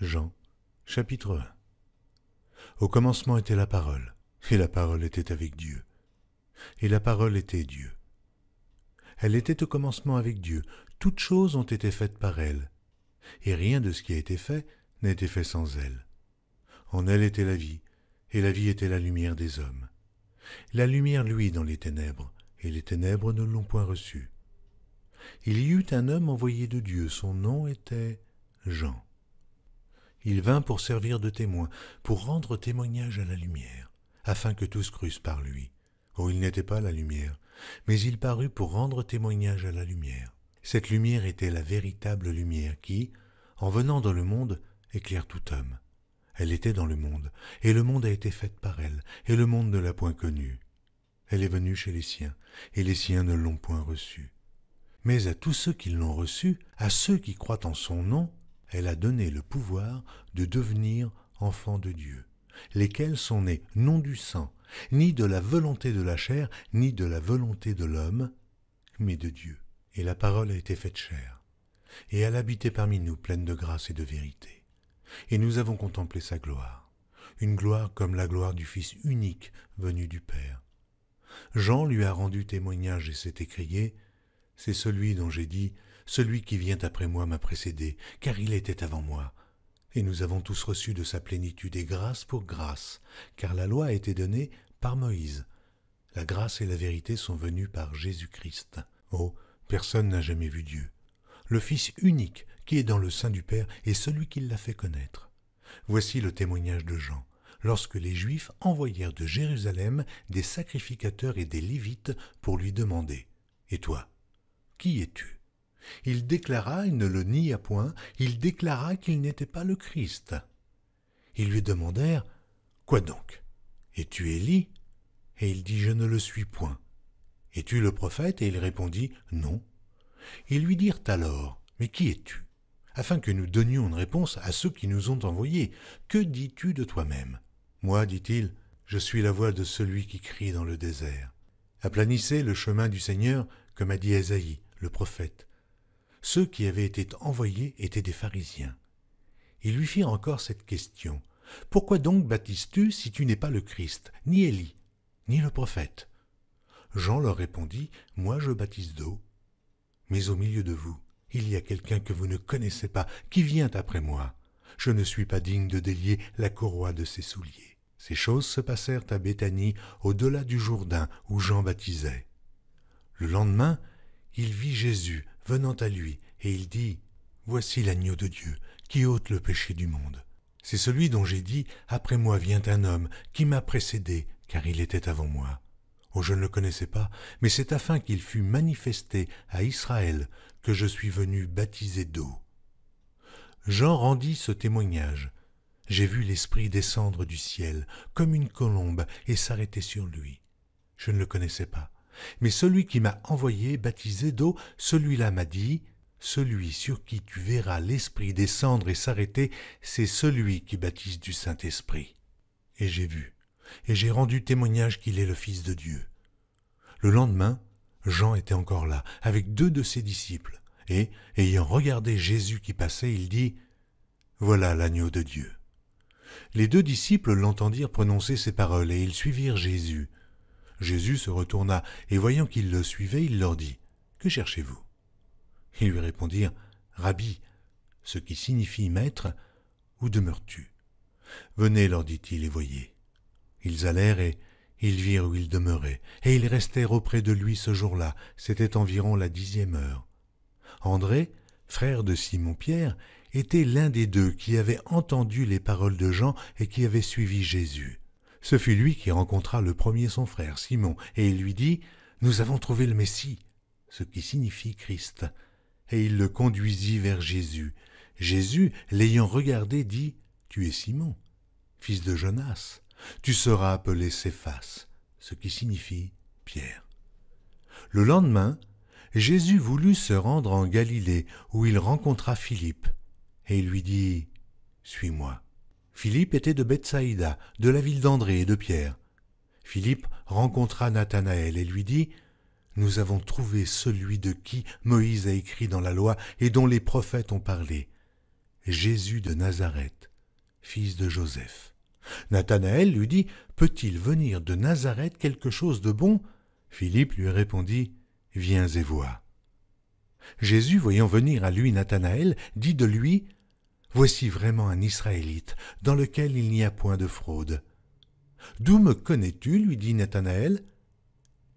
Jean, chapitre 1. Au commencement était la parole, et la parole était avec Dieu, et la parole était Dieu. Elle était au commencement avec Dieu, toutes choses ont été faites par elle, et rien de ce qui a été fait n'a été fait sans elle. En elle était la vie, et la vie était la lumière des hommes. La lumière luit dans les ténèbres, et les ténèbres ne l'ont point reçue. Il y eut un homme envoyé de Dieu, son nom était Jean. Il vint pour servir de témoin, pour rendre témoignage à la lumière, afin que tous crussent par lui. Oh, il n'était pas la lumière, mais il parut pour rendre témoignage à la lumière. Cette lumière était la véritable lumière qui, en venant dans le monde, éclaire tout homme. Elle était dans le monde, et le monde a été fait par elle, et le monde ne l'a point connue. Elle est venue chez les siens, et les siens ne l'ont point reçue. Mais à tous ceux qui l'ont reçue, à ceux qui croient en son nom, elle a donné le pouvoir de devenir enfants de Dieu, lesquels sont nés non du sang, ni de la volonté de la chair, ni de la volonté de l'homme, mais de Dieu. Et la parole a été faite chair, et elle habitait parmi nous pleine de grâce et de vérité. Et nous avons contemplé sa gloire, une gloire comme la gloire du Fils unique venu du Père. Jean lui a rendu témoignage et s'est écrié « C'est celui dont j'ai dit « Celui qui vient après moi m'a précédé, car il était avant moi. » Et nous avons tous reçu de sa plénitude et grâce pour grâce, car la loi a été donnée par Moïse. La grâce et la vérité sont venues par Jésus-Christ. Oh, personne n'a jamais vu Dieu. Le Fils unique qui est dans le sein du Père est celui qui l'a fait connaître. Voici le témoignage de Jean, lorsque les Juifs envoyèrent de Jérusalem des sacrificateurs et des Lévites pour lui demander « Et toi, qui es-tu » Il déclara, il ne le nia point, il déclara qu'il n'était pas le Christ. Ils lui demandèrent « Quoi donc? Es-tu Élie » Et il dit « Je ne le suis point. » « Es-tu le prophète » Et il répondit « Non. » Ils lui dirent alors « Mais qui es-tu » afin que nous donnions une réponse à ceux qui nous ont envoyés. « Que dis-tu de toi-même » Moi, dit-il, je suis la voix de celui qui crie dans le désert. Aplanissez le chemin du Seigneur, comme a dit Ésaïe, le prophète. Ceux qui avaient été envoyés étaient des pharisiens. Ils lui firent encore cette question. « Pourquoi donc baptises-tu si tu n'es pas le Christ, ni Élie, ni le prophète ?» Jean leur répondit, « Moi je baptise d'eau, mais au milieu de vous, il y a quelqu'un que vous ne connaissez pas, qui vient après moi. Je ne suis pas digne de délier la courroie de ses souliers. » Ces choses se passèrent à Béthanie, au-delà du Jourdain, où Jean baptisait. Le lendemain, il vit Jésus venant à lui, et il dit, « Voici l'agneau de Dieu, qui ôte le péché du monde. C'est celui dont j'ai dit, après moi vient un homme, qui m'a précédé, car il était avant moi. Oh, je ne le connaissais pas, mais c'est afin qu'il fût manifesté à Israël que je suis venu baptiser d'eau. » Jean rendit ce témoignage. J'ai vu l'Esprit descendre du ciel, comme une colombe, et s'arrêter sur lui. Je ne le connaissais pas. Mais celui qui m'a envoyé baptiser d'eau, celui-là m'a dit, « Celui sur qui tu verras l'Esprit descendre et s'arrêter, c'est celui qui baptise du Saint-Esprit. » Et j'ai vu, et j'ai rendu témoignage qu'il est le Fils de Dieu. Le lendemain, Jean était encore là, avec 2 de ses disciples, et, ayant regardé Jésus qui passait, il dit, « Voilà l'agneau de Dieu. » Les 2 disciples l'entendirent prononcer ces paroles, et ils suivirent Jésus. Jésus se retourna, et voyant qu'ils le suivaient, il leur dit, « Que cherchez-vous » Ils lui répondirent, « Rabbi », ce qui signifie « Maître », « Où demeures-tu » ? « Venez, leur dit-il, et voyez. » Ils allèrent, et ils virent où il demeurait, et ils restèrent auprès de lui ce jour-là, c'était environ la 10e heure. André, frère de Simon-Pierre, était l'un des 2 qui avait entendu les paroles de Jean et qui avait suivi Jésus. Ce fut lui qui rencontra le premier son frère, Simon, et il lui dit « Nous avons trouvé le Messie », ce qui signifie Christ. Et il le conduisit vers Jésus. Jésus, l'ayant regardé, dit « Tu es Simon, fils de Jonas. Tu seras appelé Céphas, ce qui signifie Pierre. » Le lendemain, Jésus voulut se rendre en Galilée, où il rencontra Philippe, et il lui dit « Suis-moi. » Philippe était de Bethsaïda, de la ville d'André et de Pierre. Philippe rencontra Nathanaël et lui dit « Nous avons trouvé celui de qui Moïse a écrit dans la loi et dont les prophètes ont parlé, Jésus de Nazareth, fils de Joseph. Nathanaël lui dit, peut-il venir de Nazareth quelque chose de bon? Philippe lui répondit, viens et vois. Jésus, voyant venir à lui Nathanaël, dit de lui, voici vraiment un Israélite, dans lequel il n'y a point de fraude. D'où me connais-tu? Lui dit Nathanaël.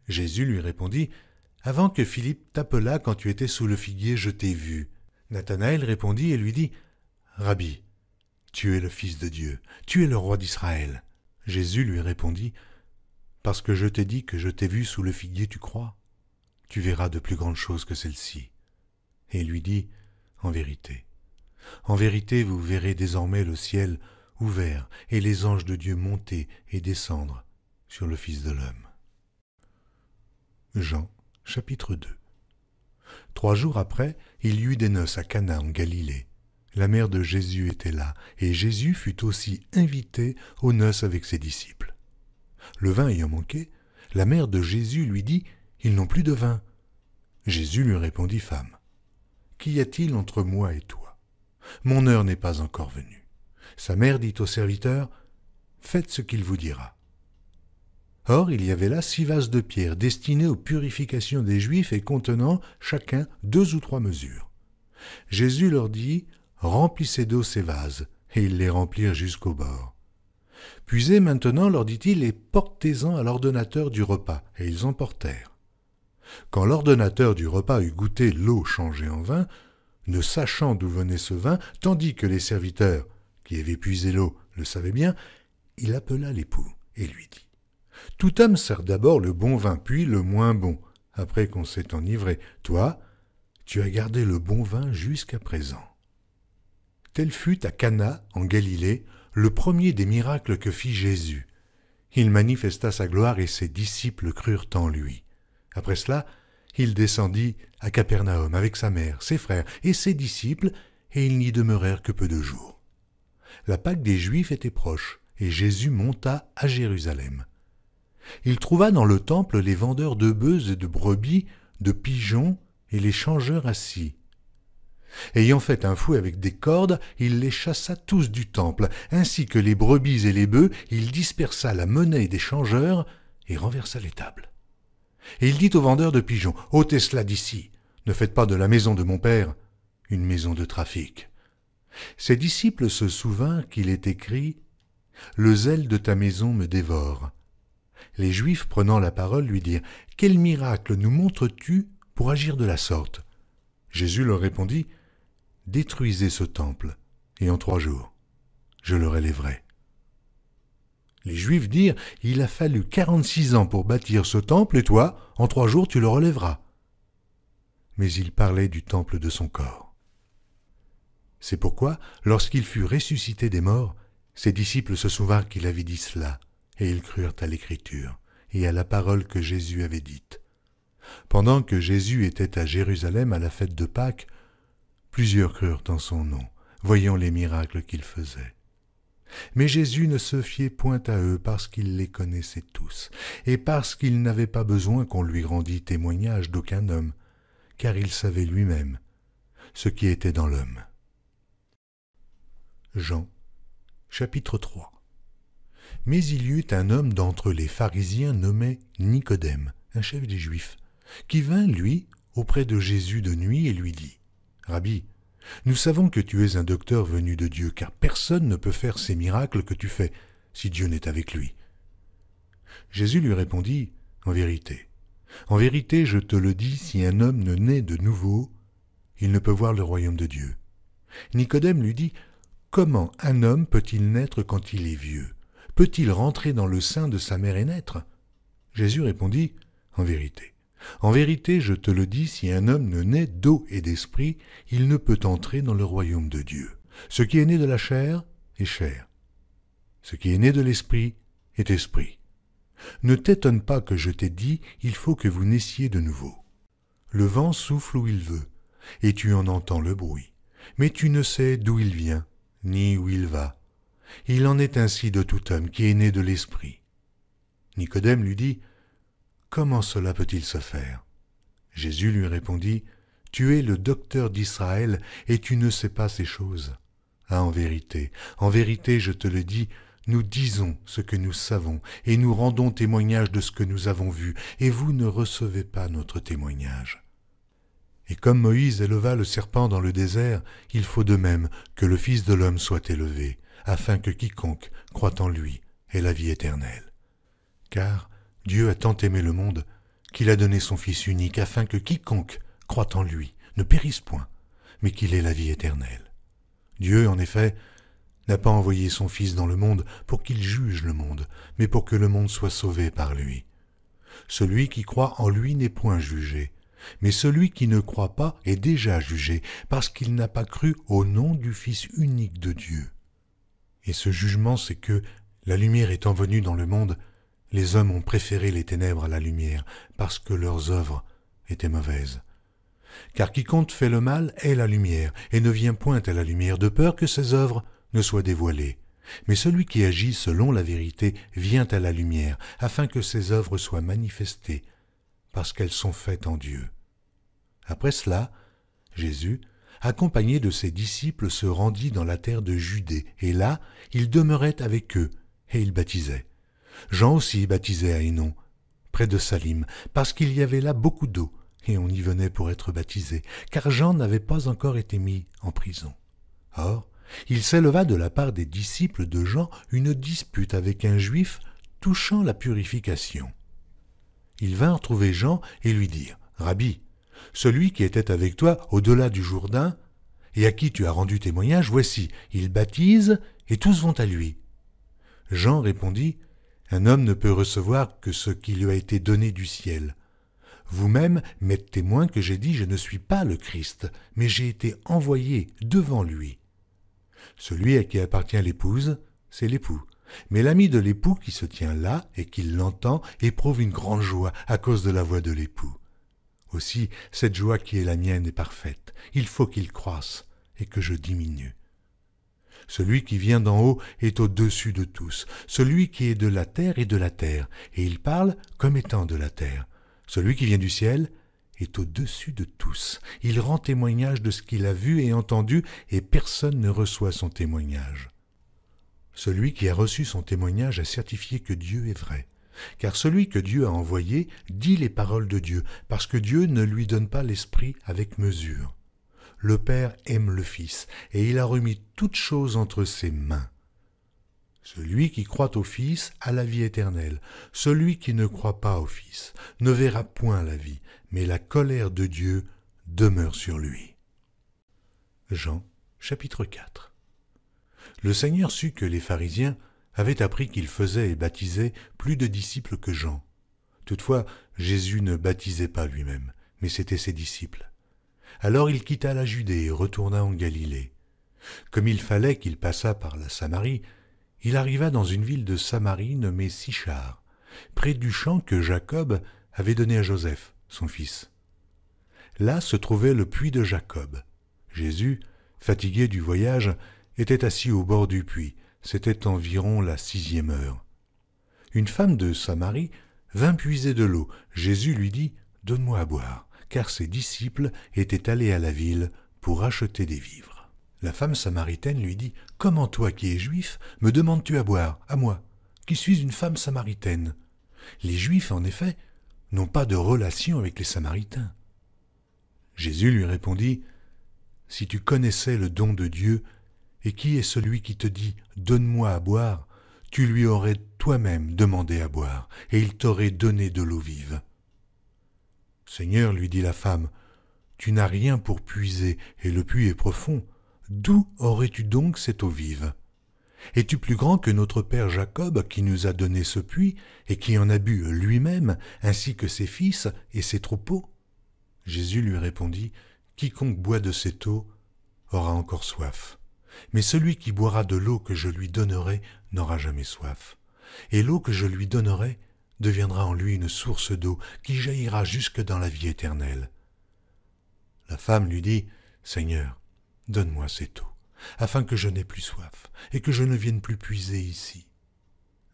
Jésus lui répondit, avant que Philippe t'appelât quand tu étais sous le figuier, je t'ai vu. Nathanaël répondit et lui dit, Rabbi, tu es le Fils de Dieu, tu es le roi d'Israël. Jésus lui répondit, parce que je t'ai dit que je t'ai vu sous le figuier, tu crois? Tu verras de plus grandes choses que celles-ci. Et il lui dit, en vérité, vous verrez désormais le ciel ouvert et les anges de Dieu monter et descendre sur le Fils de l'homme. Jean, chapitre 2. 3 jours après, il y eut des noces à Cana en Galilée. La mère de Jésus était là, et Jésus fut aussi invité aux noces avec ses disciples. Le vin ayant manqué, la mère de Jésus lui dit, « Ils n'ont plus de vin. » Jésus lui répondit, « Femme, qu'y a-t-il entre moi et toi? Mon heure n'est pas encore venue. » Sa mère dit au serviteur, « Faites ce qu'il vous dira. » Or, il y avait là 6 vases de pierre destinés aux purifications des Juifs et contenant chacun 2 ou 3 mesures. Jésus leur dit, « Remplissez d'eau ces vases. » Et ils les remplirent jusqu'au bord. « Puisez maintenant, leur dit-il, et portez-en à l'ordonnateur du repas. » Et ils en portèrent. Quand l'ordonnateur du repas eut goûté l'eau changée en vin, ne sachant d'où venait ce vin, tandis que les serviteurs, qui avaient puisé l'eau, le savaient bien, il appela l'époux et lui dit, « Tout homme sert d'abord le bon vin, puis le moins bon, après qu'on s'est enivré. Toi, tu as gardé le bon vin jusqu'à présent. » Tel fut à Cana, en Galilée, le premier des miracles que fit Jésus. Il manifesta sa gloire et ses disciples crurent en lui. Après cela, il descendit à Capernaum avec sa mère, ses frères et ses disciples, et ils n'y demeurèrent que peu de jours. La Pâque des Juifs était proche, et Jésus monta à Jérusalem. Il trouva dans le temple les vendeurs de bœufs et de brebis, de pigeons et les changeurs assis. Ayant fait un fouet avec des cordes, il les chassa tous du temple, ainsi que les brebis et les bœufs, il dispersa la monnaie des changeurs et renversa les tables. Et il dit aux vendeurs de pigeons, « ôtez cela d'ici, ne faites pas de la maison de mon père une maison de trafic. » Ses disciples se souvinrent qu'il est écrit, « Le zèle de ta maison me dévore. » Les Juifs, prenant la parole, lui dirent, « Quel miracle nous montres-tu pour agir de la sorte ?» Jésus leur répondit, « Détruisez ce temple, et en 3 jours, je le relèverai. » Les Juifs dirent, « Il a fallu 46 ans pour bâtir ce temple, et toi, en 3 jours, tu le relèveras. » Mais il parlait du temple de son corps. C'est pourquoi, lorsqu'il fut ressuscité des morts, ses disciples se souvinrent qu'il avait dit cela, et ils crurent à l'Écriture et à la parole que Jésus avait dite. Pendant que Jésus était à Jérusalem à la fête de Pâques, plusieurs crurent en son nom, voyant les miracles qu'il faisait. Mais Jésus ne se fiait point à eux parce qu'il les connaissait tous, et parce qu'il n'avait pas besoin qu'on lui rendît témoignage d'aucun homme, car il savait lui-même ce qui était dans l'homme. Jean, chapitre 3. Mais il y eut un homme d'entre les pharisiens nommé Nicodème, un chef des Juifs, qui vint, lui, auprès de Jésus de nuit et lui dit, « Rabbi, nous savons que tu es un docteur venu de Dieu, car personne ne peut faire ces miracles que tu fais, si Dieu n'est avec lui. » Jésus lui répondit, « En vérité, je te le dis, si un homme ne naît de nouveau, il ne peut voir le royaume de Dieu. » Nicodème lui dit, « Comment un homme peut-il naître quand il est vieux? Peut-il rentrer dans le sein de sa mère et naître ?» Jésus répondit, « En vérité, je te le dis, si un homme ne naît d'eau et d'esprit, il ne peut entrer dans le royaume de Dieu. Ce qui est né de la chair est chair. Ce qui est né de l'esprit est esprit. Ne t'étonne pas que je t'ai dit, il faut que vous naissiez de nouveau. Le vent souffle où il veut, et tu en entends le bruit, mais tu ne sais d'où il vient, ni où il va. Il en est ainsi de tout homme qui est né de l'esprit. » Nicodème lui dit, « Comment cela peut-il se faire ?» Jésus lui répondit, « Tu es le docteur d'Israël et tu ne sais pas ces choses. Ah, en vérité, je te le dis, nous disons ce que nous savons, et nous rendons témoignage de ce que nous avons vu, et vous ne recevez pas notre témoignage. Et comme Moïse éleva le serpent dans le désert, il faut de même que le Fils de l'homme soit élevé, afin que quiconque croit en lui ait la vie éternelle. Car Dieu a tant aimé le monde qu'il a donné son Fils unique, afin que quiconque croit en lui ne périsse point, mais qu'il ait la vie éternelle. Dieu, en effet, n'a pas envoyé son Fils dans le monde pour qu'il juge le monde, mais pour que le monde soit sauvé par lui. Celui qui croit en lui n'est point jugé, mais celui qui ne croit pas est déjà jugé, parce qu'il n'a pas cru au nom du Fils unique de Dieu. Et ce jugement, c'est que, la lumière étant venue dans le monde, les hommes ont préféré les ténèbres à la lumière, parce que leurs œuvres étaient mauvaises. Car quiconque fait le mal est la lumière, et ne vient point à la lumière, de peur que ses œuvres ne soient dévoilées. Mais celui qui agit selon la vérité vient à la lumière, afin que ses œuvres soient manifestées, parce qu'elles sont faites en Dieu. Après cela, Jésus, accompagné de ses disciples, se rendit dans la terre de Judée, et là, il demeurait avec eux, et il baptisait. Jean aussi baptisait à Hénon, près de Salim, parce qu'il y avait là beaucoup d'eau, et on y venait pour être baptisé, car Jean n'avait pas encore été mis en prison. Or, il s'éleva de la part des disciples de Jean une dispute avec un juif touchant la purification. Ils vinrent trouver Jean et lui dirent « Rabbi, celui qui était avec toi au-delà du Jourdain, et à qui tu as rendu témoignage, voici, il baptise, et tous vont à lui. » Jean répondit « Un homme ne peut recevoir que ce qui lui a été donné du ciel. Vous-même m'êtes témoin que j'ai dit « Je ne suis pas le Christ, mais j'ai été envoyé devant lui. » Celui à qui appartient l'épouse, c'est l'époux. Mais l'ami de l'époux qui se tient là et qui l'entend éprouve une grande joie à cause de la voix de l'époux. Aussi, cette joie qui est la mienne est parfaite. Il faut qu'il croisse et que je diminue. Celui qui vient d'en haut est au-dessus de tous. Celui qui est de la terre est de la terre, et il parle comme étant de la terre. Celui qui vient du ciel est au-dessus de tous. Il rend témoignage de ce qu'il a vu et entendu, et personne ne reçoit son témoignage. Celui qui a reçu son témoignage a certifié que Dieu est vrai. Car celui que Dieu a envoyé dit les paroles de Dieu, parce que Dieu ne lui donne pas l'Esprit avec mesure. Le Père aime le Fils, et il a remis toutes choses entre ses mains. Celui qui croit au Fils a la vie éternelle. Celui qui ne croit pas au Fils ne verra point la vie, mais la colère de Dieu demeure sur lui. Jean, chapitre 4. Le Seigneur sut que les pharisiens avaient appris qu'il faisait et baptisait plus de disciples que Jean. Toutefois, Jésus ne baptisait pas lui-même, mais c'étaient ses disciples. Alors il quitta la Judée et retourna en Galilée. Comme il fallait qu'il passât par la Samarie, il arriva dans une ville de Samarie nommée Sichar, près du champ que Jacob avait donné à Joseph, son fils. Là se trouvait le puits de Jacob. Jésus, fatigué du voyage, était assis au bord du puits. C'était environ la 6e heure. Une femme de Samarie vint puiser de l'eau. Jésus lui dit « Donne-moi à boire », car ses disciples étaient allés à la ville pour acheter des vivres. La femme samaritaine lui dit « Comment toi qui es juif, me demandes-tu à boire, à moi, qui suis une femme samaritaine ?» Les Juifs, en effet, n'ont pas de relation avec les Samaritains. Jésus lui répondit « Si tu connaissais le don de Dieu, et qui est celui qui te dit « Donne-moi à boire », tu lui aurais toi-même demandé à boire, et il t'aurait donné de l'eau vive. « Seigneur, lui dit la femme, tu n'as rien pour puiser, et le puits est profond. D'où aurais-tu donc cette eau vive? Es-tu plus grand que notre père Jacob, qui nous a donné ce puits, et qui en a bu lui-même, ainsi que ses fils et ses troupeaux ?» Jésus lui répondit « Quiconque boit de cette eau aura encore soif. Mais celui qui boira de l'eau que je lui donnerai n'aura jamais soif. Et l'eau que je lui donnerai deviendra en lui une source d'eau qui jaillira jusque dans la vie éternelle. » La femme lui dit « Seigneur, donne-moi cette eau, afin que je n'aie plus soif, et que je ne vienne plus puiser ici. »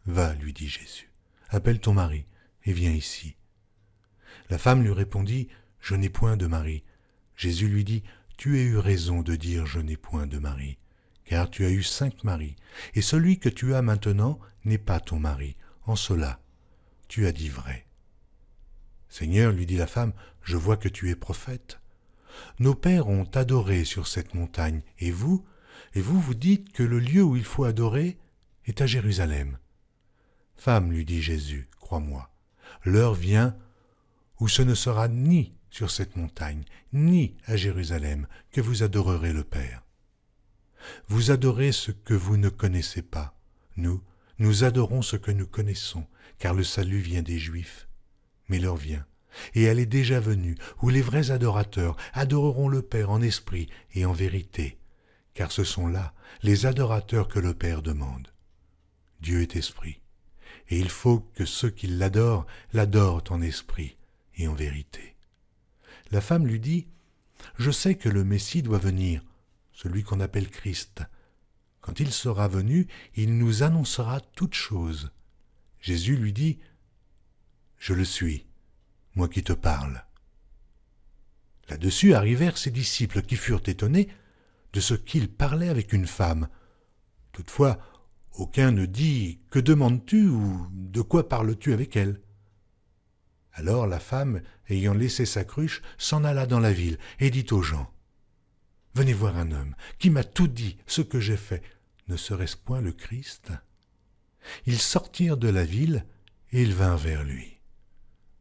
« Va, lui dit Jésus, appelle ton mari, et viens ici. » La femme lui répondit « Je n'ai point de mari. » Jésus lui dit « Tu as eu raison de dire « Je n'ai point de mari », car tu as eu 5 maris, et celui que tu as maintenant n'est pas ton mari. En cela, tu as dit vrai. » « Seigneur, lui dit la femme, je vois que tu es prophète. Nos pères ont adoré sur cette montagne, et vous vous dites que le lieu où il faut adorer est à Jérusalem. » « Femme, lui dit Jésus, crois-moi, l'heure vient où ce ne sera ni sur cette montagne, ni à Jérusalem que vous adorerez le Père. Vous adorez ce que vous ne connaissez pas. Nous adorons ce que nous connaissons, car le salut vient des Juifs. Mais l'heure vient, et elle est déjà venue, où les vrais adorateurs adoreront le Père en esprit et en vérité, car ce sont là les adorateurs que le Père demande. Dieu est esprit, et il faut que ceux qui l'adorent en esprit et en vérité. La femme lui dit, « Je sais que le Messie doit venir, celui qu'on appelle Christ. Quand il sera venu, il nous annoncera toutes choses. » Jésus lui dit, « Je le suis, moi qui te parle. » Là-dessus arrivèrent ses disciples qui furent étonnés de ce qu'il parlait avec une femme. Toutefois, aucun ne dit « Que demandes-tu » ou « De quoi parles-tu avec elle ?» Alors la femme, ayant laissé sa cruche, s'en alla dans la ville et dit aux gens, « Venez voir un homme qui m'a tout dit ce que j'ai fait. Ne serait-ce point le Christ ?» Ils sortirent de la ville et ils vinrent vers lui.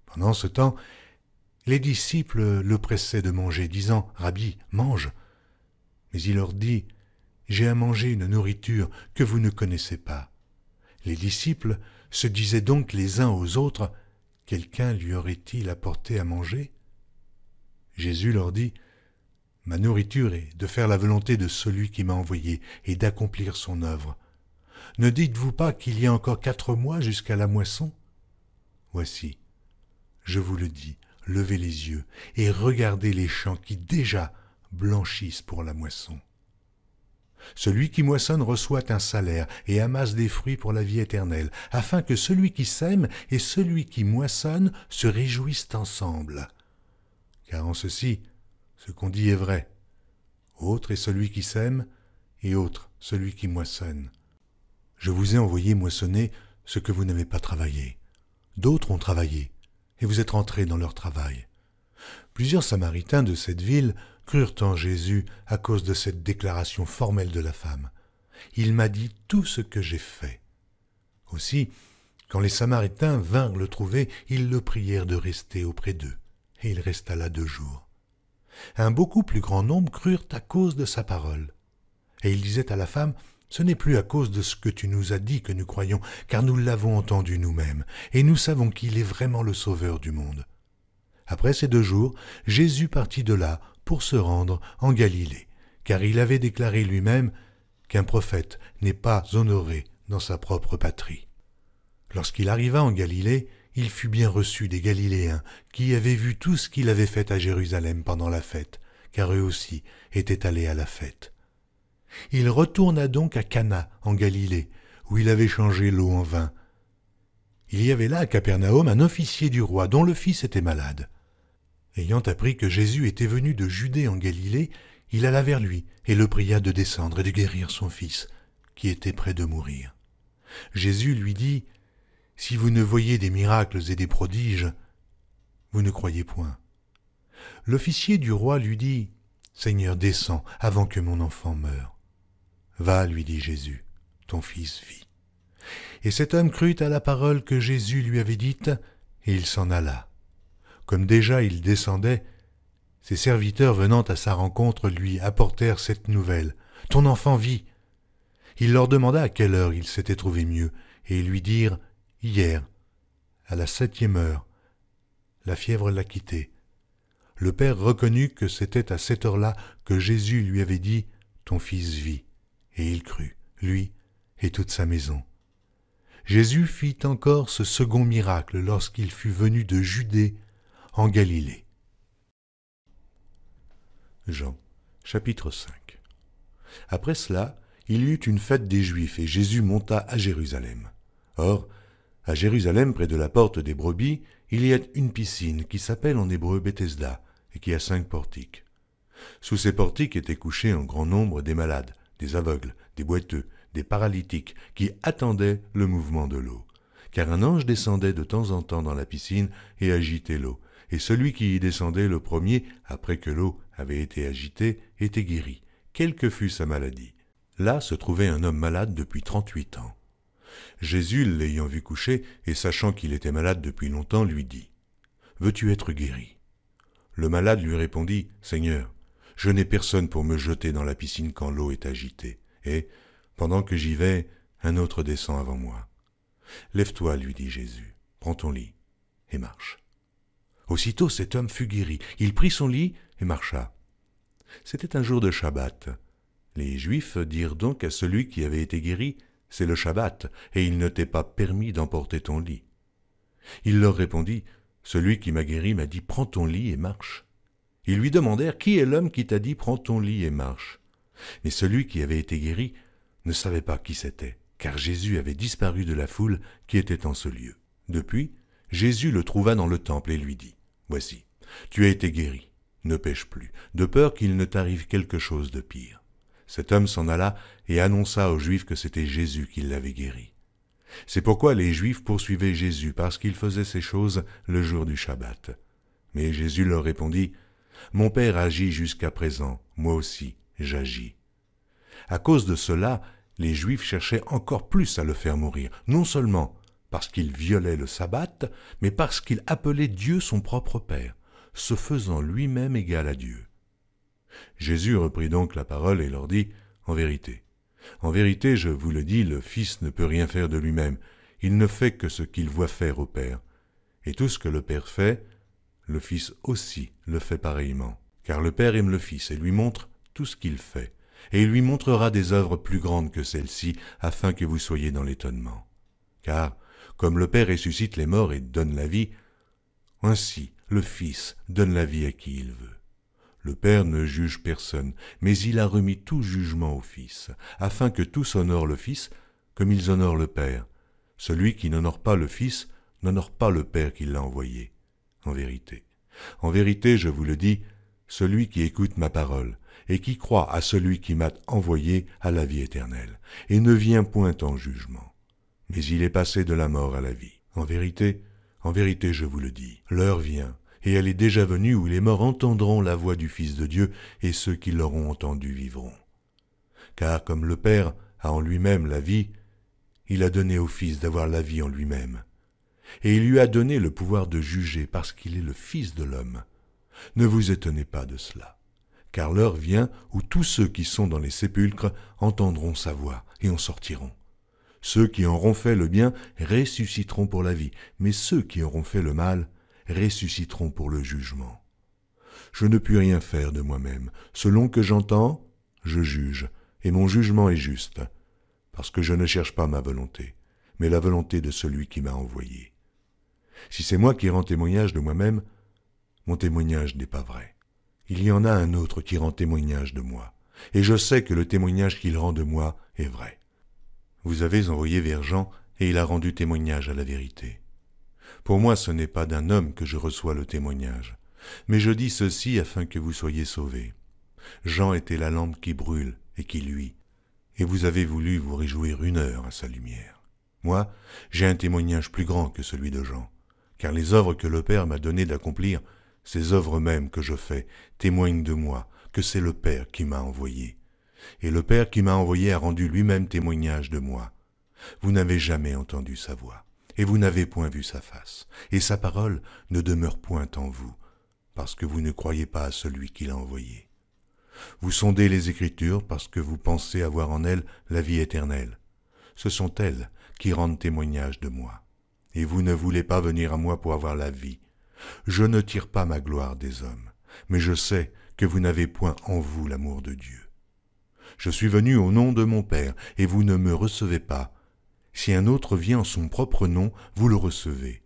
Pendant ce temps, les disciples le pressaient de manger, disant « Rabbi, mange !» Mais il leur dit « J'ai à manger une nourriture que vous ne connaissez pas. » Les disciples se disaient donc les uns aux autres « Quelqu'un lui aurait-il apporté à manger ?» Jésus leur dit « Ma nourriture est de faire la volonté de celui qui m'a envoyé et d'accomplir son œuvre. Ne dites-vous pas qu'il y a encore 4 mois jusqu'à la moisson ? Voici, je vous le dis, levez les yeux et regardez les champs qui déjà blanchissent pour la moisson. Celui qui moissonne reçoit un salaire et amasse des fruits pour la vie éternelle, afin que celui qui sème et celui qui moissonne se réjouissent ensemble. Car en ceci, ce qu'on dit est vrai. Autre est celui qui sème et autre celui qui moissonne. Je vous ai envoyé moissonner ce que vous n'avez pas travaillé. D'autres ont travaillé, et vous êtes rentrés dans leur travail. Plusieurs Samaritains de cette ville crurent en Jésus à cause de cette déclaration formelle de la femme. Il m'a dit tout ce que j'ai fait. Aussi, quand les Samaritains vinrent le trouver, ils le prièrent de rester auprès d'eux, et il resta là 2 jours. Un beaucoup plus grand nombre crurent à cause de sa parole. Et il disait à la femme, « Ce n'est plus à cause de ce que tu nous as dit que nous croyons, car nous l'avons entendu nous-mêmes, et nous savons qu'il est vraiment le Sauveur du monde. » Après ces 2 jours, Jésus partit de là pour se rendre en Galilée, car il avait déclaré lui-même qu'un prophète n'est pas honoré dans sa propre patrie. Lorsqu'il arriva en Galilée, il fut bien reçu des Galiléens qui avaient vu tout ce qu'il avait fait à Jérusalem pendant la fête, car eux aussi étaient allés à la fête. Il retourna donc à Cana, en Galilée, où il avait changé l'eau en vin. Il y avait là à Capernaum un officier du roi dont le fils était malade. Ayant appris que Jésus était venu de Judée en Galilée, il alla vers lui et le pria de descendre et de guérir son fils, qui était près de mourir. Jésus lui dit, « Si vous ne voyez des miracles et des prodiges, vous ne croyez point. » L'officier du roi lui dit, « Seigneur, descends avant que mon enfant meure. » « Va, lui dit Jésus, ton fils vit. » Et cet homme crut à la parole que Jésus lui avait dite, et il s'en alla. Comme déjà il descendait, ses serviteurs venant à sa rencontre lui apportèrent cette nouvelle, « Ton enfant vit. » Il leur demanda à quelle heure il s'était trouvé mieux, et ils lui dirent, « Hier, à la 7e heure, la fièvre l'a quitté. » Le père reconnut que c'était à cette heure-là que Jésus lui avait dit, « Ton fils vit. » Et il crut, lui et toute sa maison. Jésus fit encore ce second miracle lorsqu'il fut venu de Judée en Galilée. Jean, chapitre 5. Après cela, il y eut une fête des Juifs, et Jésus monta à Jérusalem. Or, à Jérusalem, près de la porte des brebis, il y a une piscine qui s'appelle en hébreu Bethesda, et qui a 5 portiques. Sous ces portiques étaient couchés en grand nombre des malades, des aveugles, des boiteux, des paralytiques qui attendaient le mouvement de l'eau. Car un ange descendait de temps en temps dans la piscine et agitait l'eau. Et celui qui y descendait le premier, après que l'eau avait été agitée, était guéri, quelle que fût sa maladie. Là se trouvait un homme malade depuis 38 ans. Jésus, l'ayant vu coucher, et sachant qu'il était malade depuis longtemps, lui dit « Veux-tu être guéri ?» Le malade lui répondit « Seigneur, je n'ai personne pour me jeter dans la piscine quand l'eau est agitée, et, pendant que j'y vais, un autre descend avant moi. » « Lève-toi, lui dit Jésus, prends ton lit et marche. » Aussitôt cet homme fut guéri, il prit son lit et marcha. C'était un jour de Shabbat. Les Juifs dirent donc à celui qui avait été guéri, « C'est le Shabbat, et il ne t'est pas permis d'emporter ton lit. » Il leur répondit, « Celui qui m'a guéri m'a dit, prends ton lit et marche. » Ils lui demandèrent, « Qui est l'homme qui t'a dit, prends ton lit et marche ?» Mais celui qui avait été guéri ne savait pas qui c'était, car Jésus avait disparu de la foule qui était en ce lieu. Depuis, Jésus le trouva dans le temple et lui dit, « Voici, tu as été guéri, ne pêche plus, de peur qu'il ne t'arrive quelque chose de pire. » Cet homme s'en alla et annonça aux Juifs que c'était Jésus qui l'avait guéri. C'est pourquoi les Juifs poursuivaient Jésus, parce qu'il faisait ces choses le jour du Shabbat. Mais Jésus leur répondit, « Mon Père agit jusqu'à présent, moi aussi j'agis. » À cause de cela, les Juifs cherchaient encore plus à le faire mourir, non seulement parce qu'il violait le sabbat, mais parce qu'il appelait Dieu son propre Père, se faisant lui-même égal à Dieu. Jésus reprit donc la parole et leur dit, « En vérité, je vous le dis, le Fils ne peut rien faire de lui-même, il ne fait que ce qu'il voit faire au Père. Et tout ce que le Père fait, le Fils aussi le fait pareillement, car le Père aime le Fils et lui montre tout ce qu'il fait. Et il lui montrera des œuvres plus grandes que celles-ci, afin que vous soyez dans l'étonnement. Car, comme le Père ressuscite les morts et donne la vie, ainsi le Fils donne la vie à qui il veut. Le Père ne juge personne, mais il a remis tout jugement au Fils, afin que tous honorent le Fils comme ils honorent le Père. Celui qui n'honore pas le Fils n'honore pas le Père qui l'a envoyé. En vérité, je vous le dis, celui qui écoute ma parole, et qui croit à celui qui m'a envoyé à la vie éternelle, et ne vient point en jugement, mais il est passé de la mort à la vie. En vérité, je vous le dis, l'heure vient, et elle est déjà venue où les morts entendront la voix du Fils de Dieu, et ceux qui l'auront entendu vivront. Car comme le Père a en lui-même la vie, il a donné au Fils d'avoir la vie en lui-même, et il lui a donné le pouvoir de juger parce qu'il est le Fils de l'homme. Ne vous étonnez pas de cela. Car l'heure vient où tous ceux qui sont dans les sépulcres entendront sa voix et en sortiront. Ceux qui auront fait le bien ressusciteront pour la vie, mais ceux qui auront fait le mal ressusciteront pour le jugement. Je ne puis rien faire de moi-même. Selon que j'entends, je juge, et mon jugement est juste, parce que je ne cherche pas ma volonté, mais la volonté de celui qui m'a envoyé. Si c'est moi qui rends témoignage de moi-même, mon témoignage n'est pas vrai. Il y en a un autre qui rend témoignage de moi, et je sais que le témoignage qu'il rend de moi est vrai. Vous avez envoyé vers Jean, et il a rendu témoignage à la vérité. Pour moi, ce n'est pas d'un homme que je reçois le témoignage, mais je dis ceci afin que vous soyez sauvés. Jean était la lampe qui brûle et qui luit, et vous avez voulu vous réjouir 1 heure à sa lumière. Moi, j'ai un témoignage plus grand que celui de Jean, car les œuvres que le Père m'a donné d'accomplir, ces œuvres mêmes que je fais, témoignent de moi, que c'est le Père qui m'a envoyé. Et le Père qui m'a envoyé a rendu lui-même témoignage de moi. Vous n'avez jamais entendu sa voix, et vous n'avez point vu sa face, et sa parole ne demeure point en vous, parce que vous ne croyez pas à celui qui l'a envoyé. Vous sondez les Écritures parce que vous pensez avoir en elles la vie éternelle. Ce sont elles qui rendent témoignage de moi. Et vous ne voulez pas venir à moi pour avoir la vie. Je ne tire pas ma gloire des hommes, mais je sais que vous n'avez point en vous l'amour de Dieu. Je suis venu au nom de mon Père, et vous ne me recevez pas. Si un autre vient en son propre nom, vous le recevez.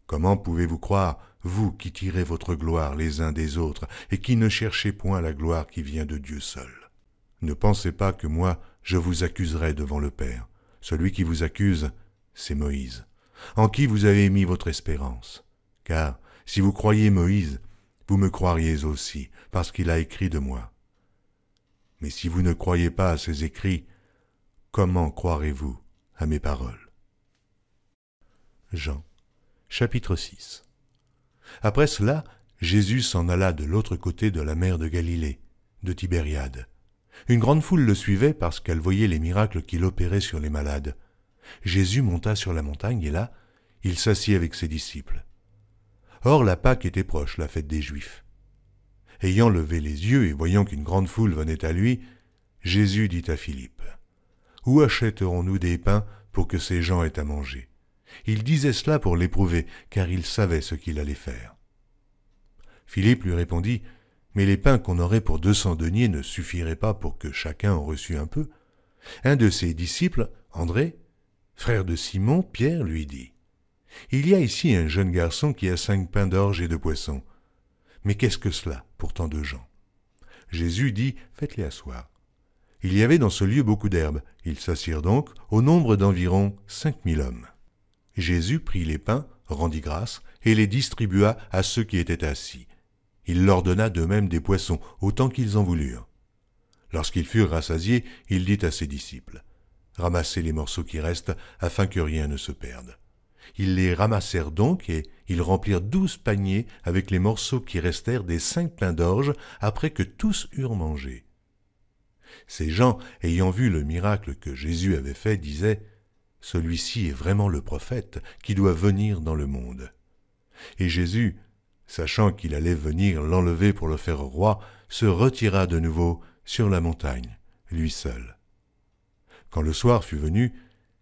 Comment pouvez-vous croire, vous qui tirez votre gloire les uns des autres, et qui ne cherchez point la gloire qui vient de Dieu seul? Ne pensez pas que moi, je vous accuserai devant le Père. Celui qui vous accuse, c'est Moïse, en qui vous avez mis votre espérance. Car si vous croyez Moïse, vous me croiriez aussi, parce qu'il a écrit de moi. Mais si vous ne croyez pas à ces écrits, comment croirez-vous à mes paroles? Jean, chapitre 6. Après cela, Jésus s'en alla de l'autre côté de la mer de Galilée, de Tibériade. Une grande foule le suivait parce qu'elle voyait les miracles qu'il opérait sur les malades. Jésus monta sur la montagne et là, il s'assit avec ses disciples. Or la Pâque était proche, la fête des Juifs. Ayant levé les yeux et voyant qu'une grande foule venait à lui, Jésus dit à Philippe, « Où achèterons-nous des pains pour que ces gens aient à manger ?» Il disait cela pour l'éprouver, car il savait ce qu'il allait faire. Philippe lui répondit, « Mais les pains qu'on aurait pour 200 deniers ne suffiraient pas pour que chacun en reçût un peu. » Un de ses disciples, André, frère de Simon, Pierre, lui dit, « Il y a ici un jeune garçon qui a 5 pains d'orge et 2 poissons. Mais qu'est-ce que cela pour tant de gens ?» Jésus dit, « Faites-les asseoir. » Il y avait dans ce lieu beaucoup d'herbes. Ils s'assirent donc au nombre d'environ 5000 hommes. Jésus prit les pains, rendit grâce, et les distribua à ceux qui étaient assis. Il leur donna de même des poissons, autant qu'ils en voulurent. Lorsqu'ils furent rassasiés, il dit à ses disciples, « Ramassez les morceaux qui restent, afin que rien ne se perde. » Ils les ramassèrent donc, et ils remplirent 12 paniers avec les morceaux qui restèrent des 5 pains d'orge, après que tous eurent mangé. Ces gens, ayant vu le miracle que Jésus avait fait, disaient, « Celui-ci est vraiment le prophète qui doit venir dans le monde. » Et Jésus, sachant qu'il allait venir l'enlever pour le faire roi, se retira de nouveau sur la montagne, lui seul. Quand le soir fut venu,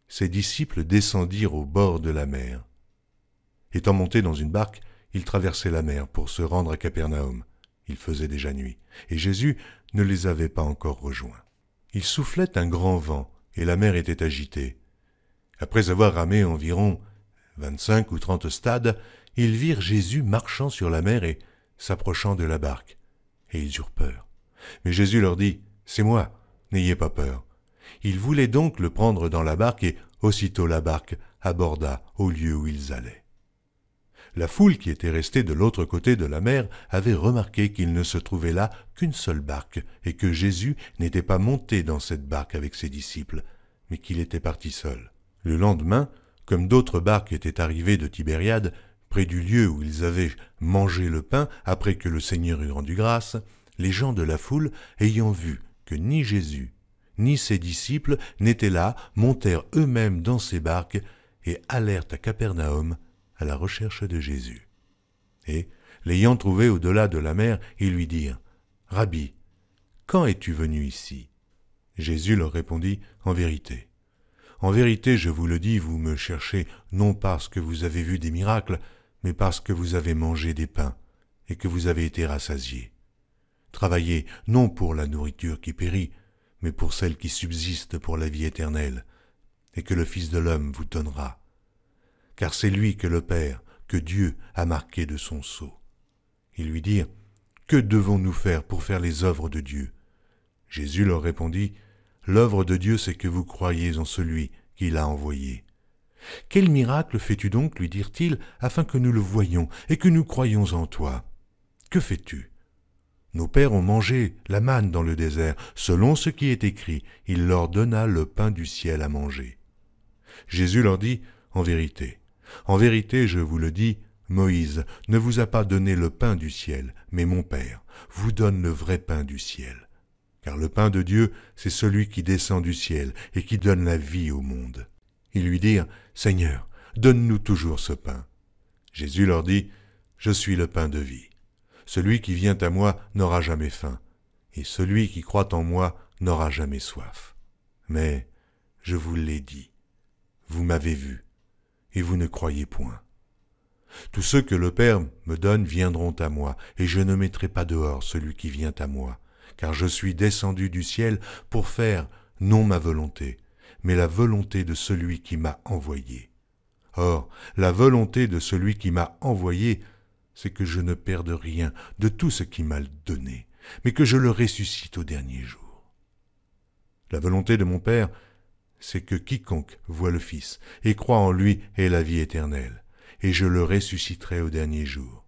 ses disciples descendirent au bord de la mer. Étant montés dans une barque, ils traversaient la mer pour se rendre à Capernaum. Il faisait déjà nuit, et Jésus ne les avait pas encore rejoints. Il soufflait un grand vent, et la mer était agitée. Après avoir ramé environ 25 ou 30 stades, ils virent Jésus marchant sur la mer et s'approchant de la barque, et ils eurent peur. Mais Jésus leur dit, « C'est moi, n'ayez pas peur. » Ils voulaient donc le prendre dans la barque, et aussitôt la barque aborda au lieu où ils allaient. La foule qui était restée de l'autre côté de la mer avait remarqué qu'il ne se trouvait là qu'une seule barque, et que Jésus n'était pas monté dans cette barque avec ses disciples, mais qu'il était parti seul. Le lendemain, comme d'autres barques étaient arrivées de Tibériade, près du lieu où ils avaient mangé le pain après que le Seigneur eut rendu grâce, les gens de la foule, ayant vu que ni Jésus, ni ses disciples n'étaient là, montèrent eux-mêmes dans ces barques et allèrent à Capernaum à la recherche de Jésus. Et, l'ayant trouvé au-delà de la mer, ils lui dirent, « Rabbi, quand es-tu venu ici ?» Jésus leur répondit, « En vérité, je vous le dis, vous me cherchez non parce que vous avez vu des miracles, mais parce que vous avez mangé des pains et que vous avez été rassasiés. Travaillez non pour la nourriture qui périt, mais pour celle qui subsiste pour la vie éternelle, et que le Fils de l'homme vous donnera. Car c'est lui que le Père, que Dieu a marqué de son sceau. » Ils lui dirent, « Que devons-nous faire pour faire les œuvres de Dieu ?» Jésus leur répondit, « L'œuvre de Dieu, c'est que vous croyiez en celui qu'il a envoyé. » « Quel miracle fais-tu donc, lui dirent-ils, afin que nous le voyions et que nous croyions en toi? Que fais-tu? Nos pères ont mangé la manne dans le désert, selon ce qui est écrit, il leur donna le pain du ciel à manger. » Jésus leur dit, « En vérité, je vous le dis, Moïse ne vous a pas donné le pain du ciel, mais mon Père vous donne le vrai pain du ciel. Car le pain de Dieu, c'est celui qui descend du ciel et qui donne la vie au monde. » Ils lui dirent, « Seigneur, donne-nous toujours ce pain. » Jésus leur dit, « Je suis le pain de vie. Celui qui vient à moi n'aura jamais faim, et celui qui croit en moi n'aura jamais soif. Mais je vous l'ai dit, vous m'avez vu, et vous ne croyez point. Tous ceux que le Père me donne viendront à moi, et je ne mettrai pas dehors celui qui vient à moi, car je suis descendu du ciel pour faire non ma volonté, mais la volonté de celui qui m'a envoyé. Or, la volonté de celui qui m'a envoyé, c'est que je ne perde rien de tout ce qu'il m'a donné, mais que je le ressuscite au dernier jour. La volonté de mon Père, c'est que quiconque voit le Fils et croit en lui ait la vie éternelle, et je le ressusciterai au dernier jour. »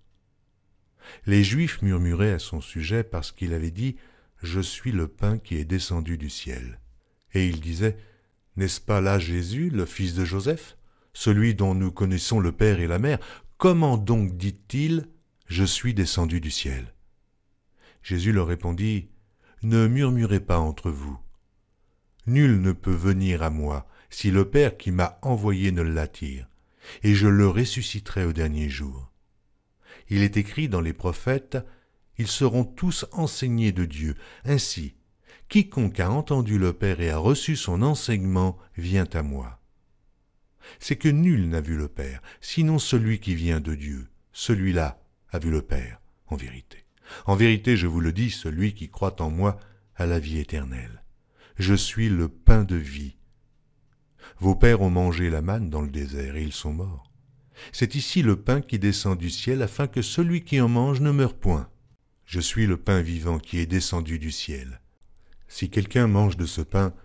Les Juifs murmuraient à son sujet parce qu'il avait dit « je suis le pain qui est descendu du ciel. Et il disait, n'est-ce pas là Jésus, le fils de Joseph, celui dont nous connaissons le père et la mère? Comment donc dit-il, je suis descendu du ciel? Jésus leur répondit, ne murmurez pas entre vous. Nul ne peut venir à moi si le Père qui m'a envoyé ne l'attire, et je le ressusciterai au dernier jour. Il est écrit dans les prophètes, ils seront tous enseignés de Dieu. Ainsi, quiconque a entendu le Père et a reçu son enseignement vient à moi. C'est que nul n'a vu le Père, sinon celui qui vient de Dieu. Celui-là a vu le Père, en vérité. En vérité, je vous le dis, celui qui croit en moi a la vie éternelle. Je suis le pain de vie. Vos pères ont mangé la manne dans le désert et ils sont morts. C'est ici le pain qui descend du ciel afin que celui qui en mange ne meure point. Je suis le pain vivant qui est descendu du ciel. Si quelqu'un mange de ce pain,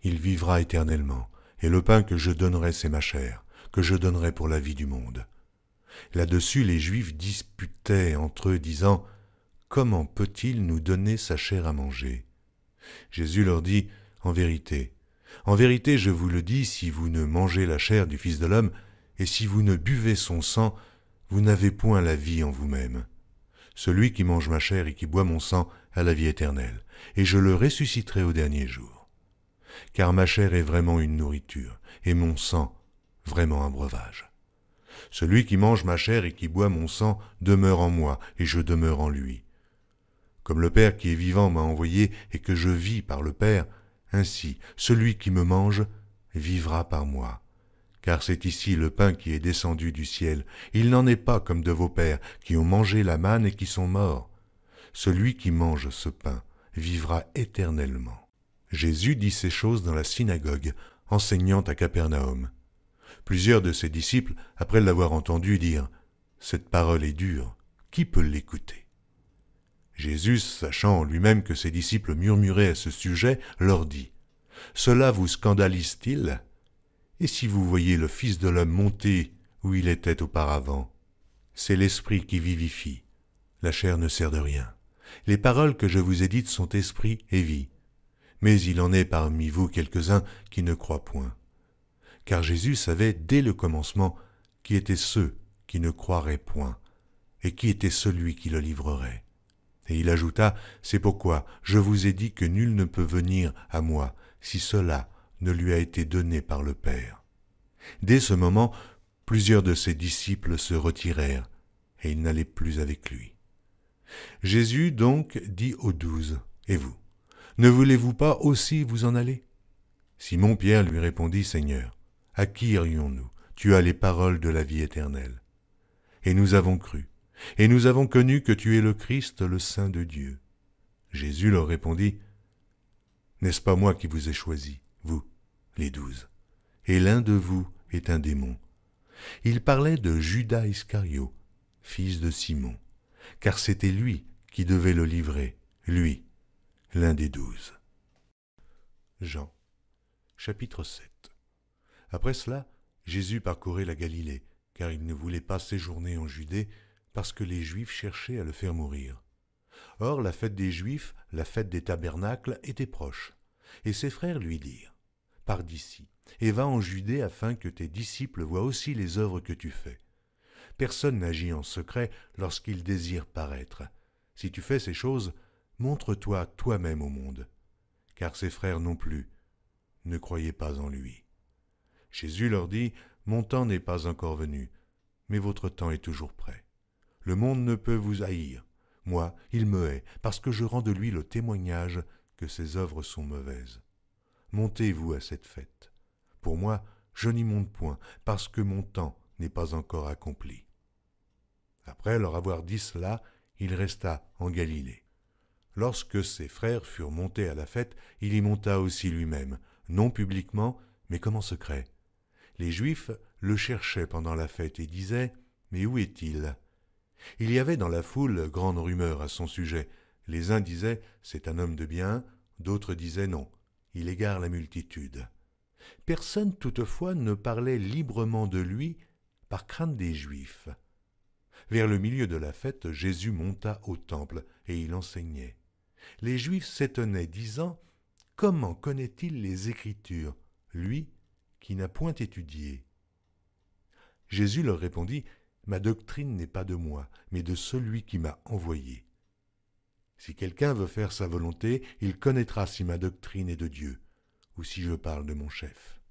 il vivra éternellement. Et le pain que je donnerai, c'est ma chair, que je donnerai pour la vie du monde. Là-dessus, les Juifs disputaient entre eux, disant, « Comment peut-il nous donner sa chair à manger ?» Jésus leur dit, « En vérité, je vous le dis, si vous ne mangez la chair du Fils de l'homme, et si vous ne buvez son sang, vous n'avez point la vie en vous-même. Celui qui mange ma chair et qui boit mon sang a la vie éternelle, et je le ressusciterai au dernier jour. Car ma chair est vraiment une nourriture, et mon sang vraiment un breuvage. Celui qui mange ma chair et qui boit mon sang demeure en moi, et je demeure en lui. Comme le Père qui est vivant m'a envoyé et que je vis par le Père, ainsi celui qui me mange vivra par moi. Car c'est ici le pain qui est descendu du ciel. Il n'en est pas comme de vos pères qui ont mangé la manne et qui sont morts. Celui qui mange ce pain vivra éternellement. » Jésus dit ces choses dans la synagogue, enseignant à Capernaum. Plusieurs de ses disciples, après l'avoir entendu, dirent « Cette parole est dure, qui peut l'écouter ?» Jésus, sachant en lui-même que ses disciples murmuraient à ce sujet, leur dit « Cela vous scandalise-t-il ? Et si vous voyez le Fils de l'homme monter où il était auparavant? C'est l'Esprit qui vivifie, la chair ne sert de rien. Les paroles que je vous ai dites sont esprit et vie. Mais il en est parmi vous quelques-uns qui ne croient point. » Car Jésus savait dès le commencement qui étaient ceux qui ne croiraient point, et qui était celui qui le livrerait. Et il ajouta, « C'est pourquoi je vous ai dit que nul ne peut venir à moi si cela ne lui a été donné par le Père. » Dès ce moment, plusieurs de ses disciples se retirèrent, et ils n'allaient plus avec lui. Jésus donc dit aux 12, « Et vous, ne voulez-vous pas aussi vous en aller ?» Simon-Pierre lui répondit, « Seigneur, à qui irions-nous? Tu as les paroles de la vie éternelle. Et nous avons cru, et nous avons connu que tu es le Christ, le Saint de Dieu. » Jésus leur répondit, « N'est-ce pas moi qui vous ai choisis, vous, les 12? Et l'un de vous est un démon. » Il parlait de Judas Iscario, fils de Simon, car c'était lui qui devait le livrer, lui, l'un des 12. Jean, chapitre 7. Après cela, Jésus parcourait la Galilée, car il ne voulait pas séjourner en Judée, parce que les Juifs cherchaient à le faire mourir. Or, la fête des Juifs, la fête des tabernacles, était proche, et ses frères lui dirent, « Pars d'ici, et va en Judée afin que tes disciples voient aussi les œuvres que tu fais. Personne n'agit en secret lorsqu'il désire paraître. Si tu fais ces choses, montre-toi toi-même au monde. » Car ses frères non plus ne croyaient pas en lui. Jésus leur dit, « Mon temps n'est pas encore venu, mais votre temps est toujours prêt. Le monde ne peut vous haïr. Moi, il me hait, parce que je rends de lui le témoignage que ses œuvres sont mauvaises. Montez-vous à cette fête. Pour moi, je n'y monte point, parce que mon temps n'est pas encore accompli. » Après leur avoir dit cela, il resta en Galilée. Lorsque ses frères furent montés à la fête, il y monta aussi lui-même, non publiquement, mais comme en secret. Les Juifs le cherchaient pendant la fête et disaient « Mais où est-il » Il y avait dans la foule grande rumeur à son sujet. Les uns disaient « C'est un homme de bien », d'autres disaient « Non, il égare la multitude ». Personne toutefois ne parlait librement de lui par crainte des Juifs. Vers le milieu de la fête, Jésus monta au temple et il enseignait. Les Juifs s'étonnaient, disant « Comment connaît-il les Écritures, lui qui n'a point étudié ?» Jésus leur répondit « Ma doctrine n'est pas de moi, mais de celui qui m'a envoyé. Si quelqu'un veut faire sa volonté, il connaîtra si ma doctrine est de Dieu, ou si je parle de mon chef.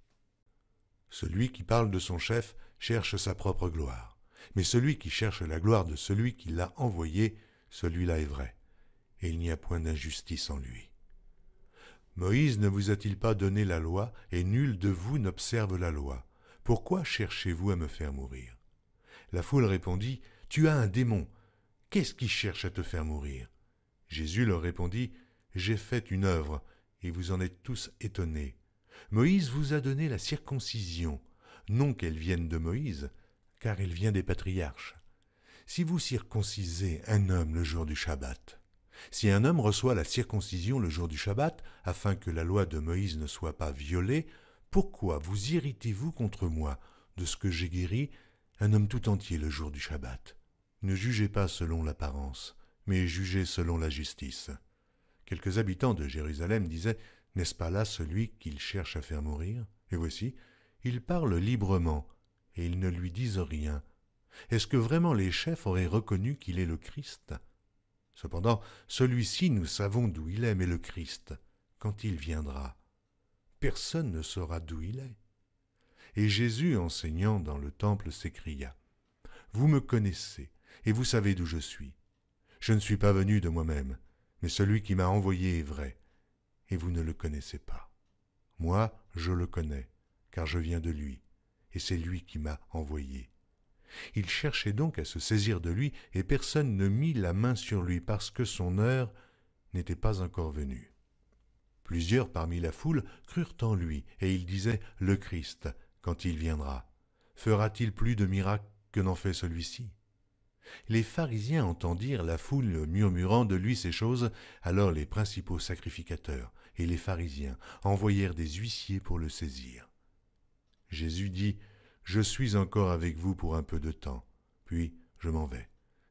Celui qui parle de son chef cherche sa propre gloire, mais celui qui cherche la gloire de celui qui l'a envoyé, celui-là est vrai, et il n'y a point d'injustice en lui. Moïse ne vous a-t-il pas donné la loi, et nul de vous n'observe la loi? Pourquoi cherchez-vous à me faire mourir ?» La foule répondit, « Tu as un démon. Qu'est-ce qui cherche à te faire mourir ?» Jésus leur répondit, « J'ai fait une œuvre, et vous en êtes tous étonnés. Moïse vous a donné la circoncision, non qu'elle vienne de Moïse, car elle vient des patriarches. Si vous circoncisez un homme le jour du Shabbat, si un homme reçoit la circoncision le jour du Shabbat, afin que la loi de Moïse ne soit pas violée, pourquoi vous irritez-vous contre moi de ce que j'ai guéri un homme tout entier le jour du Shabbat? Ne jugez pas selon l'apparence, mais jugez selon la justice. » Quelques habitants de Jérusalem disaient « N'est-ce pas là celui qu'il cherche à faire mourir? Et voici, il parle librement, et ils ne lui disent rien. Est-ce que vraiment les chefs auraient reconnu qu'il est le Christ? Cependant, celui-ci, nous savons d'où il est, mais le Christ, quand il viendra, personne ne saura d'où il est. » Et Jésus, enseignant dans le temple, s'écria « Vous me connaissez, et vous savez d'où je suis. Je ne suis pas venu de moi-même, mais celui qui m'a envoyé est vrai, et vous ne le connaissez pas. Moi, je le connais, car je viens de lui, et c'est lui qui m'a envoyé. » Il cherchait donc à se saisir de lui, et personne ne mit la main sur lui, parce que son heure n'était pas encore venue. Plusieurs parmi la foule crurent en lui, et ils disaient « Le Christ, quand il viendra, fera-t-il plus de miracles que n'en fait celui-ci » Les pharisiens entendirent la foule murmurant de lui ces choses, alors les principaux sacrificateurs et les pharisiens envoyèrent des huissiers pour le saisir. Jésus dit « Je suis encore avec vous pour un peu de temps, puis je m'en vais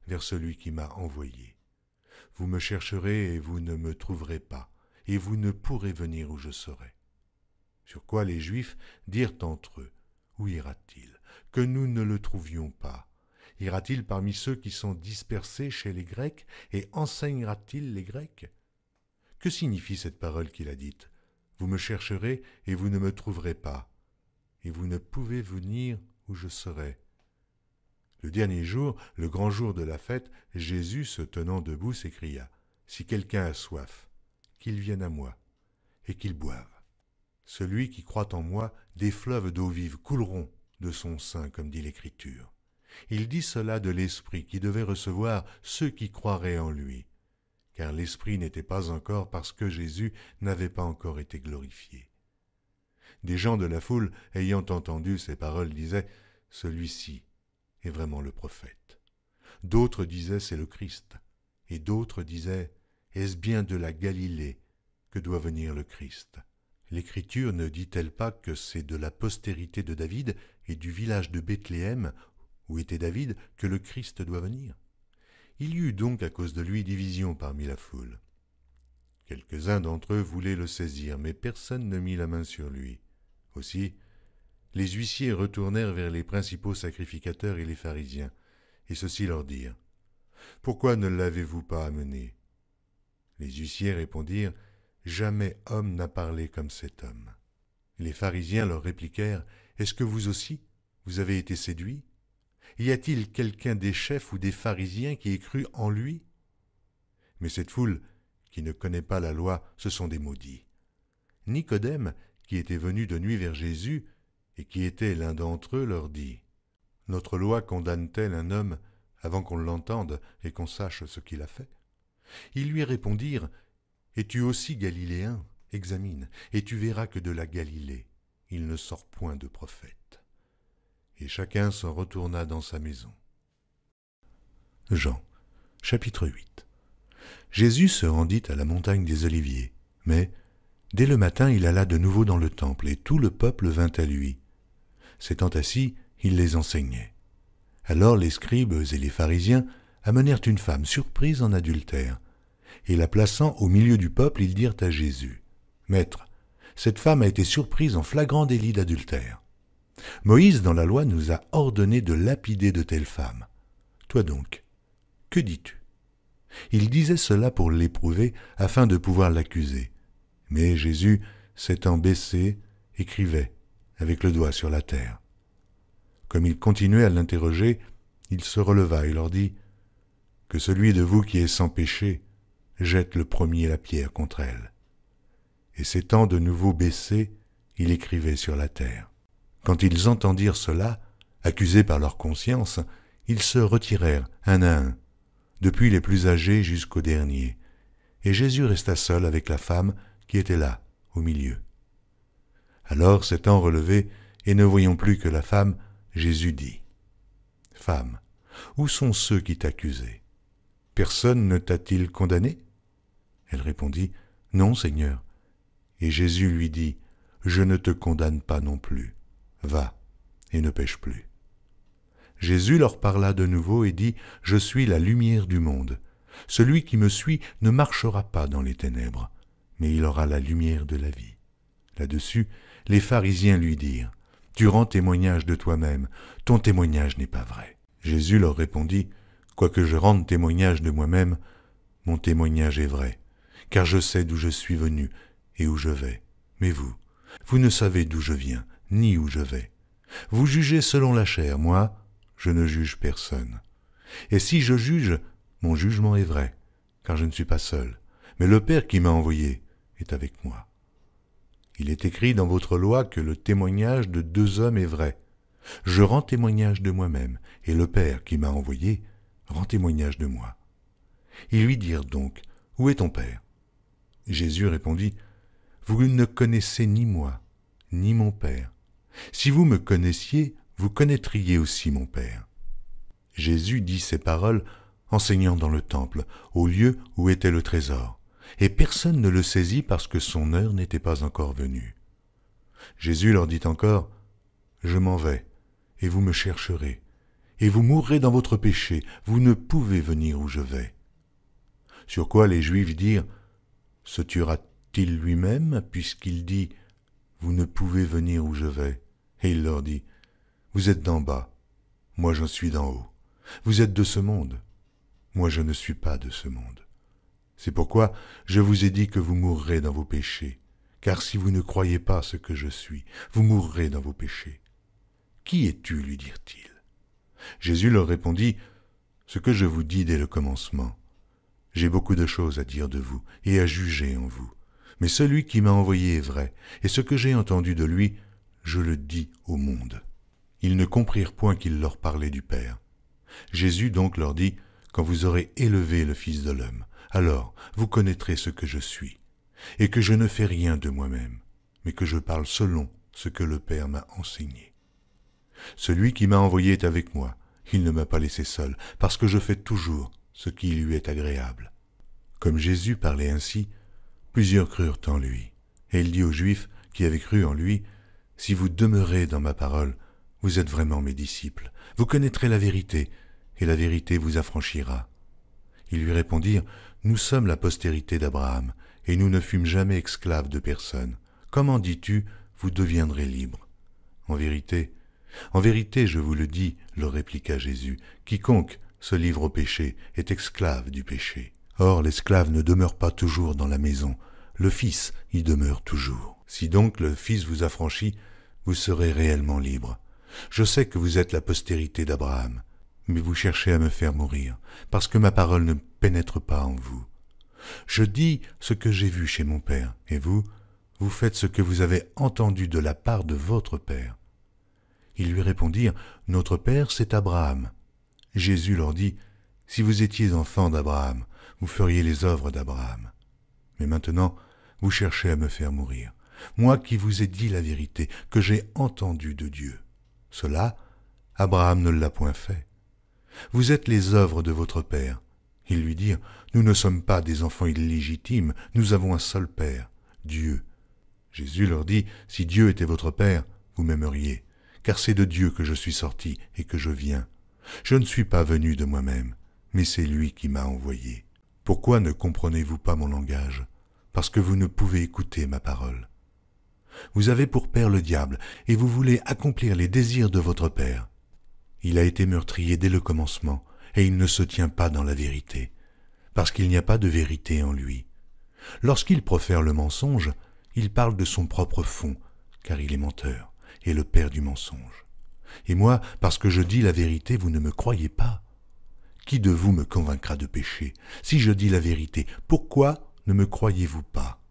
vers celui qui m'a envoyé. Vous me chercherez et vous ne me trouverez pas, et vous ne pourrez venir où je serai. » Sur quoi les Juifs dirent entre eux « Où ira-t-il, que nous ne le trouvions pas? Ira-t-il parmi ceux qui sont dispersés chez les Grecs et enseignera-t-il les Grecs? Que signifie cette parole qu'il a dite? Vous me chercherez et vous ne me trouverez pas, et vous ne pouvez venir où je serai. Le dernier jour, le grand jour de la fête, Jésus, se tenant debout, s'écria « Si quelqu'un a soif, qu'il vienne à moi, et qu'il boive. Celui qui croit en moi, des fleuves d'eau vive couleront de son sein, comme dit l'Écriture. » Il dit cela de l'Esprit qui devait recevoir ceux qui croiraient en lui, car l'Esprit n'était pas encore parce que Jésus n'avait pas encore été glorifié. Des gens de la foule, ayant entendu ces paroles, disaient « Celui-ci est vraiment le prophète. » D'autres disaient « C'est le Christ. » Et d'autres disaient « Est-ce bien de la Galilée que doit venir le Christ ?» L'Écriture ne dit-elle pas que c'est de la postérité de David et du village de Bethléem où était David, que le Christ doit venir? Il y eut donc à cause de lui division parmi la foule. Quelques-uns d'entre eux voulaient le saisir, mais personne ne mit la main sur lui. Aussi, les huissiers retournèrent vers les principaux sacrificateurs et les pharisiens, et ceux-ci leur dirent « Pourquoi ne l'avez-vous pas amené ?» Les huissiers répondirent « Jamais homme n'a parlé comme cet homme. » Les pharisiens leur répliquèrent « Est-ce que vous aussi, vous avez été séduits? Y a-t-il quelqu'un des chefs ou des pharisiens qui ait cru en lui? Mais cette foule, qui ne connaît pas la loi, ce sont des maudits. » Nicodème, qui était venu de nuit vers Jésus, et qui était l'un d'entre eux, leur dit « Notre loi condamne-t-elle un homme avant qu'on l'entende et qu'on sache ce qu'il a fait ?» Ils lui répondirent « Es-tu aussi galiléen? Examine, et tu verras que de la Galilée, il ne sort point de prophète. » Et chacun s'en retourna dans sa maison. Jean, chapitre 8. Jésus se rendit à la montagne des Oliviers, mais dès le matin il alla de nouveau dans le temple, et tout le peuple vint à lui. S'étant assis, il les enseignait. Alors les scribes et les pharisiens amenèrent une femme surprise en adultère. Et la plaçant au milieu du peuple, ils dirent à Jésus, « Maître, cette femme a été surprise en flagrant délit d'adultère. Moïse, dans la loi, nous a ordonné de lapider de telles femmes. Toi donc, que dis-tu » Il disait cela pour l'éprouver, afin de pouvoir l'accuser. Mais Jésus, s'étant baissé, écrivait, avec le doigt sur la terre. Comme il continuait à l'interroger, il se releva et leur dit, « Que celui de vous qui est sans péché jette le premier la pierre contre elle. » Et s'étant de nouveau baissé, il écrivait sur la terre. Quand ils entendirent cela, accusés par leur conscience, ils se retirèrent un à un, depuis les plus âgés jusqu'aux derniers, et Jésus resta seul avec la femme qui était là, au milieu. Alors, s'étant relevé, et ne voyant plus que la femme, Jésus dit, « Femme, où sont ceux qui t'accusaient? Personne ne t'a-t-il condamné ?» Elle répondit, « Non, Seigneur. » Et Jésus lui dit, « Je ne te condamne pas non plus. Va, et ne pêche plus. » Jésus leur parla de nouveau et dit, « Je suis la lumière du monde. Celui qui me suit ne marchera pas dans les ténèbres, mais il aura la lumière de la vie. » Là-dessus, les pharisiens lui dirent, « Tu rends témoignage de toi-même, ton témoignage n'est pas vrai. » Jésus leur répondit, « Quoique je rende témoignage de moi-même, mon témoignage est vrai, car je sais d'où je suis venu et où je vais. Mais vous ne savez d'où je viens, ni où je vais. Vous jugez selon la chair, moi, je ne juge personne. Et si je juge, mon jugement est vrai, car je ne suis pas seul, mais le Père qui m'a envoyé est avec moi. Il est écrit dans votre loi que le témoignage de deux hommes est vrai. Je rends témoignage de moi-même, et le Père qui m'a envoyé rend témoignage de moi. » Ils lui dirent donc, « Où est ton Père ?» Jésus répondit, « Vous ne connaissez ni moi, ni mon Père. Si vous me connaissiez, vous connaîtriez aussi mon Père. » Jésus dit ces paroles, enseignant dans le temple, au lieu où était le trésor, et personne ne le saisit parce que son heure n'était pas encore venue. Jésus leur dit encore, « Je m'en vais, et vous me chercherez, et vous mourrez dans votre péché, vous ne pouvez venir où je vais. » Sur quoi les Juifs dirent, « Se tuera-t-il lui-même, puisqu'il dit, vous ne pouvez venir où je vais ?» Et il leur dit, « Vous êtes d'en bas, moi j'en suis d'en haut. Vous êtes de ce monde, moi je ne suis pas de ce monde. C'est pourquoi je vous ai dit que vous mourrez dans vos péchés, car si vous ne croyez pas ce que je suis, vous mourrez dans vos péchés. Qui es-tu, lui dirent-ils. Jésus leur répondit, « Ce que je vous dis dès le commencement. J'ai beaucoup de choses à dire de vous et à juger en vous. Mais celui qui m'a envoyé est vrai, et ce que j'ai entendu de lui, je le dis au monde. » Ils ne comprirent point qu'il leur parlait du Père. Jésus donc leur dit, « Quand vous aurez élevé le Fils de l'homme, alors vous connaîtrez ce que je suis, et que je ne fais rien de moi-même, mais que je parle selon ce que le Père m'a enseigné. Celui qui m'a envoyé est avec moi, il ne m'a pas laissé seul, parce que je fais toujours ce qui lui est agréable. » Comme Jésus parlait ainsi, plusieurs crurent en lui. Et il dit aux Juifs qui avaient cru en lui, « Si vous demeurez dans ma parole, vous êtes vraiment mes disciples. Vous connaîtrez la vérité, et la vérité vous affranchira. » Ils lui répondirent, « Nous sommes la postérité d'Abraham, et nous ne fûmes jamais esclaves de personne. Comment dis-tu, vous deviendrez libres ? » En vérité, je vous le dis, leur répliqua Jésus, quiconque se livre au péché est esclave du péché. Or, l'esclave ne demeure pas toujours dans la maison, le Fils y demeure toujours. Si donc le Fils vous affranchit, vous serez réellement libre. Je sais que vous êtes la postérité d'Abraham, mais vous cherchez à me faire mourir, parce que ma parole ne pénètre pas en vous. Je dis ce que j'ai vu chez mon Père, et vous faites ce que vous avez entendu de la part de votre Père. Ils lui répondirent, « Notre Père, c'est Abraham. » Jésus leur dit, « Si vous étiez enfants d'Abraham, vous feriez les œuvres d'Abraham. Mais maintenant, vous cherchez à me faire mourir, moi qui vous ai dit la vérité, que j'ai entendue de Dieu. Cela, Abraham ne l'a point fait. Vous êtes les œuvres de votre Père. » Ils lui dirent, « Nous ne sommes pas des enfants illégitimes, nous avons un seul Père, Dieu. » Jésus leur dit, « Si Dieu était votre Père, vous m'aimeriez, car c'est de Dieu que je suis sorti et que je viens. Je ne suis pas venu de moi-même, mais c'est lui qui m'a envoyé. Pourquoi ne comprenez-vous pas mon langage? Parce que vous ne pouvez écouter ma parole. Vous avez pour père le diable, et vous voulez accomplir les désirs de votre père. Il a été meurtrier dès le commencement, et il ne se tient pas dans la vérité, parce qu'il n'y a pas de vérité en lui. Lorsqu'il profère le mensonge, il parle de son propre fond, car il est menteur, et le père du mensonge. Et moi, parce que je dis la vérité, vous ne me croyez pas. Qui de vous me convaincra de péché? Si je dis la vérité, pourquoi ne me croyez-vous pas?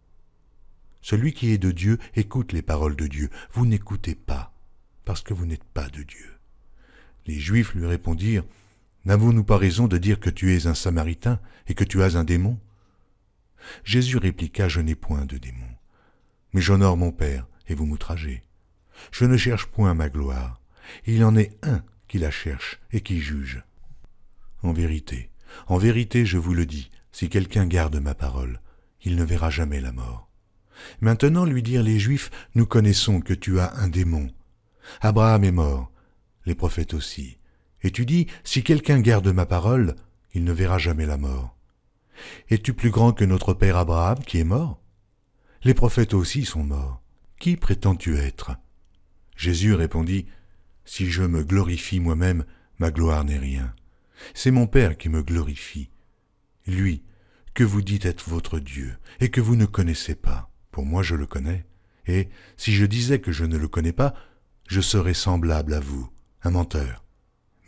Celui qui est de Dieu écoute les paroles de Dieu. Vous n'écoutez pas, parce que vous n'êtes pas de Dieu. Les Juifs lui répondirent, « N'avons-nous pas raison de dire que tu es un Samaritain et que tu as un démon ?» Jésus répliqua, « Je n'ai point de démon, mais j'honore mon Père et vous m'outragez. Je ne cherche point ma gloire. Il en est un qui la cherche et qui juge. En vérité, je vous le dis, si quelqu'un garde ma parole, il ne verra jamais la mort. » Maintenant, lui dirent les Juifs, « Nous connaissons que tu as un démon. Abraham est mort, les prophètes aussi. Et tu dis, si quelqu'un garde ma parole, il ne verra jamais la mort. Es-tu plus grand que notre père Abraham qui est mort? Les prophètes aussi sont morts. Qui prétends-tu être? » Jésus répondit, « Si je me glorifie moi-même, ma gloire n'est rien. C'est mon Père qui me glorifie. Lui, que vous dites être votre Dieu, et que vous ne connaissez pas. Pour moi, je le connais. Et si je disais que je ne le connais pas, je serais semblable à vous, un menteur.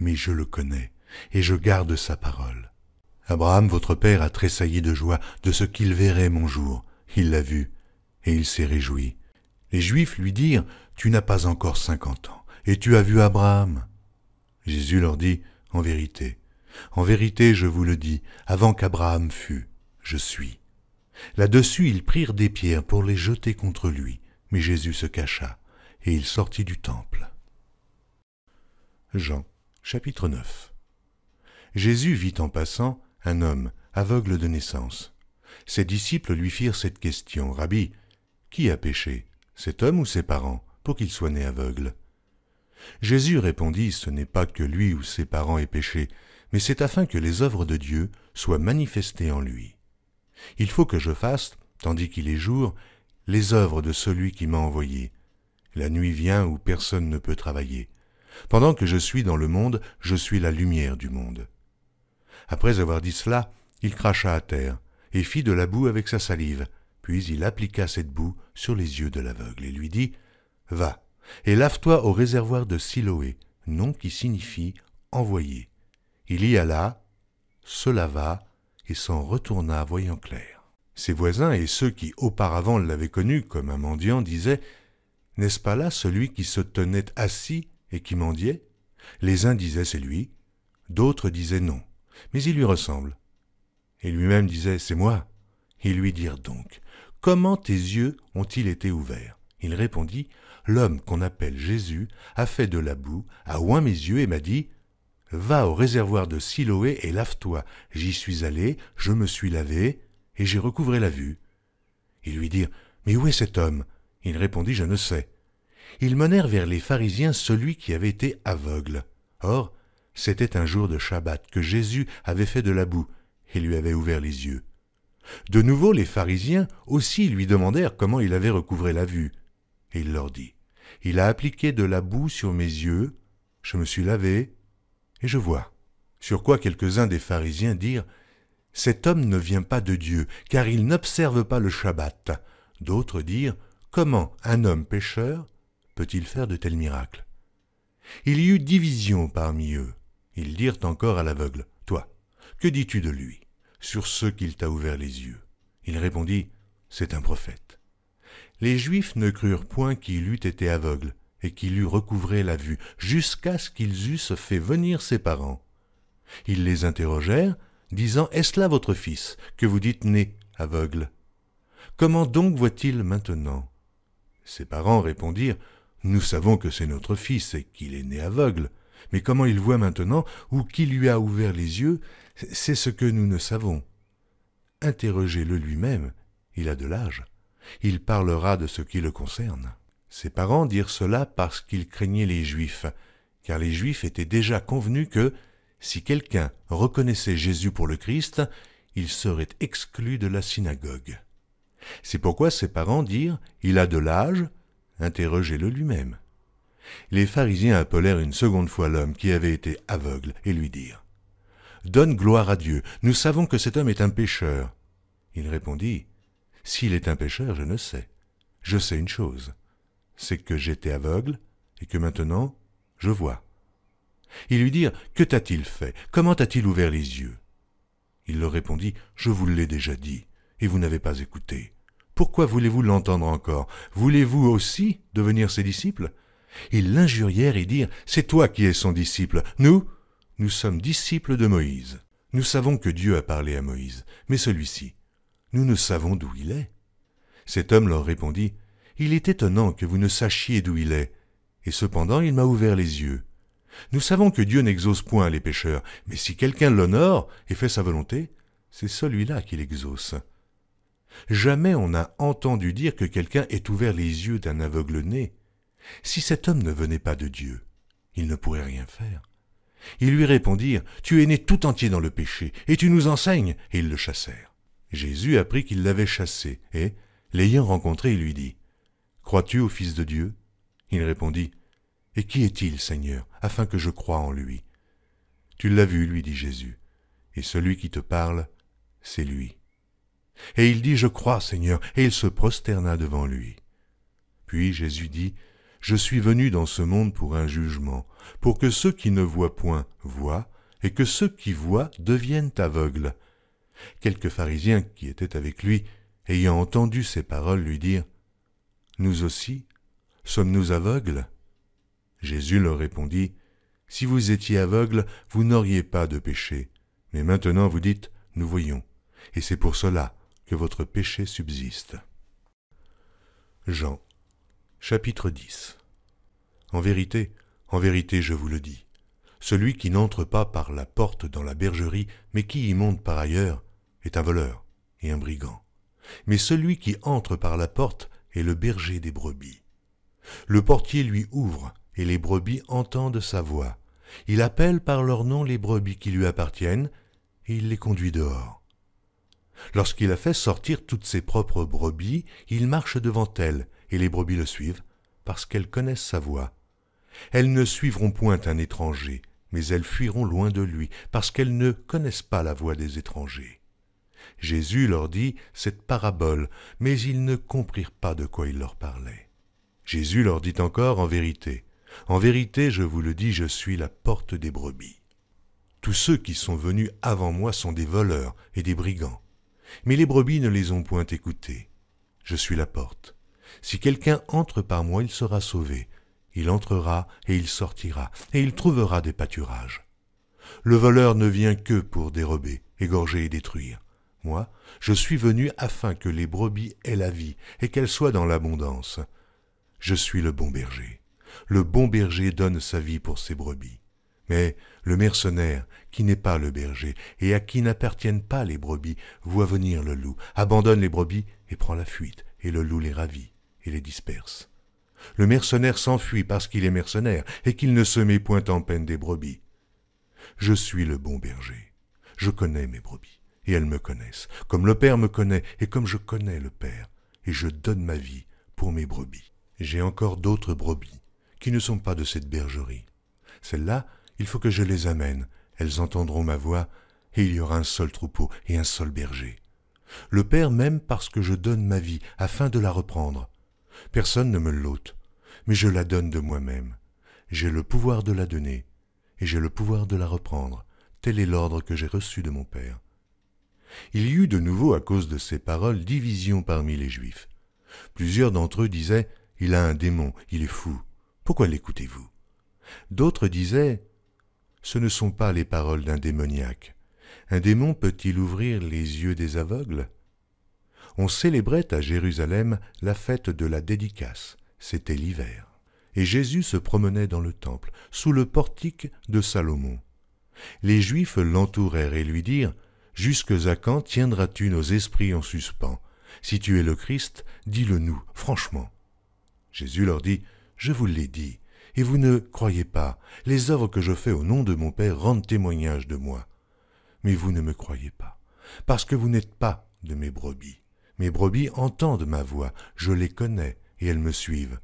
Mais je le connais, et je garde sa parole. Abraham, votre père, a tressailli de joie de ce qu'il verrait mon jour. Il l'a vu, et il s'est réjoui. Les Juifs lui dirent, « Tu n'as pas encore 50 ans, et tu as vu Abraham. » Jésus leur dit, « En vérité, je vous le dis, avant qu'Abraham fût, je suis. » Là-dessus, ils prirent des pierres pour les jeter contre lui, mais Jésus se cacha, et il sortit du temple. Jean, chapitre 9. Jésus vit en passant un homme aveugle de naissance. Ses disciples lui firent cette question, « Rabbi, qui a péché, cet homme ou ses parents, pour qu'il soit né aveugle ?» Jésus répondit, « Ce n'est pas que lui ou ses parents aient péché, mais c'est afin que les œuvres de Dieu soient manifestées en lui. Il faut que je fasse, tandis qu'il est jour, les œuvres de celui qui m'a envoyé. La nuit vient où personne ne peut travailler. Pendant que je suis dans le monde, je suis la lumière du monde. » Après avoir dit cela, il cracha à terre et fit de la boue avec sa salive. Puis il appliqua cette boue sur les yeux de l'aveugle et lui dit, « Va, et lave-toi au réservoir de Siloé, nom qui signifie « envoyé ». Il y alla, se lava et s'en retourna voyant clair. Ses voisins et ceux qui auparavant l'avaient connu comme un mendiant disaient, « N'est-ce pas là celui qui se tenait assis et qui mendiait ?» Les uns disaient, « C'est lui », d'autres disaient, « Non, mais il lui ressemble. » Et lui-même disait, « C'est moi. » Ils lui dirent donc, « Comment tes yeux ont-ils été ouverts ?» Il répondit, « L'homme qu'on appelle Jésus a fait de la boue, a oint mes yeux et m'a dit, « Va au réservoir de Siloé et lave-toi. » J'y suis allé, je me suis lavé, et j'ai recouvré la vue. Ils lui dirent, « Mais où est cet homme ?» Il répondit, « Je ne sais. » Ils menèrent vers les pharisiens celui qui avait été aveugle. Or, c'était un jour de Shabbat que Jésus avait fait de la boue et lui avait ouvert les yeux. De nouveau, les pharisiens aussi lui demandèrent comment il avait recouvré la vue. Et il leur dit, « Il a appliqué de la boue sur mes yeux, je me suis lavé, et je vois. » Sur quoi quelques-uns des pharisiens dirent, « Cet homme ne vient pas de Dieu, car il n'observe pas le Shabbat. » D'autres dirent, « Comment un homme pécheur peut-il faire de tels miracles ?» Il y eut division parmi eux. Ils dirent encore à l'aveugle, « Toi, que dis-tu de lui, sur ce qu'il t'a ouvert les yeux ?» Il répondit, « C'est un prophète. » Les Juifs ne crurent point qu'il eût été aveugle et qu'il eût recouvré la vue, jusqu'à ce qu'ils eussent fait venir ses parents. Ils les interrogèrent, disant, « Est-ce là votre fils, que vous dites né aveugle? Comment donc voit-il maintenant ?» Ses parents répondirent, « Nous savons que c'est notre fils et qu'il est né aveugle, mais comment il voit maintenant ou qui lui a ouvert les yeux, c'est ce que nous ne savons. Interrogez-le lui-même, il a de l'âge. Il parlera de ce qui le concerne. » Ses parents dirent cela parce qu'ils craignaient les Juifs, car les Juifs étaient déjà convenus que, si quelqu'un reconnaissait Jésus pour le Christ, il serait exclu de la synagogue. C'est pourquoi ses parents dirent « Il a de l'âge, interrogez-le lui-même ». Les pharisiens appelèrent une seconde fois l'homme qui avait été aveugle et lui dirent « Donne gloire à Dieu, nous savons que cet homme est un pécheur. » Il répondit « S'il est un pécheur, je ne sais. Je sais une chose, c'est que j'étais aveugle et que maintenant je vois. » Ils lui dirent « Que t'a-t-il fait? Comment t'a-t-il ouvert les yeux ?» Il leur répondit « Je vous l'ai déjà dit, et vous n'avez pas écouté. Pourquoi voulez-vous l'entendre encore? Voulez-vous aussi devenir ses disciples ?» Ils l'injurièrent et dirent « C'est toi qui es son disciple. Nous sommes disciples de Moïse. Nous savons que Dieu a parlé à Moïse, mais celui-ci, nous ne savons d'où il est. » Cet homme leur répondit « Il est étonnant que vous ne sachiez d'où il est, et cependant il m'a ouvert les yeux. Nous savons que Dieu n'exauce point les pécheurs, mais si quelqu'un l'honore et fait sa volonté, c'est celui-là qui l'exauce. Jamais on n'a entendu dire que quelqu'un ait ouvert les yeux d'un aveugle-né. Si cet homme ne venait pas de Dieu, il ne pourrait rien faire. » Ils lui répondirent « Tu es né tout entier dans le péché, et tu nous enseignes » et ils le chassèrent. Jésus apprit qu'ils l'avaient chassé, et, l'ayant rencontré, il lui dit « Crois-tu au Fils de Dieu ?» Il répondit « Et qui est-il, Seigneur, afin que je croie en lui ?» « Tu l'as vu, lui dit Jésus, et celui qui te parle, c'est lui. » Et il dit « Je crois, Seigneur » et il se prosterna devant lui. Puis Jésus dit « Je suis venu dans ce monde pour un jugement, pour que ceux qui ne voient point voient, et que ceux qui voient deviennent aveugles. » Quelques pharisiens qui étaient avec lui, ayant entendu ces paroles, lui dirent « Nous aussi, sommes-nous aveugles ?» Jésus leur répondit « Si vous étiez aveugles, vous n'auriez pas de péché. Mais maintenant vous dites « Nous voyons », et c'est pour cela que votre péché subsiste. » Jean, chapitre 10. En vérité, je vous le dis, celui qui n'entre pas par la porte dans la bergerie, mais qui y monte par ailleurs, est un voleur et un brigand. Mais celui qui entre par la porte est le berger des brebis. Le portier lui ouvre, et les brebis entendent sa voix. Il appelle par leur nom les brebis qui lui appartiennent, et il les conduit dehors. Lorsqu'il a fait sortir toutes ses propres brebis, il marche devant elles, et les brebis le suivent, parce qu'elles connaissent sa voix. Elles ne suivront point un étranger, mais elles fuiront loin de lui, parce qu'elles ne connaissent pas la voix des étrangers. Jésus leur dit cette parabole, mais ils ne comprirent pas de quoi il leur parlait. Jésus leur dit encore en vérité, je vous le dis, je suis la porte des brebis. Tous ceux qui sont venus avant moi sont des voleurs et des brigands, mais les brebis ne les ont point écoutés. Je suis la porte. Si quelqu'un entre par moi, il sera sauvé. Il entrera et il sortira, et il trouvera des pâturages. Le voleur ne vient que pour dérober, égorger et détruire. Moi, je suis venu afin que les brebis aient la vie et qu'elles soient dans l'abondance. Je suis le bon berger. Le bon berger donne sa vie pour ses brebis. Mais le mercenaire, qui n'est pas le berger et à qui n'appartiennent pas les brebis, voit venir le loup, abandonne les brebis et prend la fuite, et le loup les ravit et les disperse. Le mercenaire s'enfuit parce qu'il est mercenaire et qu'il ne se met point en peine des brebis. Je suis le bon berger. Je connais mes brebis, et elles me connaissent, comme le Père me connaît et comme je connais le Père, et je donne ma vie pour mes brebis. J'ai encore d'autres brebis qui ne sont pas de cette bergerie. Celles-là, il faut que je les amène, elles entendront ma voix, et il y aura un seul troupeau et un seul berger. Le Père m'aime parce que je donne ma vie afin de la reprendre. Personne ne me l'ôte, mais je la donne de moi-même. J'ai le pouvoir de la donner, et j'ai le pouvoir de la reprendre. Tel est l'ordre que j'ai reçu de mon Père. Il y eut de nouveau, à cause de ces paroles, division parmi les Juifs. Plusieurs d'entre eux disaient « Il a un démon, il est fou. Pourquoi l'écoutez-vous » D'autres disaient « Ce ne sont pas les paroles d'un démoniaque. Un démon peut-il ouvrir les yeux des aveugles ?» On célébrait à Jérusalem la fête de la dédicace. C'était l'hiver. Et Jésus se promenait dans le temple, sous le portique de Salomon. Les Juifs l'entourèrent et lui dirent « Jusque à quand tiendras-tu nos esprits en suspens? Si tu es le Christ, dis-le-nous, franchement. » Jésus leur dit « Je vous l'ai dit, et vous ne croyez pas. Les œuvres que je fais au nom de mon Père rendent témoignage de moi. Mais vous ne me croyez pas. parce que vous n'êtes pas de mes brebis. Mes brebis entendent ma voix, je les connais, et elles me suivent.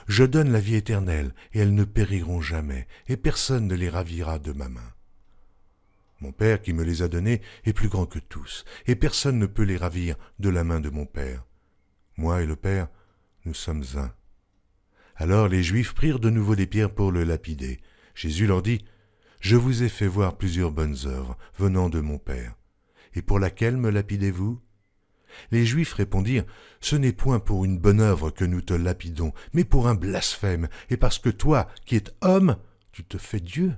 Je donne la vie éternelle, et elles ne périront jamais, et personne ne les ravira de ma main. Mon Père qui me les a donnés est plus grand que tous, et personne ne peut les ravir de la main de mon Père. Moi et le Père, nous sommes un. Alors les Juifs prirent de nouveau des pierres pour le lapider. Jésus leur dit, « Je vous ai fait voir plusieurs bonnes œuvres venant de mon Père. Et pour laquelle me lapidez-vous » Les Juifs répondirent, « Ce n'est point pour une bonne œuvre que nous te lapidons, mais pour un blasphème, et parce que toi, qui es homme, tu te fais Dieu. »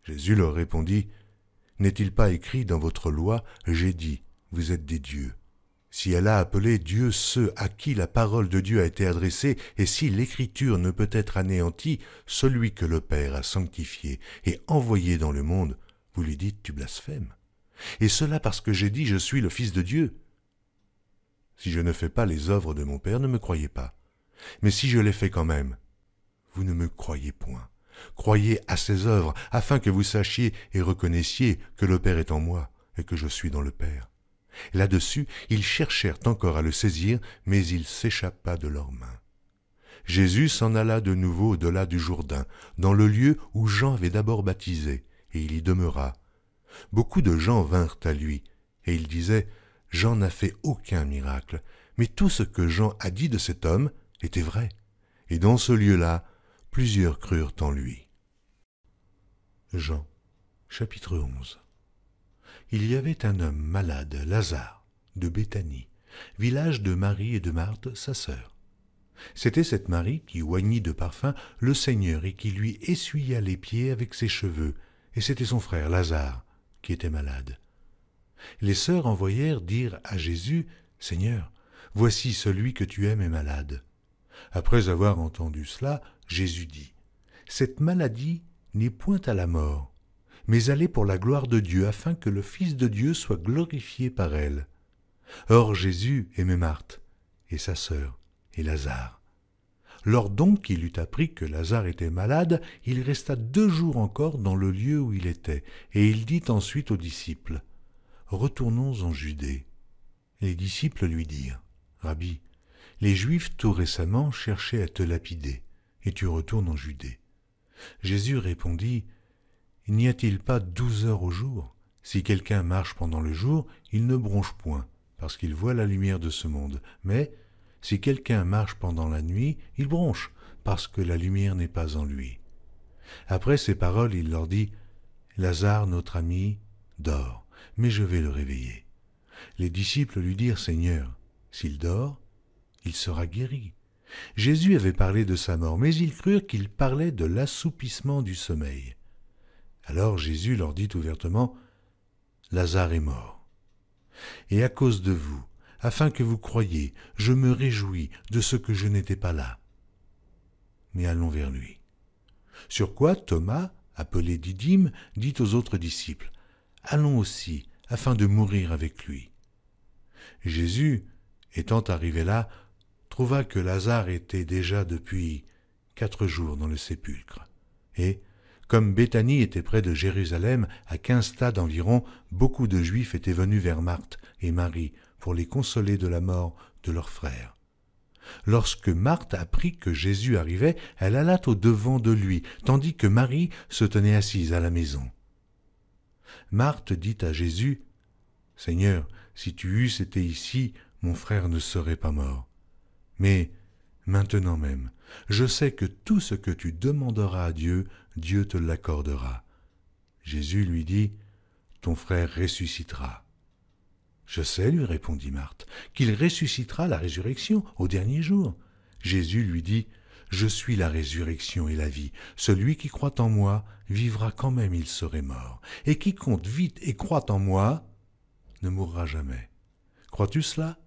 Jésus leur répondit, « N'est-il pas écrit dans votre loi, j'ai dit, vous êtes des dieux. Si elle a appelé Dieu ceux à qui la parole de Dieu a été adressée, et si l'écriture ne peut être anéantie, celui que le Père a sanctifié et envoyé dans le monde, vous lui dites, tu blasphèmes. Et cela parce que j'ai dit, je suis le Fils de Dieu. Si je ne fais pas les œuvres de mon Père, ne me croyez pas. Mais si je les fais quand même, vous ne me croyez point. Croyez à ses œuvres, afin que vous sachiez et reconnaissiez que le Père est en moi et que je suis dans le Père. » Là-dessus, ils cherchèrent encore à le saisir, mais il s'échappa de leurs mains. Jésus s'en alla de nouveau au-delà du Jourdain, dans le lieu où Jean avait d'abord baptisé, et il y demeura. Beaucoup de gens vinrent à lui, et ils disaient, « Jean n'a fait aucun miracle, mais tout ce que Jean a dit de cet homme était vrai. » Et dans ce lieu-là, plusieurs crurent en lui. Jean, chapitre 11. Il y avait un homme malade, Lazare, de Béthanie, village de Marie et de Marthe, sa sœur. C'était cette Marie qui oignit de parfum le Seigneur et qui lui essuya les pieds avec ses cheveux, et c'était son frère Lazare qui était malade. Les sœurs envoyèrent dire à Jésus, « Seigneur, voici celui que tu aimes est malade. » Après avoir entendu cela, Jésus dit, « Cette maladie n'est point à la mort, mais elle est pour la gloire de Dieu, afin que le Fils de Dieu soit glorifié par elle. » Or Jésus aimait Marthe, et sa sœur, et Lazare. Lors donc qu'il eut appris que Lazare était malade, il resta 2 jours encore dans le lieu où il était, et il dit ensuite aux disciples, « Retournons en Judée. » Les disciples lui dirent, « Rabbi, les Juifs tout récemment cherchaient à te lapider, et tu retournes en Judée. » Jésus répondit, « N'y a-t-il pas 12 heures au jour? Si quelqu'un marche pendant le jour, il ne bronche point, parce qu'il voit la lumière de ce monde. Mais si quelqu'un marche pendant la nuit, il bronche, parce que la lumière n'est pas en lui. » Après ces paroles, il leur dit, « Lazare, notre ami, dort, mais je vais le réveiller. » Les disciples lui dirent, « Seigneur, s'il dort, il sera guéri. » Jésus avait parlé de sa mort, mais ils crurent qu'il parlait de l'assoupissement du sommeil. Alors Jésus leur dit ouvertement, « Lazare est mort. Et à cause de vous, afin que vous croyiez, je me réjouis de ce que je n'étais pas là. Mais allons vers lui. » Sur quoi Thomas, appelé Didyme, dit aux autres disciples, « Allons aussi, afin de mourir avec lui. » Jésus, étant arrivé là, trouva que Lazare était déjà depuis 4 jours dans le sépulcre. Et, comme Béthanie était près de Jérusalem, à 15 stades environ, beaucoup de Juifs étaient venus vers Marthe et Marie pour les consoler de la mort de leur frère. Lorsque Marthe apprit que Jésus arrivait, elle alla au-devant de lui, tandis que Marie se tenait assise à la maison. Marthe dit à Jésus, « Seigneur, si tu eusses été ici, mon frère ne serait pas mort. Mais maintenant même, je sais que tout ce que tu demanderas à Dieu, Dieu te l'accordera. » Jésus lui dit, « Ton frère ressuscitera. » « Je sais, lui répondit Marthe, qu'il ressuscitera à la résurrection au dernier jour. » Jésus lui dit, « Je suis la résurrection et la vie. Celui qui croit en moi vivra quand même il serait mort. Et quiconque vit et croit en moi ne mourra jamais. Crois-tu cela ?»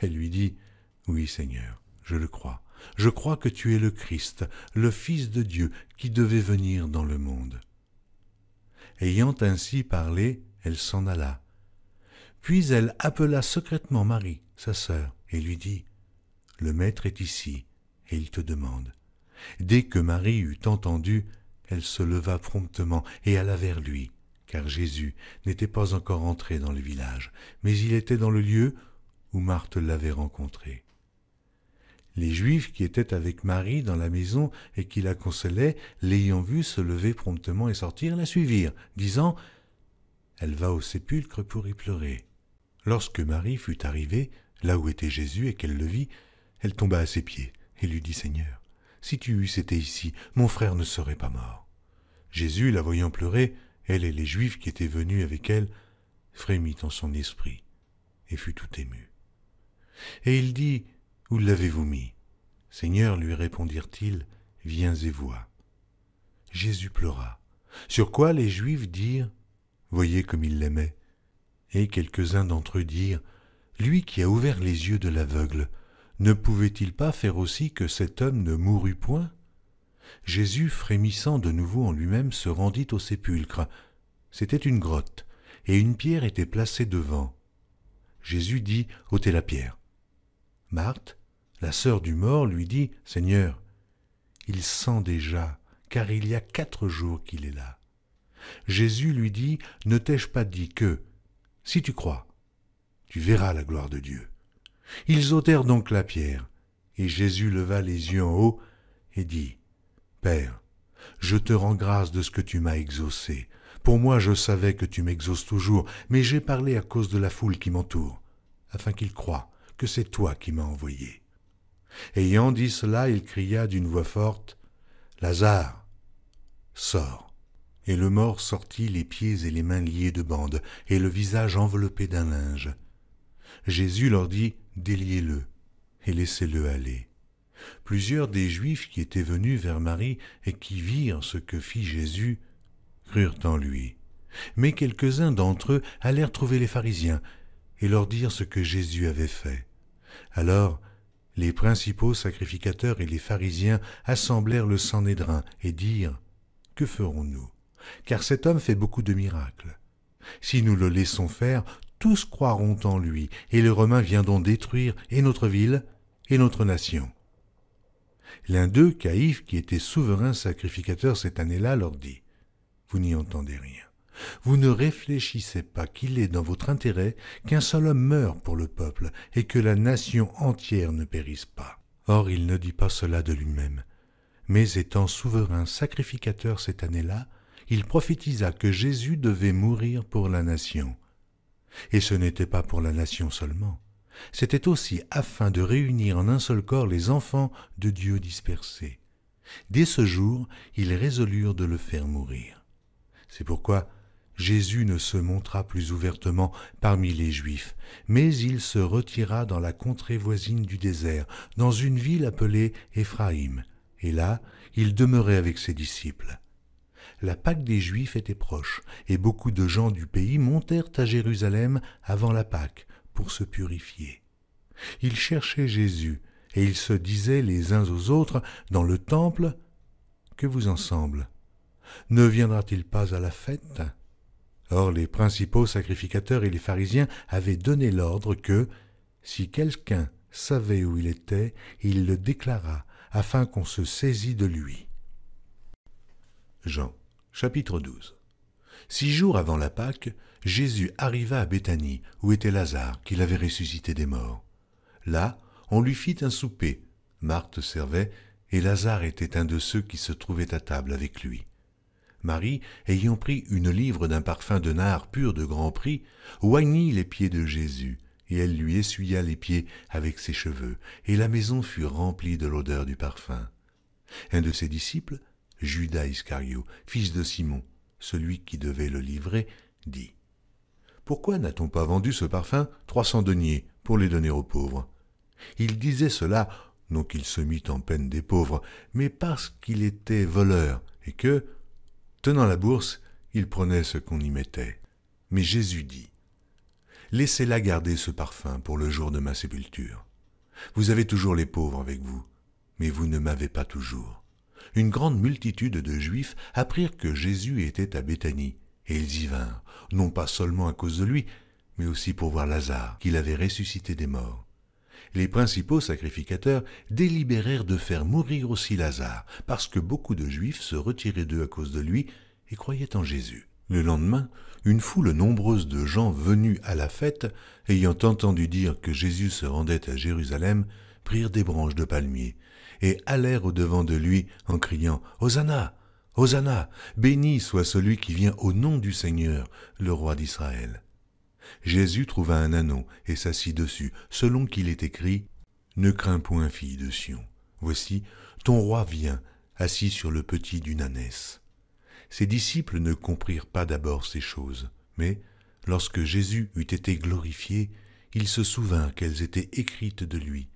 Elle lui dit, « Oui, Seigneur, je le crois. Je crois que tu es le Christ, le Fils de Dieu, qui devait venir dans le monde. » Ayant ainsi parlé, elle s'en alla. Puis elle appela secrètement Marie, sa sœur, et lui dit, « Le Maître est ici, et il te demande. » Dès que Marie eut entendu, elle se leva promptement et alla vers lui, car Jésus n'était pas encore entré dans le village, mais il était dans le lieu où Marthe l'avait rencontré. Les Juifs qui étaient avec Marie dans la maison et qui la consolaient, l'ayant vue se lever promptement et sortir, la suivirent, disant « Elle va au sépulcre pour y pleurer. » Lorsque Marie fut arrivée, là où était Jésus, et qu'elle le vit, elle tomba à ses pieds et lui dit « Seigneur, si tu eusses été ici, mon frère ne serait pas mort. » Jésus, la voyant pleurer, elle et les Juifs qui étaient venus avec elle, frémit en son esprit et fut tout ému. Et il dit « Où l'avez-vous mis ?» « Seigneur, lui répondirent-ils, viens et vois. » Jésus pleura, sur quoi les Juifs dirent « Voyez comme il l'aimait. » Et quelques-uns d'entre eux dirent « Lui qui a ouvert les yeux de l'aveugle, ne pouvait-il pas faire aussi que cet homme ne mourût point ?» Jésus, frémissant de nouveau en lui-même, se rendit au sépulcre. C'était une grotte, et une pierre était placée devant. Jésus dit « ôtez la pierre. » Marthe, la sœur du mort, lui dit « Seigneur, il sent déjà, car il y a 4 jours qu'il est là. » Jésus lui dit « Ne t'ai-je pas dit que, si tu crois, tu verras la gloire de Dieu ?» Ils ôtèrent donc la pierre, et Jésus leva les yeux en haut et dit « Père, je te rends grâce de ce que tu m'as exaucé. Pour moi, je savais que tu m'exauces toujours, mais j'ai parlé à cause de la foule qui m'entoure, afin qu'ils croient que c'est toi qui m'as envoyé. » Ayant dit cela, il cria d'une voix forte, « Lazare, sors !» Et le mort sortit, les pieds et les mains liés de bandes, et le visage enveloppé d'un linge. Jésus leur dit, « Déliez-le, et laissez-le aller. » Plusieurs des Juifs qui étaient venus vers Marie et qui virent ce que fit Jésus, crurent en lui. Mais quelques-uns d'entre eux allèrent trouver les pharisiens et leur dirent ce que Jésus avait fait. Alors, les principaux sacrificateurs et les pharisiens assemblèrent le Sanhédrin et dirent « Que ferons-nous ? Car cet homme fait beaucoup de miracles. Si nous le laissons faire, tous croiront en lui, et les Romains viendront détruire et notre ville et notre nation. » L'un d'eux, Caïphe, qui était souverain sacrificateur cette année-là, leur dit « Vous n'y entendez rien. Vous ne réfléchissez pas qu'il est dans votre intérêt qu'un seul homme meure pour le peuple et que la nation entière ne périsse pas. » Or, il ne dit pas cela de lui-même, mais étant souverain sacrificateur cette année-là, il prophétisa que Jésus devait mourir pour la nation. Et ce n'était pas pour la nation seulement, c'était aussi afin de réunir en un seul corps les enfants de Dieu dispersés. Dès ce jour, ils résolurent de le faire mourir. C'est pourquoi Jésus ne se montra plus ouvertement parmi les Juifs, mais il se retira dans la contrée voisine du désert, dans une ville appelée Éphraïm, et là, il demeurait avec ses disciples. La Pâque des Juifs était proche, et beaucoup de gens du pays montèrent à Jérusalem avant la Pâque pour se purifier. Ils cherchaient Jésus, et ils se disaient les uns aux autres dans le temple, « Que vous en semble ? Ne viendra-t-il pas à la fête ?» Or les principaux sacrificateurs et les pharisiens avaient donné l'ordre que, si quelqu'un savait où il était, il le déclarât, afin qu'on se saisît de lui. Jean, chapitre 12. 6 jours avant la Pâque, Jésus arriva à Béthanie, où était Lazare, qu'il avait ressuscité des morts. Là, on lui fit un souper. Marthe servait, et Lazare était un de ceux qui se trouvaient à table avec lui. Marie, ayant pris une livre d'un parfum de nard pur de grand prix, oignit les pieds de Jésus, et elle lui essuya les pieds avec ses cheveux, et la maison fut remplie de l'odeur du parfum. Un de ses disciples, Judas Iscario, fils de Simon, celui qui devait le livrer, dit « Pourquoi n'a-t-on pas vendu ce parfum 300 deniers pour les donner aux pauvres ?» Il disait cela, non qu'il se mît en peine des pauvres, mais parce qu'il était voleur, et que, tenant la bourse, il prenait ce qu'on y mettait. Mais Jésus dit, « Laissez-la garder ce parfum pour le jour de ma sépulture. Vous avez toujours les pauvres avec vous, mais vous ne m'avez pas toujours. » Une grande multitude de Juifs apprirent que Jésus était à Béthanie, et ils y vinrent, non pas seulement à cause de lui, mais aussi pour voir Lazare, qu'il avait ressuscité des morts. Les principaux sacrificateurs délibérèrent de faire mourir aussi Lazare, parce que beaucoup de Juifs se retiraient d'eux à cause de lui et croyaient en Jésus. Le lendemain, une foule nombreuse de gens venus à la fête, ayant entendu dire que Jésus se rendait à Jérusalem, prirent des branches de palmier et allèrent au-devant de lui en criant « Hosanna ! Hosanna ! Béni soit celui qui vient au nom du Seigneur, le roi d'Israël !» Jésus trouva un ânon et s'assit dessus, selon qu'il est écrit « Ne crains point, fille de Sion, voici, ton roi vient, assis sur le petit d'une ânesse. » Ses disciples ne comprirent pas d'abord ces choses, mais, lorsque Jésus eut été glorifié, il se souvint qu'elles étaient écrites de lui,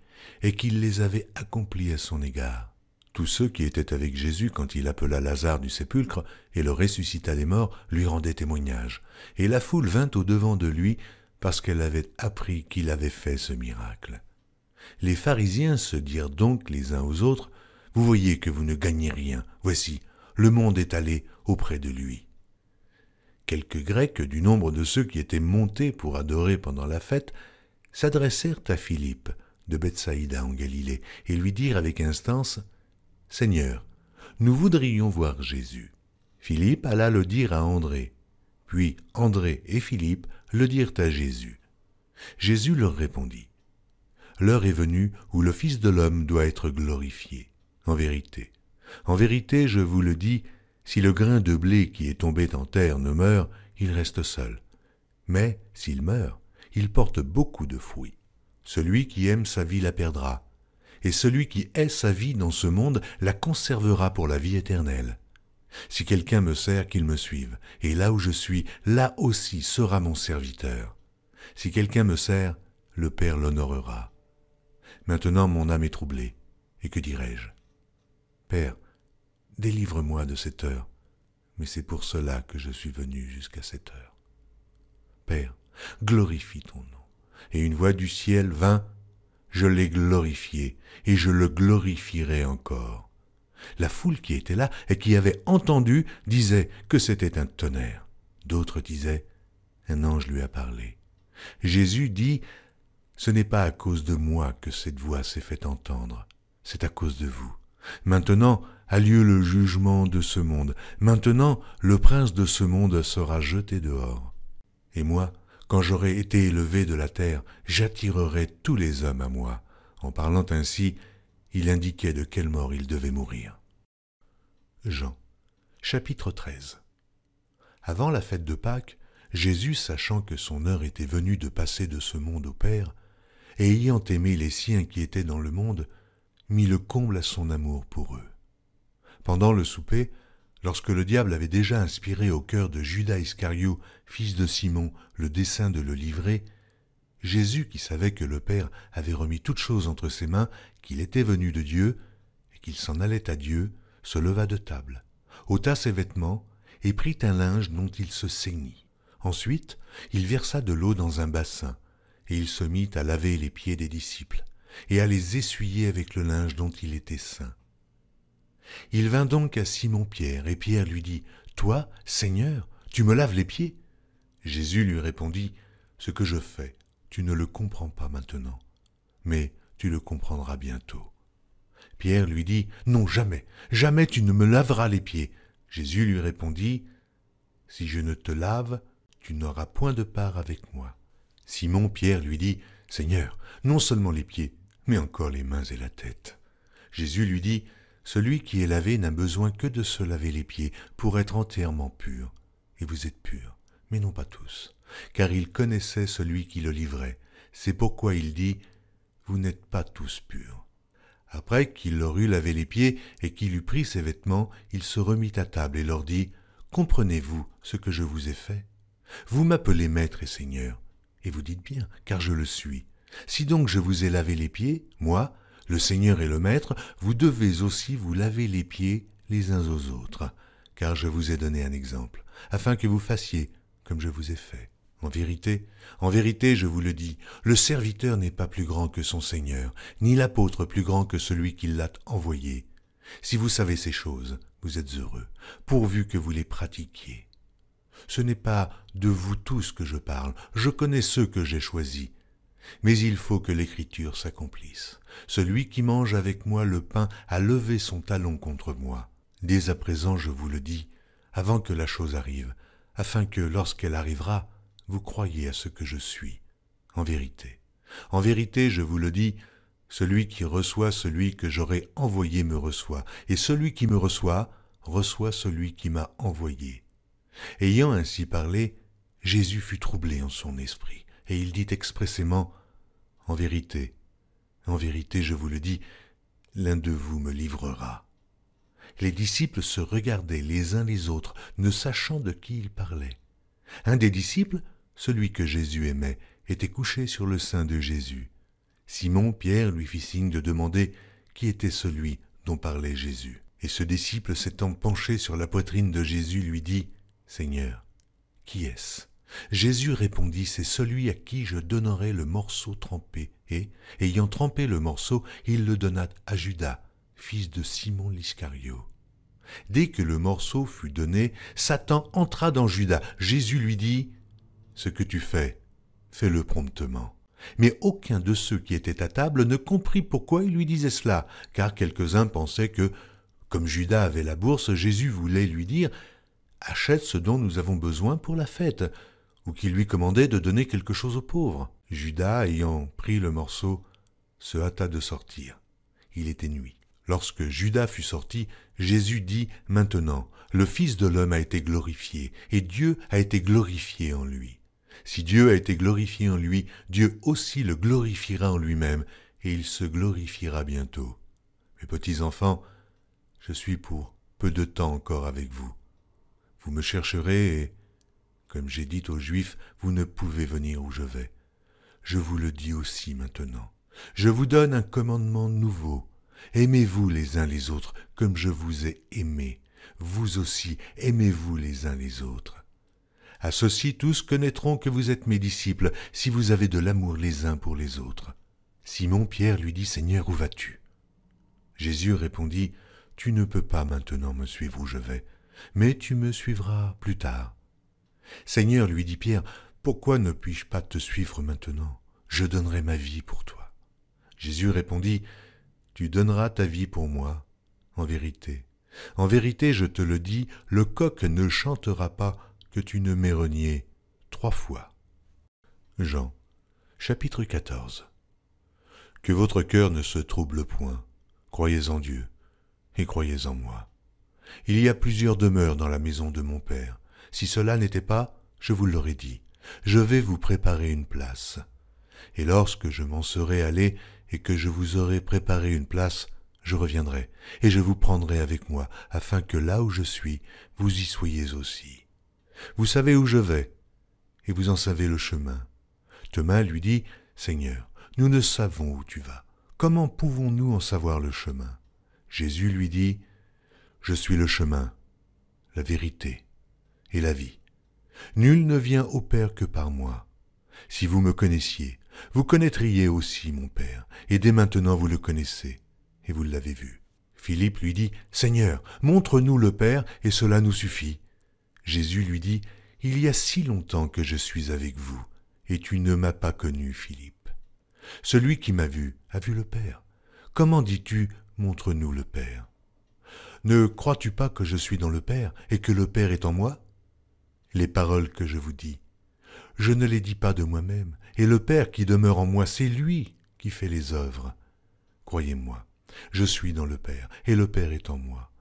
et qu'il les avait accomplies à son égard. Tous ceux qui étaient avec Jésus quand il appela Lazare du sépulcre et le ressuscita des morts lui rendaient témoignage, et la foule vint au-devant de lui parce qu'elle avait appris qu'il avait fait ce miracle. Les pharisiens se dirent donc les uns aux autres, « Vous voyez que vous ne gagnez rien, voici, le monde est allé auprès de lui. » Quelques Grecs du nombre de ceux qui étaient montés pour adorer pendant la fête s'adressèrent à Philippe de Bethsaïda en Galilée et lui dirent avec instance « Seigneur, nous voudrions voir Jésus. » Philippe alla le dire à André. Puis André et Philippe le dirent à Jésus. Jésus leur répondit « L'heure est venue où le Fils de l'homme doit être glorifié. En vérité, je vous le dis, si le grain de blé qui est tombé en terre ne meurt, il reste seul. Mais s'il meurt, il porte beaucoup de fruits. Celui qui aime sa vie la perdra, et celui qui hait sa vie dans ce monde la conservera pour la vie éternelle. Si quelqu'un me sert, qu'il me suive, et là où je suis, là aussi sera mon serviteur. Si quelqu'un me sert, le Père l'honorera. Maintenant mon âme est troublée, et que dirai-je ? Père, délivre-moi de cette heure, mais c'est pour cela que je suis venu jusqu'à cette heure. Père, glorifie ton nom. Et une voix du ciel vint, je l'ai glorifié, et je le glorifierai encore. La foule qui était là et qui avait entendu disait que c'était un tonnerre. D'autres disaient, un ange lui a parlé. Jésus dit, ce n'est pas à cause de moi que cette voix s'est fait entendre, c'est à cause de vous. Maintenant a lieu le jugement de ce monde. Maintenant, le prince de ce monde sera jeté dehors. Et moi, quand j'aurai été élevé de la terre, j'attirerai tous les hommes à moi. En parlant ainsi, il indiquait de quelle mort il devait mourir. Jean, chapitre 13. Avant la fête de Pâques, Jésus, sachant que son heure était venue de passer de ce monde au Père, et ayant aimé les siens qui étaient dans le monde, mit le comble à son amour pour eux. Pendant le souper, lorsque le diable avait déjà inspiré au cœur de Judas Iscario, fils de Simon, le dessein de le livrer, Jésus, qui savait que le Père avait remis toutes choses entre ses mains, qu'il était venu de Dieu, et qu'il s'en allait à Dieu, se leva de table, ôta ses vêtements, et prit un linge dont il se ceignit. Ensuite, il versa de l'eau dans un bassin, et il se mit à laver les pieds des disciples, et à les essuyer avec le linge dont il était ceint. Il vint donc à Simon-Pierre, et Pierre lui dit, « Toi, Seigneur, tu me laves les pieds ?» Jésus lui répondit, « Ce que je fais, tu ne le comprends pas maintenant, mais tu le comprendras bientôt. » Pierre lui dit, « Non, jamais, jamais tu ne me laveras les pieds. » Jésus lui répondit, « Si je ne te lave, tu n'auras point de part avec moi. » Simon-Pierre lui dit, « Seigneur, non seulement les pieds, mais encore les mains et la tête. » Jésus lui dit, « Celui qui est lavé n'a besoin que de se laver les pieds pour être entièrement pur. Et vous êtes purs, mais non pas tous, car il connaissait celui qui le livrait. C'est pourquoi il dit, « Vous n'êtes pas tous purs. » Après qu'il leur eut lavé les pieds et qu'il eut pris ses vêtements, il se remit à table et leur dit, « Comprenez-vous ce que je vous ai fait? Vous m'appelez Maître et Seigneur, et vous dites bien, car je le suis. Si donc je vous ai lavé les pieds, moi, le Seigneur et le Maître, vous devez aussi vous laver les pieds les uns aux autres, car je vous ai donné un exemple, afin que vous fassiez comme je vous ai fait. En vérité, je vous le dis, le serviteur n'est pas plus grand que son Seigneur, ni l'apôtre plus grand que celui qui l'a envoyé. Si vous savez ces choses, vous êtes heureux, pourvu que vous les pratiquiez. Ce n'est pas de vous tous que je parle, je connais ceux que j'ai choisis. Mais il faut que l'Écriture s'accomplisse. Celui qui mange avec moi le pain a levé son talon contre moi. Dès à présent, je vous le dis, avant que la chose arrive, afin que, lorsqu'elle arrivera, vous croyiez à ce que je suis. En vérité, je vous le dis, celui qui reçoit celui que j'aurai envoyé me reçoit, et celui qui me reçoit celui qui m'a envoyé. » Ayant ainsi parlé, Jésus fut troublé en son esprit, et il dit expressément, « En vérité, je vous le dis, l'un de vous me livrera. » Les disciples se regardaient les uns les autres, ne sachant de qui ils parlaient. Un des disciples, celui que Jésus aimait, était couché sur le sein de Jésus. Simon, Pierre, lui fit signe de demander qui était celui dont parlait Jésus. Et ce disciple, s'étant penché sur la poitrine de Jésus, lui dit, « Seigneur, qui est-ce » Jésus répondit, « C'est celui à qui je donnerai le morceau trempé. » Et, ayant trempé le morceau, il le donna à Judas, fils de Simon l'Iscario. Dès que le morceau fut donné, Satan entra dans Judas. Jésus lui dit, « Ce que tu fais, fais-le promptement. » Mais aucun de ceux qui étaient à table ne comprit pourquoi il lui disait cela, car quelques-uns pensaient que, comme Judas avait la bourse, Jésus voulait lui dire « Achète ce dont nous avons besoin pour la fête », ou qu'il lui commandait de donner quelque chose aux pauvres. Judas, ayant pris le morceau, se hâta de sortir. Il était nuit. Lorsque Judas fut sorti, Jésus dit « Maintenant, le Fils de l'homme a été glorifié, et Dieu a été glorifié en lui. Si Dieu a été glorifié en lui, Dieu aussi le glorifiera en lui-même, et il se glorifiera bientôt. Mes petits enfants, je suis pour peu de temps encore avec vous. Vous me chercherez et, comme j'ai dit aux Juifs, vous ne pouvez venir où je vais. Je vous le dis aussi maintenant. Je vous donne un commandement nouveau. Aimez-vous les uns les autres comme je vous ai aimés. Vous aussi, aimez-vous les uns les autres. À ceci tous connaîtront que vous êtes mes disciples, si vous avez de l'amour les uns pour les autres. » Simon Pierre lui dit, « Seigneur, où vas-tu » Jésus répondit, « Tu ne peux pas maintenant me suivre où je vais, mais tu me suivras plus tard. » « Seigneur, lui dit Pierre, pourquoi ne puis-je pas te suivre maintenant ? Je donnerai ma vie pour toi. » Jésus répondit, « Tu donneras ta vie pour moi. En vérité, je te le dis, le coq ne chantera pas que tu ne m'aies renié 3 fois. » Jean, chapitre 14. Que votre cœur ne se trouble point. Croyez en Dieu et croyez en moi. Il y a plusieurs demeures dans la maison de mon Père. Si cela n'était pas, je vous l'aurais dit, je vais vous préparer une place. Et lorsque je m'en serai allé et que je vous aurai préparé une place, je reviendrai, et je vous prendrai avec moi, afin que là où je suis, vous y soyez aussi. Vous savez où je vais, et vous en savez le chemin. Thomas lui dit, « Seigneur, nous ne savons où tu vas. Comment pouvons-nous en savoir le chemin ?» Jésus lui dit, « Je suis le chemin, la vérité et la vie. Nul ne vient au Père que par moi. Si vous me connaissiez, vous connaîtriez aussi mon Père, et dès maintenant vous le connaissez, et vous l'avez vu. » Philippe lui dit, « Seigneur, montre-nous le Père, et cela nous suffit. » Jésus lui dit, « Il y a si longtemps que je suis avec vous, et tu ne m'as pas connu, Philippe. Celui qui m'a vu a vu le Père. Comment dis-tu, montre-nous le Père ? Ne crois-tu pas que je suis dans le Père, et que le Père est en moi ? Les paroles que je vous dis, je ne les dis pas de moi-même, et le Père qui demeure en moi, c'est lui qui fait les œuvres. Croyez-moi, je suis dans le Père, et le Père est en moi.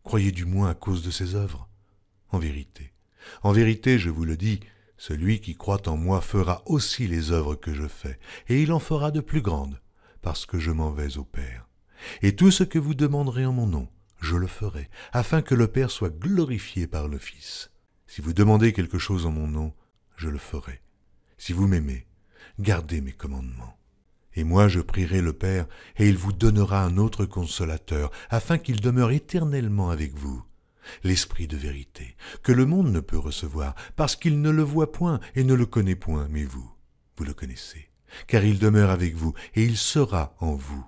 Croyez du moins à cause de ses œuvres. En vérité, je vous le dis, celui qui croit en moi fera aussi les œuvres que je fais, et il en fera de plus grandes, parce que je m'en vais au Père. Et tout ce que vous demanderez en mon nom, je le ferai, afin que le Père soit glorifié par le Fils. Si vous demandez quelque chose en mon nom, je le ferai. Si vous m'aimez, gardez mes commandements. Et moi je prierai le Père, et il vous donnera un autre consolateur, afin qu'il demeure éternellement avec vous. L'Esprit de vérité, que le monde ne peut recevoir, parce qu'il ne le voit point et ne le connaît point, mais vous le connaissez, car il demeure avec vous, et il sera en vous.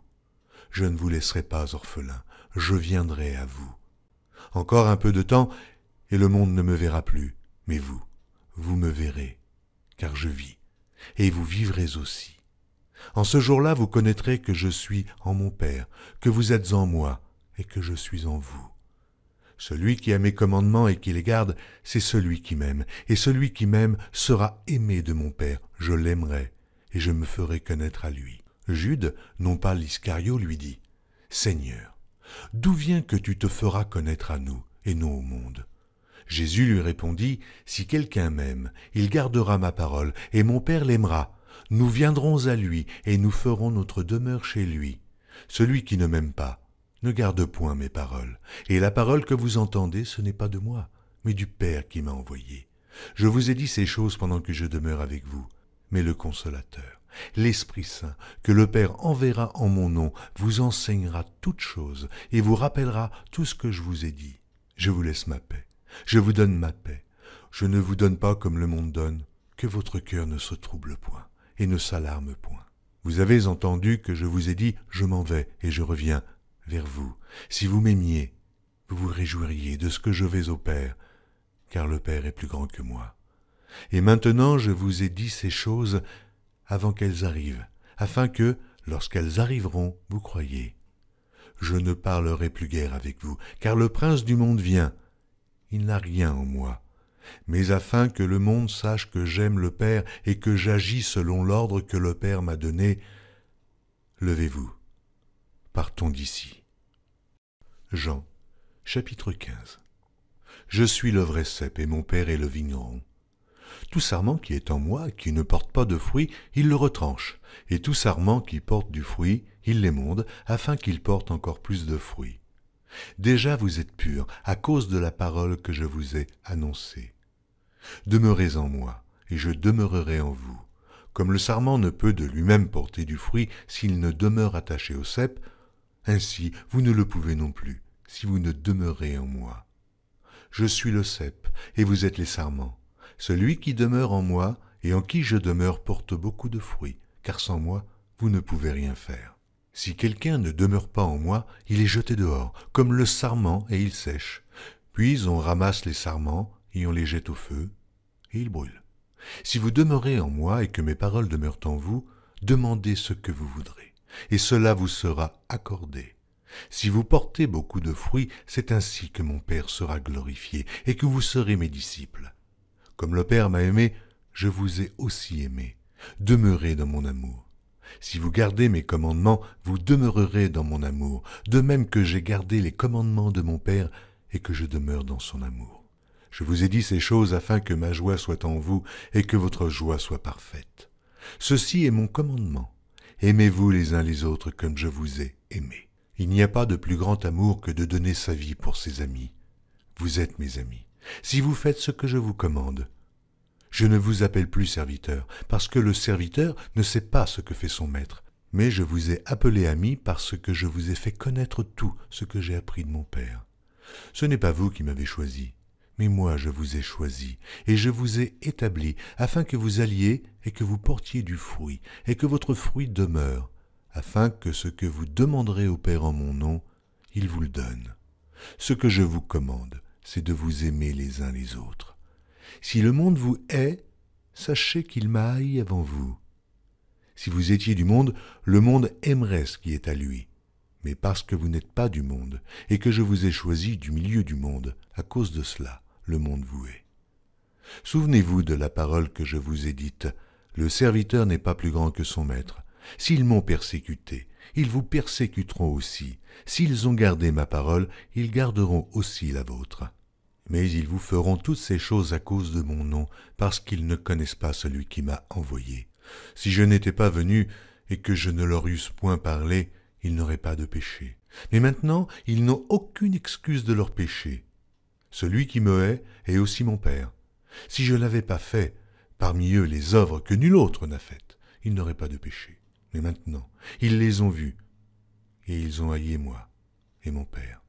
Je ne vous laisserai pas orphelin, je viendrai à vous. Encore un peu de temps, et le monde ne me verra plus, mais vous me verrez, car je vis, et vous vivrez aussi. En ce jour-là, vous connaîtrez que je suis en mon Père, que vous êtes en moi, et que je suis en vous. Celui qui a mes commandements et qui les garde, c'est celui qui m'aime. Et celui qui m'aime sera aimé de mon Père. Je l'aimerai et je me ferai connaître à lui. Jude, non pas l'Iscario, lui dit, « Seigneur, d'où vient que tu te feras connaître à nous et non au monde ?» Jésus lui répondit, « Si quelqu'un m'aime, il gardera ma parole, et mon Père l'aimera. Nous viendrons à lui, et nous ferons notre demeure chez lui. Celui qui ne m'aime pas ne garde point mes paroles. Et la parole que vous entendez, ce n'est pas de moi, mais du Père qui m'a envoyé. Je vous ai dit ces choses pendant que je demeure avec vous. Mais le Consolateur, l'Esprit Saint, que le Père enverra en mon nom, vous enseignera toutes choses et vous rappellera tout ce que je vous ai dit. Je vous laisse ma paix. Je vous donne ma paix. Je ne vous donne pas comme le monde donne, que votre cœur ne se trouble point et ne s'alarme point. Vous avez entendu que je vous ai dit, je m'en vais et je reviens vers vous. Si vous m'aimiez, vous vous réjouiriez de ce que je vais au Père, car le Père est plus grand que moi. Et maintenant je vous ai dit ces choses avant qu'elles arrivent, afin que, lorsqu'elles arriveront, vous croyiez. Je ne parlerai plus guère avec vous, car le prince du monde vient. Il n'a rien en moi, mais afin que le monde sache que j'aime le Père et que j'agis selon l'ordre que le Père m'a donné, levez-vous, partons d'ici. Jean, chapitre 15. Je suis le vrai cep et mon Père est le vigneron. Tout sarment qui est en moi, qui ne porte pas de fruit, il le retranche, et tout sarment qui porte du fruit, il l'émonde, afin qu'il porte encore plus de fruits. Déjà vous êtes purs, à cause de la parole que je vous ai annoncée. Demeurez en moi, et je demeurerai en vous. Comme le sarment ne peut de lui-même porter du fruit s'il ne demeure attaché au cep, ainsi vous ne le pouvez non plus, si vous ne demeurez en moi. Je suis le cep, et vous êtes les sarments. Celui qui demeure en moi et en qui je demeure porte beaucoup de fruits, car sans moi, vous ne pouvez rien faire. Si quelqu'un ne demeure pas en moi, il est jeté dehors, comme le sarment, et il sèche. Puis on ramasse les sarments, et on les jette au feu, et ils brûlent. Si vous demeurez en moi et que mes paroles demeurent en vous, demandez ce que vous voudrez, et cela vous sera accordé. Si vous portez beaucoup de fruits, c'est ainsi que mon Père sera glorifié, et que vous serez mes disciples. Comme le Père m'a aimé, je vous ai aussi aimé. Demeurez dans mon amour. Si vous gardez mes commandements, vous demeurerez dans mon amour, de même que j'ai gardé les commandements de mon Père et que je demeure dans son amour. Je vous ai dit ces choses afin que ma joie soit en vous et que votre joie soit parfaite. Ceci est mon commandement. Aimez-vous les uns les autres comme je vous ai aimés. Il n'y a pas de plus grand amour que de donner sa vie pour ses amis. Vous êtes mes amis, si vous faites ce que je vous commande. Je ne vous appelle plus serviteur, parce que le serviteur ne sait pas ce que fait son maître, mais je vous ai appelé ami parce que je vous ai fait connaître tout ce que j'ai appris de mon Père. Ce n'est pas vous qui m'avez choisi, mais moi je vous ai choisi, et je vous ai établi, afin que vous alliez et que vous portiez du fruit, et que votre fruit demeure, afin que ce que vous demanderez au Père en mon nom, il vous le donne. Ce que je vous commande, c'est de vous aimer les uns les autres. Si le monde vous hait, sachez qu'il m'a haï avant vous. Si vous étiez du monde, le monde aimerait ce qui est à lui. Mais parce que vous n'êtes pas du monde, et que je vous ai choisi du milieu du monde, à cause de cela, le monde vous hait. Souvenez-vous de la parole que je vous ai dite. Le serviteur n'est pas plus grand que son maître. S'ils m'ont persécuté, ils vous persécuteront aussi. S'ils ont gardé ma parole, ils garderont aussi la vôtre. Mais ils vous feront toutes ces choses à cause de mon nom, parce qu'ils ne connaissent pas celui qui m'a envoyé. Si je n'étais pas venu et que je ne leur eusse point parlé, ils n'auraient pas de péché. Mais maintenant, ils n'ont aucune excuse de leur péché. Celui qui me hait est aussi mon Père. Si je n'avais pas fait parmi eux les œuvres que nul autre n'a faites, ils n'auraient pas de péché. Mais maintenant, ils les ont vus, et ils ont haï moi et mon Père.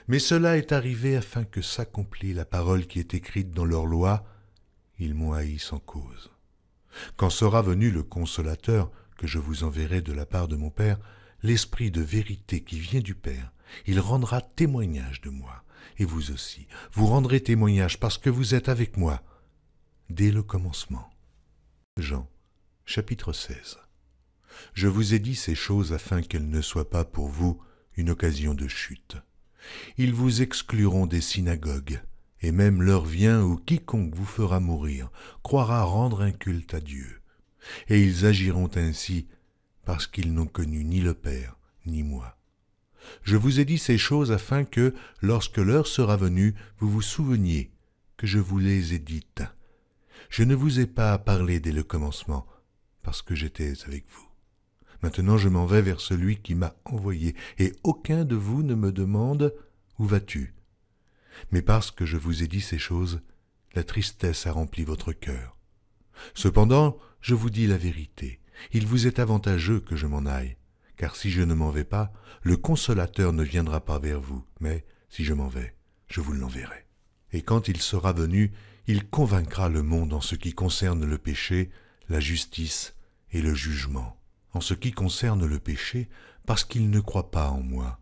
Mais cela est arrivé afin que s'accomplisse la parole qui est écrite dans leur loi. Ils m'ont haï sans cause. Quand sera venu le Consolateur, que je vous enverrai de la part de mon Père, l'Esprit de vérité qui vient du Père, il rendra témoignage de moi. Et vous aussi, vous rendrez témoignage parce que vous êtes avec moi dès le commencement. Jean, chapitre 16. Je vous ai dit ces choses afin qu'elles ne soient pas pour vous une occasion de chute. Ils vous excluront des synagogues, et même l'heure vient où quiconque vous fera mourir croira rendre un culte à Dieu. Et ils agiront ainsi parce qu'ils n'ont connu ni le Père, ni moi. Je vous ai dit ces choses afin que, lorsque l'heure sera venue, vous vous souveniez que je vous les ai dites. Je ne vous ai pas parlé dès le commencement, parce que j'étais avec vous. Maintenant je m'en vais vers celui qui m'a envoyé, et aucun de vous ne me demande « Où vas-tu » Mais parce que je vous ai dit ces choses, la tristesse a rempli votre cœur. Cependant, je vous dis la vérité, il vous est avantageux que je m'en aille, car si je ne m'en vais pas, le Consolateur ne viendra pas vers vous, mais si je m'en vais, je vous l'enverrai. Et quand il sera venu, il convaincra le monde en ce qui concerne le péché, la justice et le jugement. En ce qui concerne le péché, parce qu'il ne croit pas en moi.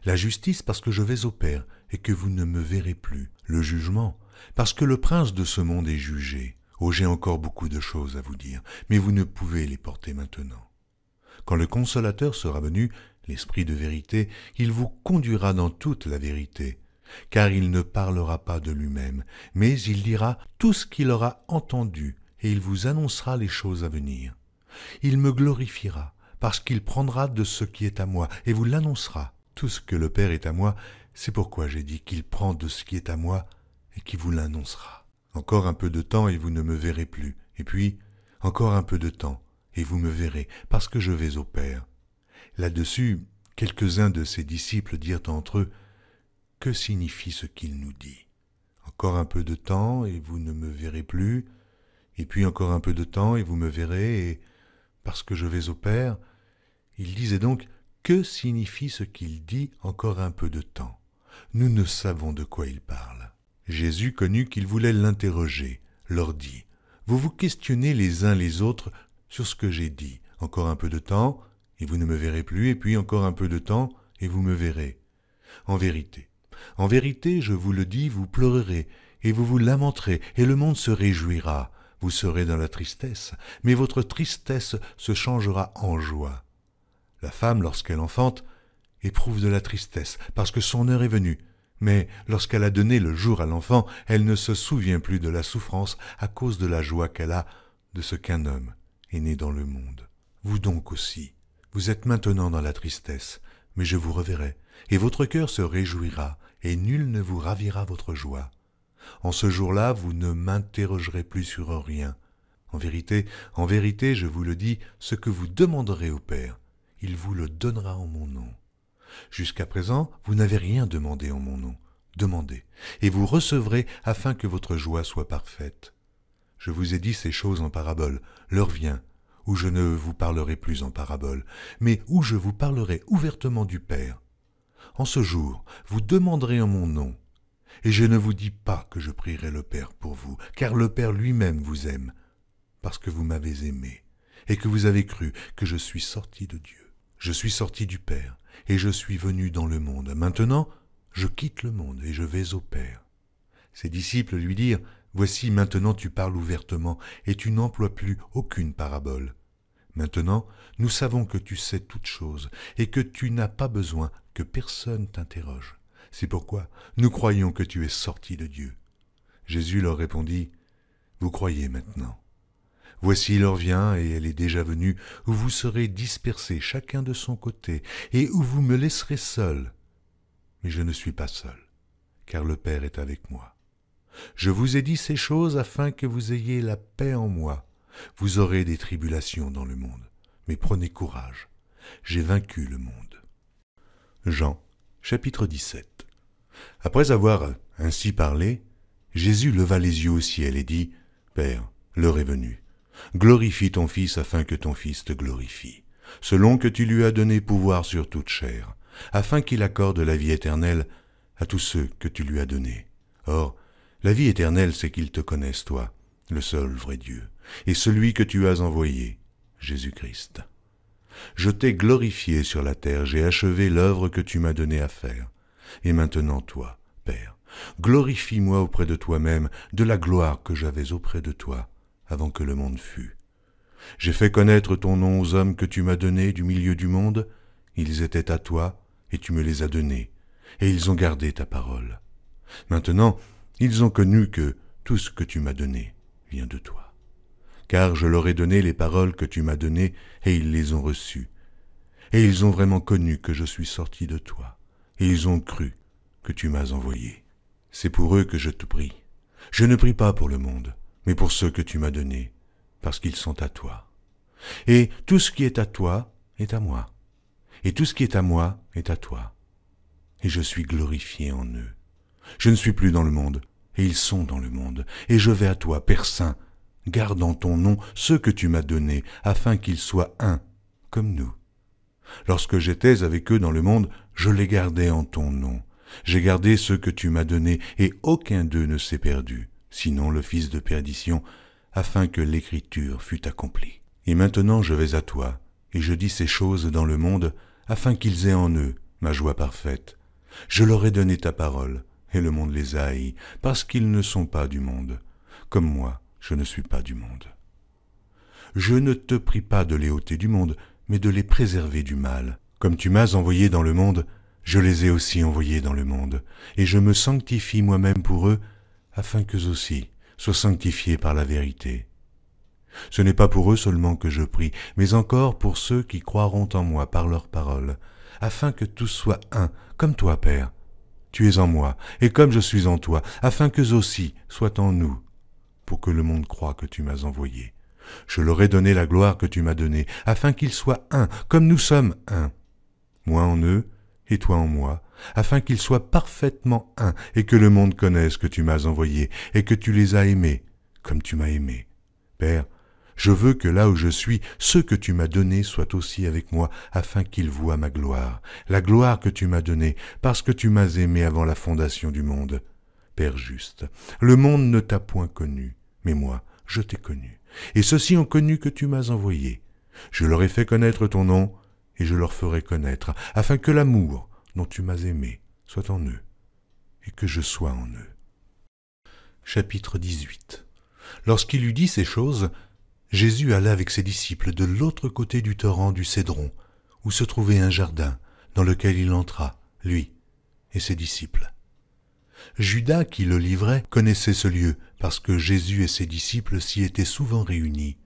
La justice, parce que je vais au Père et que vous ne me verrez plus. Le jugement, parce que le prince de ce monde est jugé. Oh, j'ai encore beaucoup de choses à vous dire, mais vous ne pouvez les porter maintenant. Quand le Consolateur sera venu, l'Esprit de vérité, il vous conduira dans toute la vérité, car il ne parlera pas de lui-même, mais il dira tout ce qu'il aura entendu, et il vous annoncera les choses à venir. Il me glorifiera, parce qu'il prendra de ce qui est à moi, et vous l'annoncera. Tout ce que le Père est à moi, c'est pourquoi j'ai dit qu'il prend de ce qui est à moi, et qu'il vous l'annoncera. Encore un peu de temps, et vous ne me verrez plus. Et puis, encore un peu de temps, et vous me verrez, parce que je vais au Père. Là-dessus, quelques-uns de ses disciples dirent entre eux, « Que signifie ce qu'il nous dit? Encore un peu de temps, et vous ne me verrez plus, et puis encore un peu de temps, et vous me verrez, et parce que je vais au Père. » Il disait donc, « Que signifie ce qu'il dit encore un peu de temps? Nous ne savons de quoi il parle. » Jésus connut qu'ils voulaient l'interroger, leur dit, « Vous vous questionnez les uns les autres sur ce que j'ai dit. Encore un peu de temps, et vous ne me verrez plus, et puis encore un peu de temps, et vous me verrez. En vérité, je vous le dis, vous pleurerez, et vous vous lamenterez, et le monde se réjouira. Vous serez dans la tristesse, mais votre tristesse se changera en joie. La femme, lorsqu'elle enfante, éprouve de la tristesse, parce que son heure est venue. Mais lorsqu'elle a donné le jour à l'enfant, elle ne se souvient plus de la souffrance à cause de la joie qu'elle a de ce qu'un homme est né dans le monde. Vous donc aussi, vous êtes maintenant dans la tristesse, mais je vous reverrai, et votre cœur se réjouira, et nul ne vous ravira votre joie. En ce jour-là, vous ne m'interrogerez plus sur rien. En vérité, je vous le dis, ce que vous demanderez au Père, il vous le donnera en mon nom. Jusqu'à présent, vous n'avez rien demandé en mon nom. Demandez, et vous recevrez afin que votre joie soit parfaite. Je vous ai dit ces choses en parabole. L'heure vient où je ne vous parlerai plus en parabole, mais où je vous parlerai ouvertement du Père. En ce jour, vous demanderez en mon nom. Et je ne vous dis pas que je prierai le Père pour vous, car le Père lui-même vous aime, parce que vous m'avez aimé, et que vous avez cru que je suis sorti de Dieu. Je suis sorti du Père, et je suis venu dans le monde. Maintenant, je quitte le monde, et je vais au Père. Ses disciples lui dirent, « Voici, maintenant tu parles ouvertement, et tu n'emploies plus aucune parabole. Maintenant, nous savons que tu sais toutes choses, et que tu n'as pas besoin que personne t'interroge. C'est pourquoi nous croyons que tu es sorti de Dieu. » Jésus leur répondit, « Vous croyez maintenant. Voici l'heure vient, et elle est déjà venue, où vous serez dispersés chacun de son côté, et où vous me laisserez seul. Mais je ne suis pas seul, car le Père est avec moi. Je vous ai dit ces choses afin que vous ayez la paix en moi. Vous aurez des tribulations dans le monde, mais prenez courage, j'ai vaincu le monde. » Jean, chapitre 17. Après avoir ainsi parlé, Jésus leva les yeux au ciel et dit, « Père, l'heure est venue. Glorifie ton Fils afin que ton Fils te glorifie, selon que tu lui as donné pouvoir sur toute chair, afin qu'il accorde la vie éternelle à tous ceux que tu lui as donnés. Or, la vie éternelle, c'est qu'ils te connaissent, toi, le seul vrai Dieu, et celui que tu as envoyé, Jésus-Christ. Je t'ai glorifié sur la terre, j'ai achevé l'œuvre que tu m'as donnée à faire. Et maintenant, toi, Père, glorifie-moi auprès de toi-même de la gloire que j'avais auprès de toi, avant que le monde fût. J'ai fait connaître ton nom aux hommes que tu m'as donnés du milieu du monde. Ils étaient à toi, et tu me les as donnés. et ils ont gardé ta parole. Maintenant, ils ont connu que tout ce que tu m'as donné vient de toi. Car je leur ai donné les paroles que tu m'as données, et ils les ont reçues. Et ils ont vraiment connu que je suis sorti de toi, et ils ont cru que tu m'as envoyé. C'est pour eux que je te prie. Je ne prie pas pour le monde, mais pour ceux que tu m'as donnés, parce qu'ils sont à toi. Et tout ce qui est à toi est à moi, et tout ce qui est à moi est à toi. Et je suis glorifié en eux. Je ne suis plus dans le monde, et ils sont dans le monde, et je vais à toi, Père Saint. Garde en ton nom ceux que tu m'as donnés, afin qu'ils soient un, comme nous. Lorsque j'étais avec eux dans le monde, je les gardais en ton nom. J'ai gardé ceux que tu m'as donnés, et aucun d'eux ne s'est perdu, sinon le fils de perdition, afin que l'écriture fût accomplie. Et maintenant je vais à toi, et je dis ces choses dans le monde, afin qu'ils aient en eux ma joie parfaite. Je leur ai donné ta parole, et le monde les a haïs, parce qu'ils ne sont pas du monde, comme moi je ne suis pas du monde. Je ne te prie pas de les ôter du monde, mais de les préserver du mal. Comme tu m'as envoyé dans le monde, je les ai aussi envoyés dans le monde, et je me sanctifie moi-même pour eux, afin qu'eux aussi soient sanctifiés par la vérité. Ce n'est pas pour eux seulement que je prie, mais encore pour ceux qui croiront en moi par leur parole, afin que tous soient un, comme toi, Père. Tu es en moi, et comme je suis en toi, afin qu'eux aussi soient en nous, pour que le monde croie que tu m'as envoyé. Je leur ai donné la gloire que tu m'as donnée, afin qu'ils soient un, comme nous sommes un. Moi en eux, et toi en moi, afin qu'ils soient parfaitement un, et que le monde connaisse que tu m'as envoyé, et que tu les as aimés, comme tu m'as aimé. Père, je veux que là où je suis, ceux que tu m'as donnés soient aussi avec moi, afin qu'ils voient ma gloire, la gloire que tu m'as donnée, parce que tu m'as aimé avant la fondation du monde. Père juste, le monde ne t'a point connu, mais moi, je t'ai connu, et ceux-ci ont connu que tu m'as envoyé. Je leur ai fait connaître ton nom, et je leur ferai connaître, afin que l'amour dont tu m'as aimé soit en eux, et que je sois en eux. Chapitre 18. Lorsqu'il eut dit ces choses, Jésus alla avec ses disciples de l'autre côté du torrent du Cédron, où se trouvait un jardin, dans lequel il entra, lui et ses disciples. Judas, qui le livrait, connaissait ce lieu, parce que Jésus et ses disciples s'y étaient souvent réunis.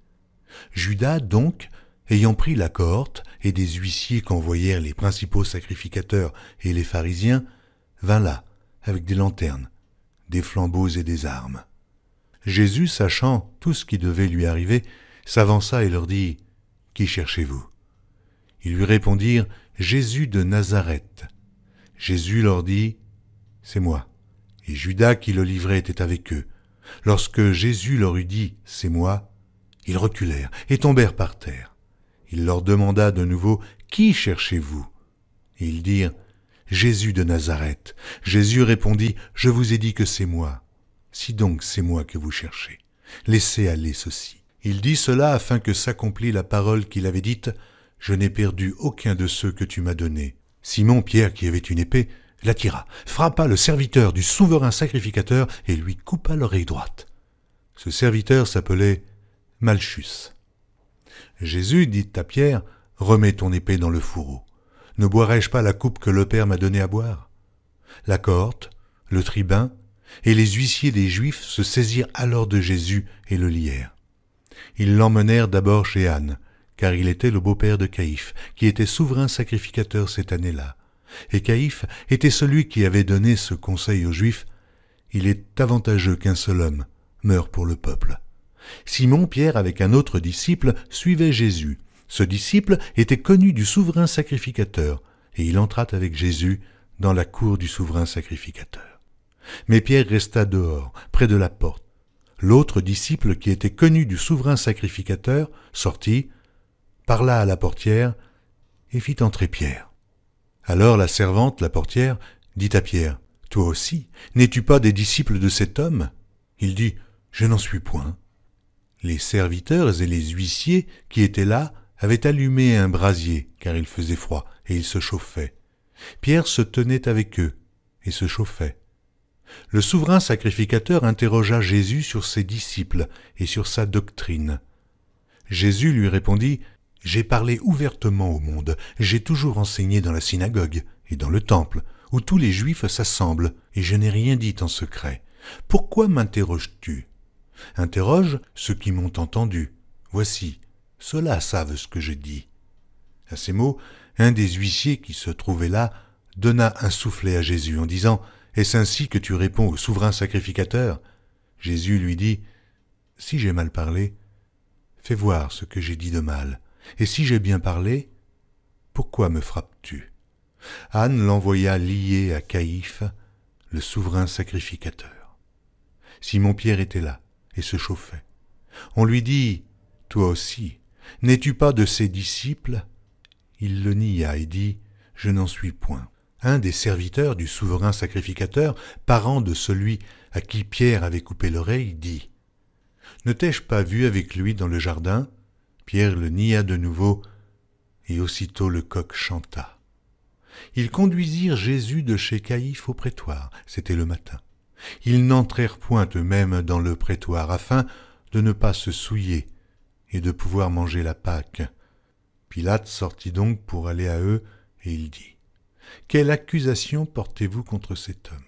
Judas, donc, ayant pris la cohorte et des huissiers qu'envoyèrent les principaux sacrificateurs et les pharisiens, vint là, avec des lanternes, des flambeaux et des armes. Jésus, sachant tout ce qui devait lui arriver, s'avança et leur dit « Qui cherchez-vous » Ils lui répondirent « Jésus de Nazareth ». Jésus leur dit « C'est moi ». Et Judas qui le livrait était avec eux. Lorsque Jésus leur eut dit « C'est moi », ils reculèrent et tombèrent par terre. Il leur demanda de nouveau « Qui cherchez-vous » Et ils dirent « Jésus de Nazareth ». Jésus répondit « Je vous ai dit que c'est moi. Si donc c'est moi que vous cherchez, laissez aller ceci. » Il dit cela afin que s'accomplît la parole qu'il avait dite « Je n'ai perdu aucun de ceux que tu m'as donnés. » Simon Pierre, qui avait une épée, la tira, frappa le serviteur du souverain sacrificateur et lui coupa l'oreille droite. Ce serviteur s'appelait Malchus. Jésus dit à Pierre, « Remets ton épée dans le fourreau. Ne boirai-je pas la coupe que le Père m'a donnée à boire ?» La cohorte, le tribun et les huissiers des Juifs se saisirent alors de Jésus et le lièrent. Ils l'emmenèrent d'abord chez Anne, car il était le beau-père de Caïphe, qui était souverain sacrificateur cette année-là. Et Caïphe était celui qui avait donné ce conseil aux Juifs, « Il est avantageux qu'un seul homme meure pour le peuple. » Simon Pierre, avec un autre disciple, suivait Jésus. Ce disciple était connu du souverain sacrificateur, et il entra avec Jésus dans la cour du souverain sacrificateur. Mais Pierre resta dehors, près de la porte. L'autre disciple, qui était connu du souverain sacrificateur, sortit, parla à la portière et fit entrer Pierre. Alors la servante, la portière, dit à Pierre, « Toi aussi, n'es-tu pas des disciples de cet homme ?» Il dit, « Je n'en suis point. » Les serviteurs et les huissiers qui étaient là avaient allumé un brasier, car il faisait froid, et ils se chauffaient. Pierre se tenait avec eux et se chauffait. Le souverain sacrificateur interrogea Jésus sur ses disciples et sur sa doctrine. Jésus lui répondit, « J'ai parlé ouvertement au monde, j'ai toujours enseigné dans la synagogue et dans le temple, où tous les Juifs s'assemblent, et je n'ai rien dit en secret. Pourquoi m'interroges-tu? Interroge ceux qui m'ont entendu. Voici, ceux-là savent ce que je dis. » À ces mots, un des huissiers qui se trouvait là donna un soufflet à Jésus en disant « Est-ce ainsi que tu réponds au souverain sacrificateur ?» Jésus lui dit « Si j'ai mal parlé, fais voir ce que j'ai dit de mal. Et si j'ai bien parlé, pourquoi me frappes-tu » Anne l'envoya lié à Caïphe, le souverain sacrificateur. Simon-Pierre était là et se chauffait. On lui dit « Toi aussi, n'es-tu pas de ses disciples ?» Il le nia et dit « Je n'en suis point. » Un des serviteurs du souverain sacrificateur, parent de celui à qui Pierre avait coupé l'oreille, dit « Ne t'ai-je pas vu avec lui dans le jardin ?» Pierre le nia de nouveau, et aussitôt le coq chanta. Ils conduisirent Jésus de chez Caïphe au prétoire, c'était le matin. Ils n'entrèrent point eux-mêmes dans le prétoire, afin de ne pas se souiller et de pouvoir manger la Pâque. Pilate sortit donc pour aller à eux, et il dit « Quelle accusation portez-vous contre cet homme ?»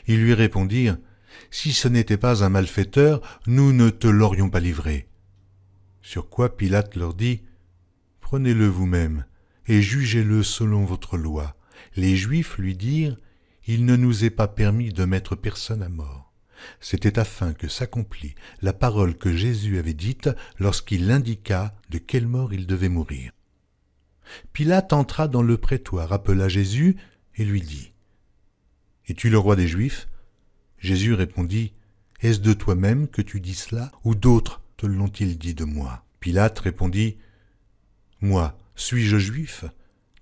Ils lui répondirent « Si ce n'était pas un malfaiteur, nous ne te l'aurions pas livré. » Sur quoi Pilate leur dit « Prenez-le vous-même, et jugez-le selon votre loi. » Les Juifs lui dirent « Il ne nous est pas permis de mettre personne à mort. » C'était afin que s'accomplît la parole que Jésus avait dite lorsqu'il indiqua de quelle mort il devait mourir. Pilate entra dans le prétoire, appela Jésus et lui dit « Es-tu le roi des Juifs ?» Jésus répondit « Est-ce de toi-même que tu dis cela, ou d'autres te l'ont-ils dit de moi ?» Pilate répondit « Moi, suis-je juif ?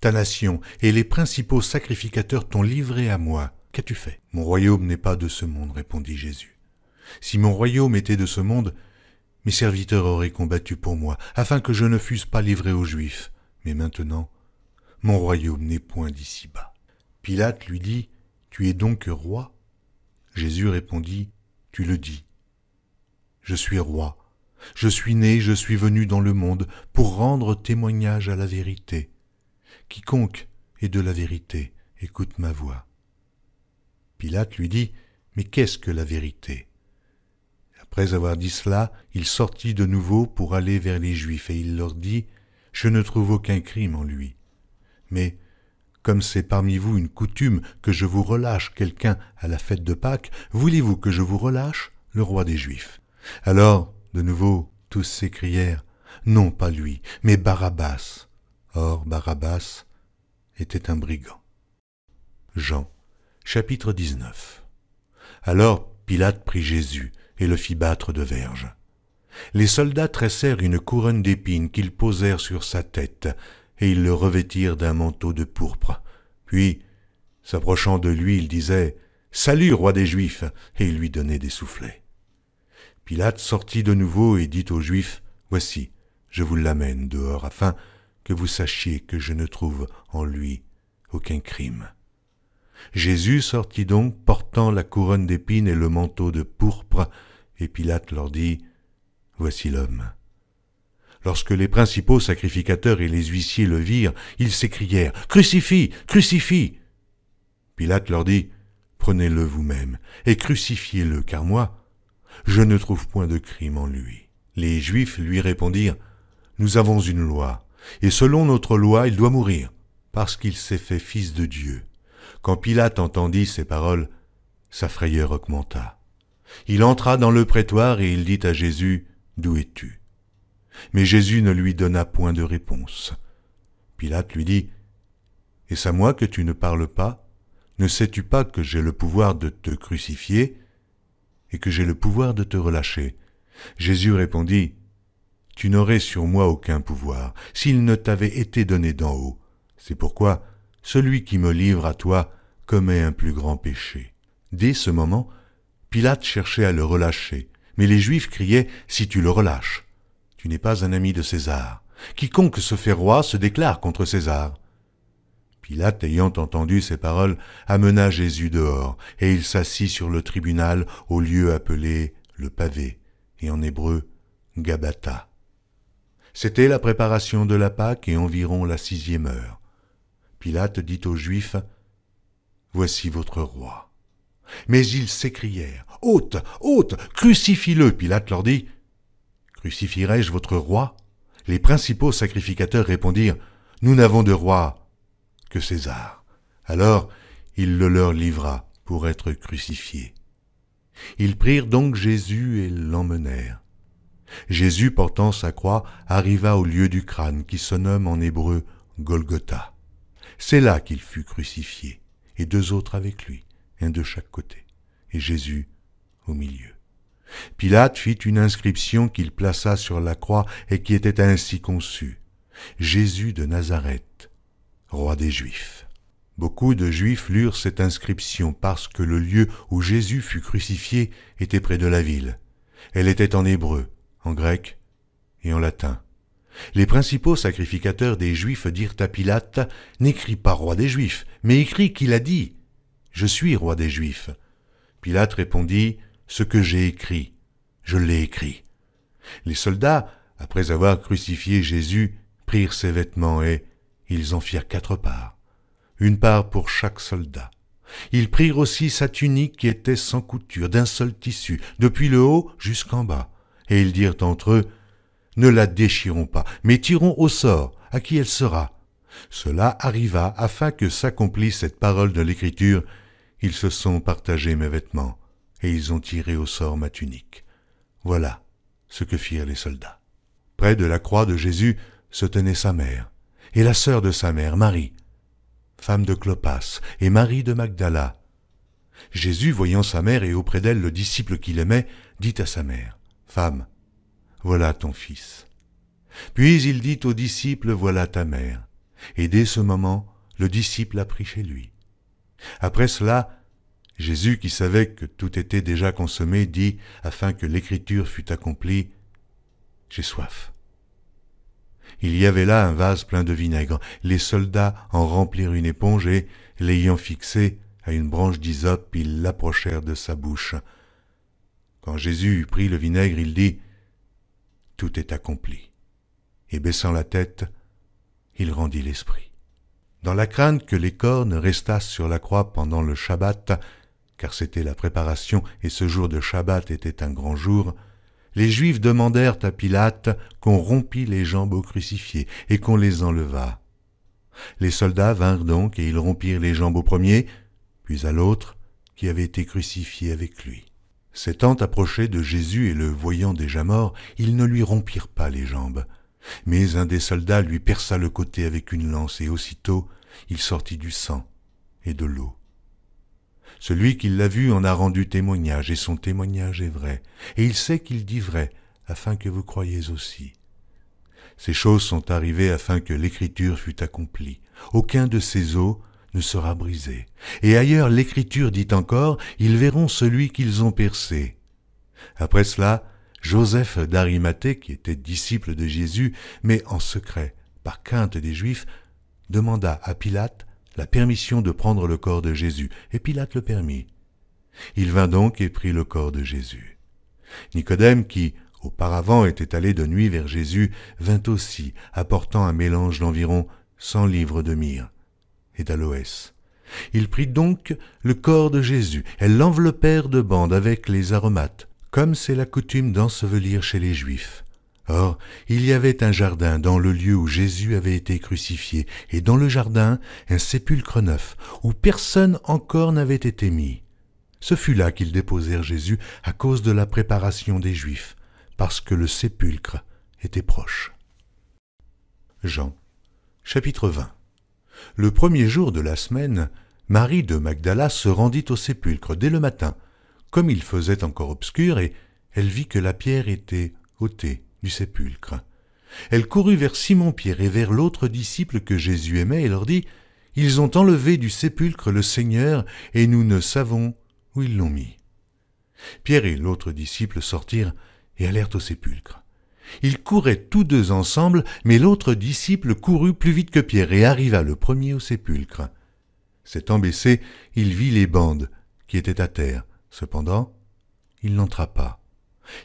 Ta nation et les principaux sacrificateurs t'ont livré à moi. Qu'as-tu fait ? » « Mon royaume n'est pas de ce monde, répondit Jésus. Si mon royaume était de ce monde, mes serviteurs auraient combattu pour moi, afin que je ne fusse pas livré aux Juifs. Mais maintenant, mon royaume n'est point d'ici-bas. Pilate lui dit, « Tu es donc roi ?» Jésus répondit, « Tu le dis. Je suis roi. Je suis né, je suis venu dans le monde pour rendre témoignage à la vérité. Quiconque est de la vérité, écoute ma voix. » Pilate lui dit, « Mais qu'est-ce que la vérité ?» Après avoir dit cela, il sortit de nouveau pour aller vers les Juifs, et il leur dit, « Je ne trouve aucun crime en lui. Mais, comme c'est parmi vous une coutume que je vous relâche quelqu'un à la fête de Pâques, voulez-vous que je vous relâche le roi des Juifs ?» Alors, de nouveau, tous s'écrièrent, « Non, pas lui, mais Barabbas. » Or, Barabbas était un brigand. Jean, chapitre 19. Alors Pilate prit Jésus et le fit battre de verges. Les soldats tressèrent une couronne d'épines qu'ils posèrent sur sa tête, et ils le revêtirent d'un manteau de pourpre. Puis, s'approchant de lui, ils disaient « Salut, roi des Juifs !» et ils lui donnaient des soufflets. Pilate sortit de nouveau et dit aux Juifs « Voici, je vous l'amène dehors, afin que vous sachiez que je ne trouve en lui aucun crime. » Jésus sortit donc, portant la couronne d'épines et le manteau de pourpre, et Pilate leur dit « Voici l'homme. » Lorsque les principaux sacrificateurs et les huissiers le virent, ils s'écrièrent « Crucifie, crucifie !» Pilate leur dit « Prenez-le vous-même et crucifiez-le, car moi, je ne trouve point de crime en lui. » Les Juifs lui répondirent « Nous avons une loi, et selon notre loi, il doit mourir, parce qu'il s'est fait fils de Dieu. » Quand Pilate entendit ces paroles, sa frayeur augmenta. Il entra dans le prétoire et il dit à Jésus, « D'où es-tu » Mais Jésus ne lui donna point de réponse. Pilate lui dit, « Est-ce à moi que tu ne parles pas ? Ne sais-tu pas que j'ai le pouvoir de te crucifier et que j'ai le pouvoir de te relâcher ?» Jésus répondit, « Tu n'aurais sur moi aucun pouvoir, s'il ne t'avait été donné d'en haut. C'est pourquoi celui qui me livre à toi commet un plus grand péché. » Dès ce moment, Pilate cherchait à le relâcher, mais les Juifs criaient « Si tu le relâches, tu n'es pas un ami de César. Quiconque se fait roi se déclare contre César. » Pilate, ayant entendu ces paroles, amena Jésus dehors, et il s'assit sur le tribunal au lieu appelé le pavé, et en hébreu Gabbatha. C'était la préparation de la Pâque et environ la 6e heure. Pilate dit aux Juifs, « voici votre roi. » Mais ils s'écrièrent, « Ôte, ôte, crucifie-le » Pilate leur dit, « Crucifierai-je votre roi ?» Les principaux sacrificateurs répondirent, « Nous n'avons de roi que César. » Alors il le leur livra pour être crucifié. Ils prirent donc Jésus et l'emmenèrent. Jésus, portant sa croix, arriva au lieu du crâne qui se nomme en hébreu Golgotha. C'est là qu'il fut crucifié, et 2 autres avec lui, un de chaque côté, et Jésus au milieu. Pilate fit une inscription qu'il plaça sur la croix et qui était ainsi conçue: « Jésus de Nazareth, roi des Juifs. » Beaucoup de Juifs lurent cette inscription parce que le lieu où Jésus fut crucifié était près de la ville. Elle était en hébreu, en grec et en latin. Les principaux sacrificateurs des Juifs dirent à Pilate, « N'écris pas roi des Juifs, mais écris qu'il a dit, je suis roi des Juifs. » Pilate répondit, « Ce que j'ai écrit, je l'ai écrit. » Les soldats, après avoir crucifié Jésus, prirent ses vêtements et ils en firent 4 parts, une part pour chaque soldat. Ils prirent aussi sa tunique qui était sans couture, d'un seul tissu, depuis le haut jusqu'en bas, et ils dirent entre eux, « Ne la déchirons pas, mais tirons au sort à qui elle sera. » Cela arriva afin que s'accomplisse cette parole de l'Écriture. Ils se sont partagés mes vêtements, et ils ont tiré au sort ma tunique. Voilà ce que firent les soldats. Près de la croix de Jésus se tenait sa mère, et la sœur de sa mère, Marie, femme de Clopas, et Marie de Magdala. Jésus, voyant sa mère et auprès d'elle le disciple qu'il aimait, dit à sa mère, « Femme, voilà ton fils. » Puis il dit au disciple, « Voilà ta mère. » Et dès ce moment, le disciple la prit chez lui. Après cela, Jésus, qui savait que tout était déjà consommé, dit, afin que l'écriture fût accomplie, « J'ai soif. » Il y avait là un vase plein de vinaigre. Les soldats en remplirent une éponge et, l'ayant fixée à une branche d'hysope, ils l'approchèrent de sa bouche. Quand Jésus eut pris le vinaigre, il dit, « Tout est accompli. » Et baissant la tête, il rendit l'esprit. Dans la crainte que les corps ne restassent sur la croix pendant le Shabbat, car c'était la préparation et ce jour de Shabbat était un grand jour, les Juifs demandèrent à Pilate qu'on rompît les jambes aux crucifiés et qu'on les enlevât. Les soldats vinrent donc et ils rompirent les jambes au premier, puis à l'autre qui avait été crucifié avec lui. S'étant approchés de Jésus et le voyant déjà mort, ils ne lui rompirent pas les jambes. Mais un des soldats lui perça le côté avec une lance et aussitôt il sortit du sang et de l'eau. Celui qui l'a vu en a rendu témoignage, et son témoignage est vrai, et il sait qu'il dit vrai, afin que vous croyiez aussi. Ces choses sont arrivées afin que l'Écriture fût accomplie. Aucun de ces os ne sera brisé. Et ailleurs l'Écriture dit encore, ils verront celui qu'ils ont percé. Après cela, Joseph d'Arimathée, qui était disciple de Jésus, mais en secret, par crainte des Juifs, demanda à Pilate la permission de prendre le corps de Jésus, et Pilate le permit. Il vint donc et prit le corps de Jésus. Nicodème, qui auparavant était allé de nuit vers Jésus, vint aussi, apportant un mélange d'environ 100 livres de myrrhe et d'aloès. Il prit donc le corps de Jésus, elles l'enveloppèrent de bandes avec les aromates, comme c'est la coutume d'ensevelir chez les Juifs. Or, il y avait un jardin dans le lieu où Jésus avait été crucifié, et dans le jardin, un sépulcre neuf, où personne encore n'avait été mis. Ce fut là qu'ils déposèrent Jésus à cause de la préparation des Juifs, parce que le sépulcre était proche. Jean, chapitre 20. Le premier jour de la semaine, Marie de Magdala se rendit au sépulcre dès le matin, comme il faisait encore obscur, et elle vit que la pierre était ôtée du sépulcre. Elle courut vers Simon-Pierre et vers l'autre disciple que Jésus aimait et leur dit, « Ils ont enlevé du sépulcre le Seigneur, et nous ne savons où ils l'ont mis. » Pierre et l'autre disciple sortirent et allèrent au sépulcre. Ils couraient tous deux ensemble, mais l'autre disciple courut plus vite que Pierre et arriva le premier au sépulcre. S'étant baissé, il vit les bandes qui étaient à terre. Cependant, il n'entra pas.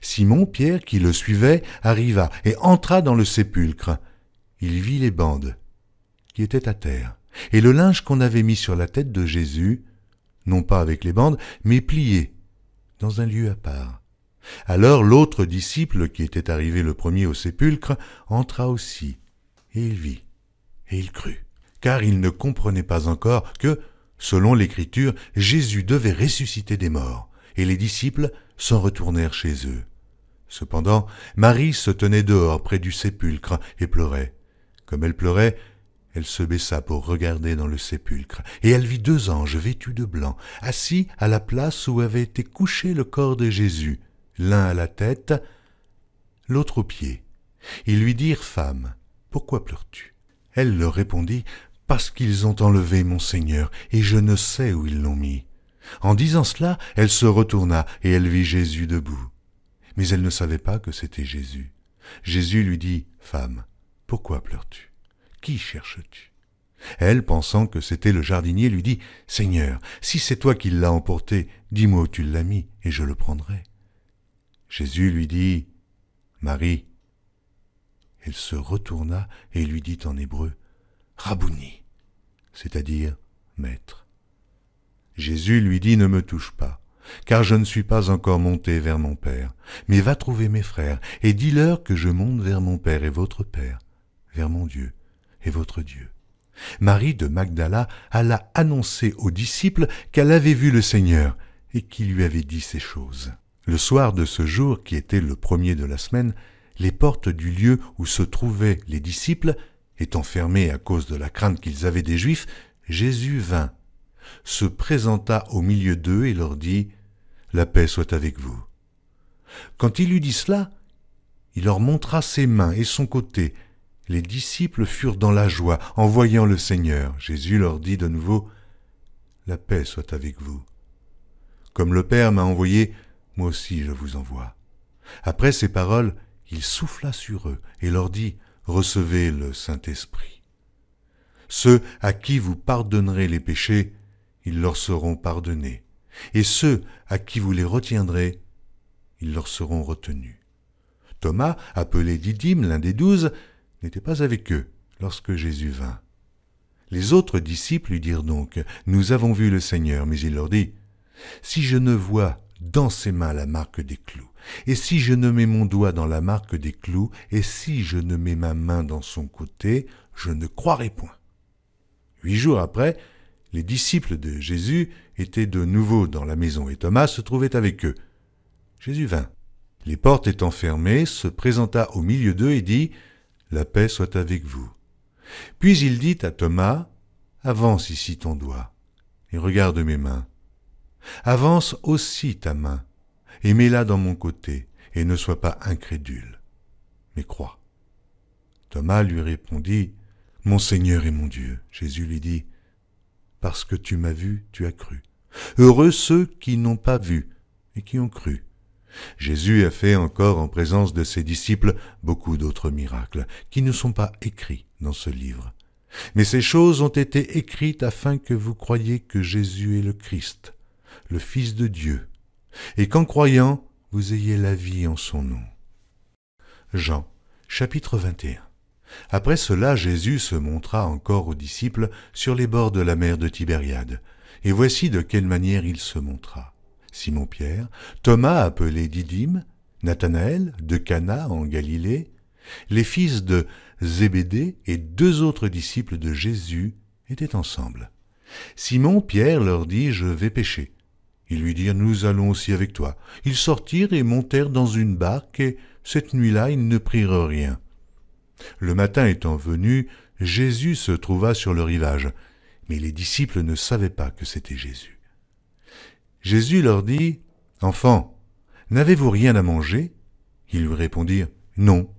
Simon, Pierre, qui le suivait, arriva et entra dans le sépulcre. Il vit les bandes qui étaient à terre, et le linge qu'on avait mis sur la tête de Jésus, non pas avec les bandes, mais pliés, dans un lieu à part. Alors l'autre disciple, qui était arrivé le premier au sépulcre, entra aussi, et il vit, et il crut, car il ne comprenait pas encore que, selon l'Écriture, Jésus devait ressusciter des morts, et les disciples s'en retournèrent chez eux. Cependant, Marie se tenait dehors près du sépulcre et pleurait. Comme elle pleurait, elle se baissa pour regarder dans le sépulcre, et elle vit 2 anges vêtus de blanc, assis à la place où avait été couché le corps de Jésus, l'un à la tête, l'autre aux pieds. Ils lui dirent, « Femme, pourquoi pleures-tu » Elle leur répondit, « Parce qu'ils ont enlevé mon Seigneur, et je ne sais où ils l'ont mis. » En disant cela, elle se retourna, et elle vit Jésus debout. Mais elle ne savait pas que c'était Jésus. Jésus lui dit, « Femme, pourquoi pleures-tu ? Qui cherches-tu » Elle, pensant que c'était le jardinier, lui dit, « Seigneur, si c'est toi qui l'as emporté, dis-moi où tu l'as mis, et je le prendrai. » Jésus lui dit, « Marie. » Elle se retourna et lui dit en hébreu, « Rabouni », c'est-à-dire « Maître ». Jésus lui dit, « Ne me touche pas, car je ne suis pas encore monté vers mon Père, mais va trouver mes frères, et dis-leur que je monte vers mon Père et votre Père, vers mon Dieu et votre Dieu. » Marie de Magdala alla annoncer aux disciples qu'elle avait vu le Seigneur et qu'il lui avait dit ces choses. Le soir de ce jour, qui était le premier de la semaine, les portes du lieu où se trouvaient les disciples, étant fermées à cause de la crainte qu'ils avaient des Juifs, Jésus vint, se présenta au milieu d'eux et leur dit « La paix soit avec vous. » Quand il eut dit cela, il leur montra ses mains et son côté. Les disciples furent dans la joie en voyant le Seigneur. Jésus leur dit de nouveau « La paix soit avec vous. Comme le Père m'a envoyé, moi aussi je vous envoie. » Après ces paroles, il souffla sur eux et leur dit « Recevez le Saint-Esprit. Ceux à qui vous pardonnerez les péchés, ils leur seront pardonnés, et ceux à qui vous les retiendrez, ils leur seront retenus. » Thomas, appelé Didyme, l'un des 12, n'était pas avec eux lorsque Jésus vint. Les autres disciples lui dirent donc « Nous avons vu le Seigneur », mais il leur dit « Si je ne vois dans ses mains la marque des clous, et si je ne mets mon doigt dans la marque des clous, et si je ne mets ma main dans son côté, je ne croirai point. » 8 jours après, les disciples de Jésus étaient de nouveau dans la maison, et Thomas se trouvait avec eux. Jésus vint. Les portes étant fermées, se présenta au milieu d'eux et dit « La paix soit avec vous. » Puis il dit à Thomas « Avance ici ton doigt, et regarde mes mains. Avance aussi ta main, et mets-la dans mon côté, et ne sois pas incrédule, mais crois. » Thomas lui répondit « Mon Seigneur et mon Dieu. » Jésus lui dit « Parce que tu m'as vu, tu as cru. Heureux ceux qui n'ont pas vu et qui ont cru. » Jésus a fait encore en présence de ses disciples beaucoup d'autres miracles qui ne sont pas écrits dans ce livre. Mais ces choses ont été écrites afin que vous croyiez que Jésus est le Christ, le Fils de Dieu, et qu'en croyant, vous ayez la vie en son nom. Jean, chapitre 21. Après cela, Jésus se montra encore aux disciples sur les bords de la mer de Tibériade, et voici de quelle manière il se montra. Simon-Pierre, Thomas appelé Didyme, Nathanaël de Cana en Galilée, les fils de Zébédée et 2 autres disciples de Jésus étaient ensemble. Simon, Pierre leur dit « Je vais pêcher. » Ils lui dirent « Nous allons aussi avec toi. » Ils sortirent et montèrent dans une barque, et cette nuit-là, ils ne prirent rien. Le matin étant venu, Jésus se trouva sur le rivage, mais les disciples ne savaient pas que c'était Jésus. Jésus leur dit « Enfants, n'avez-vous rien à manger ?» Ils lui répondirent « Non. »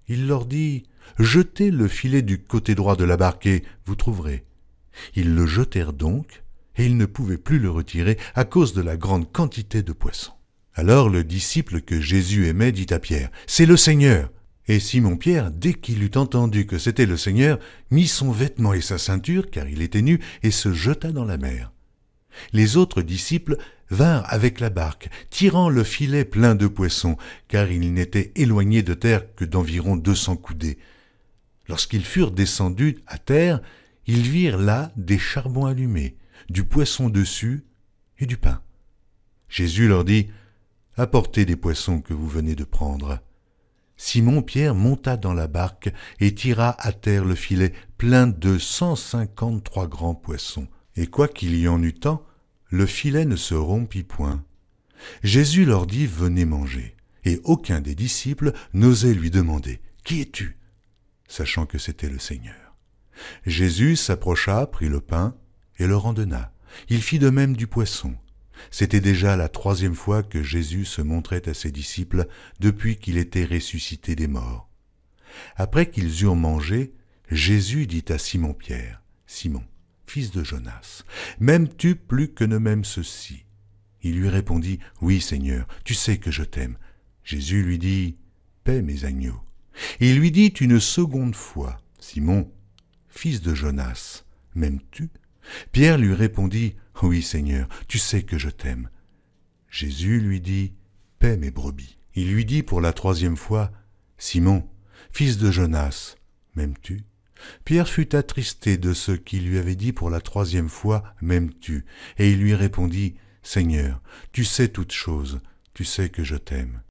Il leur dit « Jetez le filet du côté droit de la barque et vous trouverez. » Ils le jetèrent donc, et ils ne pouvaient plus le retirer à cause de la grande quantité de poissons. Alors le disciple que Jésus aimait dit à Pierre « C'est le Seigneur !» Et Simon-Pierre, dès qu'il eut entendu que c'était le Seigneur, mit son vêtement et sa ceinture, car il était nu, et se jeta dans la mer. Les autres disciples vinrent avec la barque, tirant le filet plein de poissons, car ils n'étaient éloignés de terre que d'environ 200 coudées. Lorsqu'ils furent descendus à terre, ils virent là des charbons allumés, du poisson dessus et du pain. Jésus leur dit, « Apportez des poissons que vous venez de prendre. » Simon-Pierre monta dans la barque et tira à terre le filet plein de 153 grands poissons. Et quoiqu'il y en eût tant, le filet ne se rompit point. Jésus leur dit, « Venez manger. » Et aucun des disciples n'osait lui demander, « Qui es-tu » sachant que c'était le Seigneur. Jésus s'approcha, prit le pain et leur en donna. Il fit de même du poisson. C'était déjà la 3e fois que Jésus se montrait à ses disciples depuis qu'il était ressuscité des morts. Après qu'ils eurent mangé, Jésus dit à Simon-Pierre, « Simon, fils de Jonas, m'aimes-tu plus que ne m'aime ceux-ci » Il lui répondit, « Oui, Seigneur, tu sais que je t'aime. » Jésus lui dit, « Paie mes agneaux. » Il lui dit une seconde fois, « Simon, fils de Jonas, m'aimes-tu » Pierre lui répondit, « Oui, Seigneur, tu sais que je t'aime. » Jésus lui dit, « Paie mes brebis. » Il lui dit pour la 3e fois, « Simon, fils de Jonas, m'aimes-tu » Pierre fut attristé de ce qu'il lui avait dit pour la 3e fois, « M'aimes-tu » Et il lui répondit, « Seigneur, tu sais toutes choses, tu sais que je t'aime. »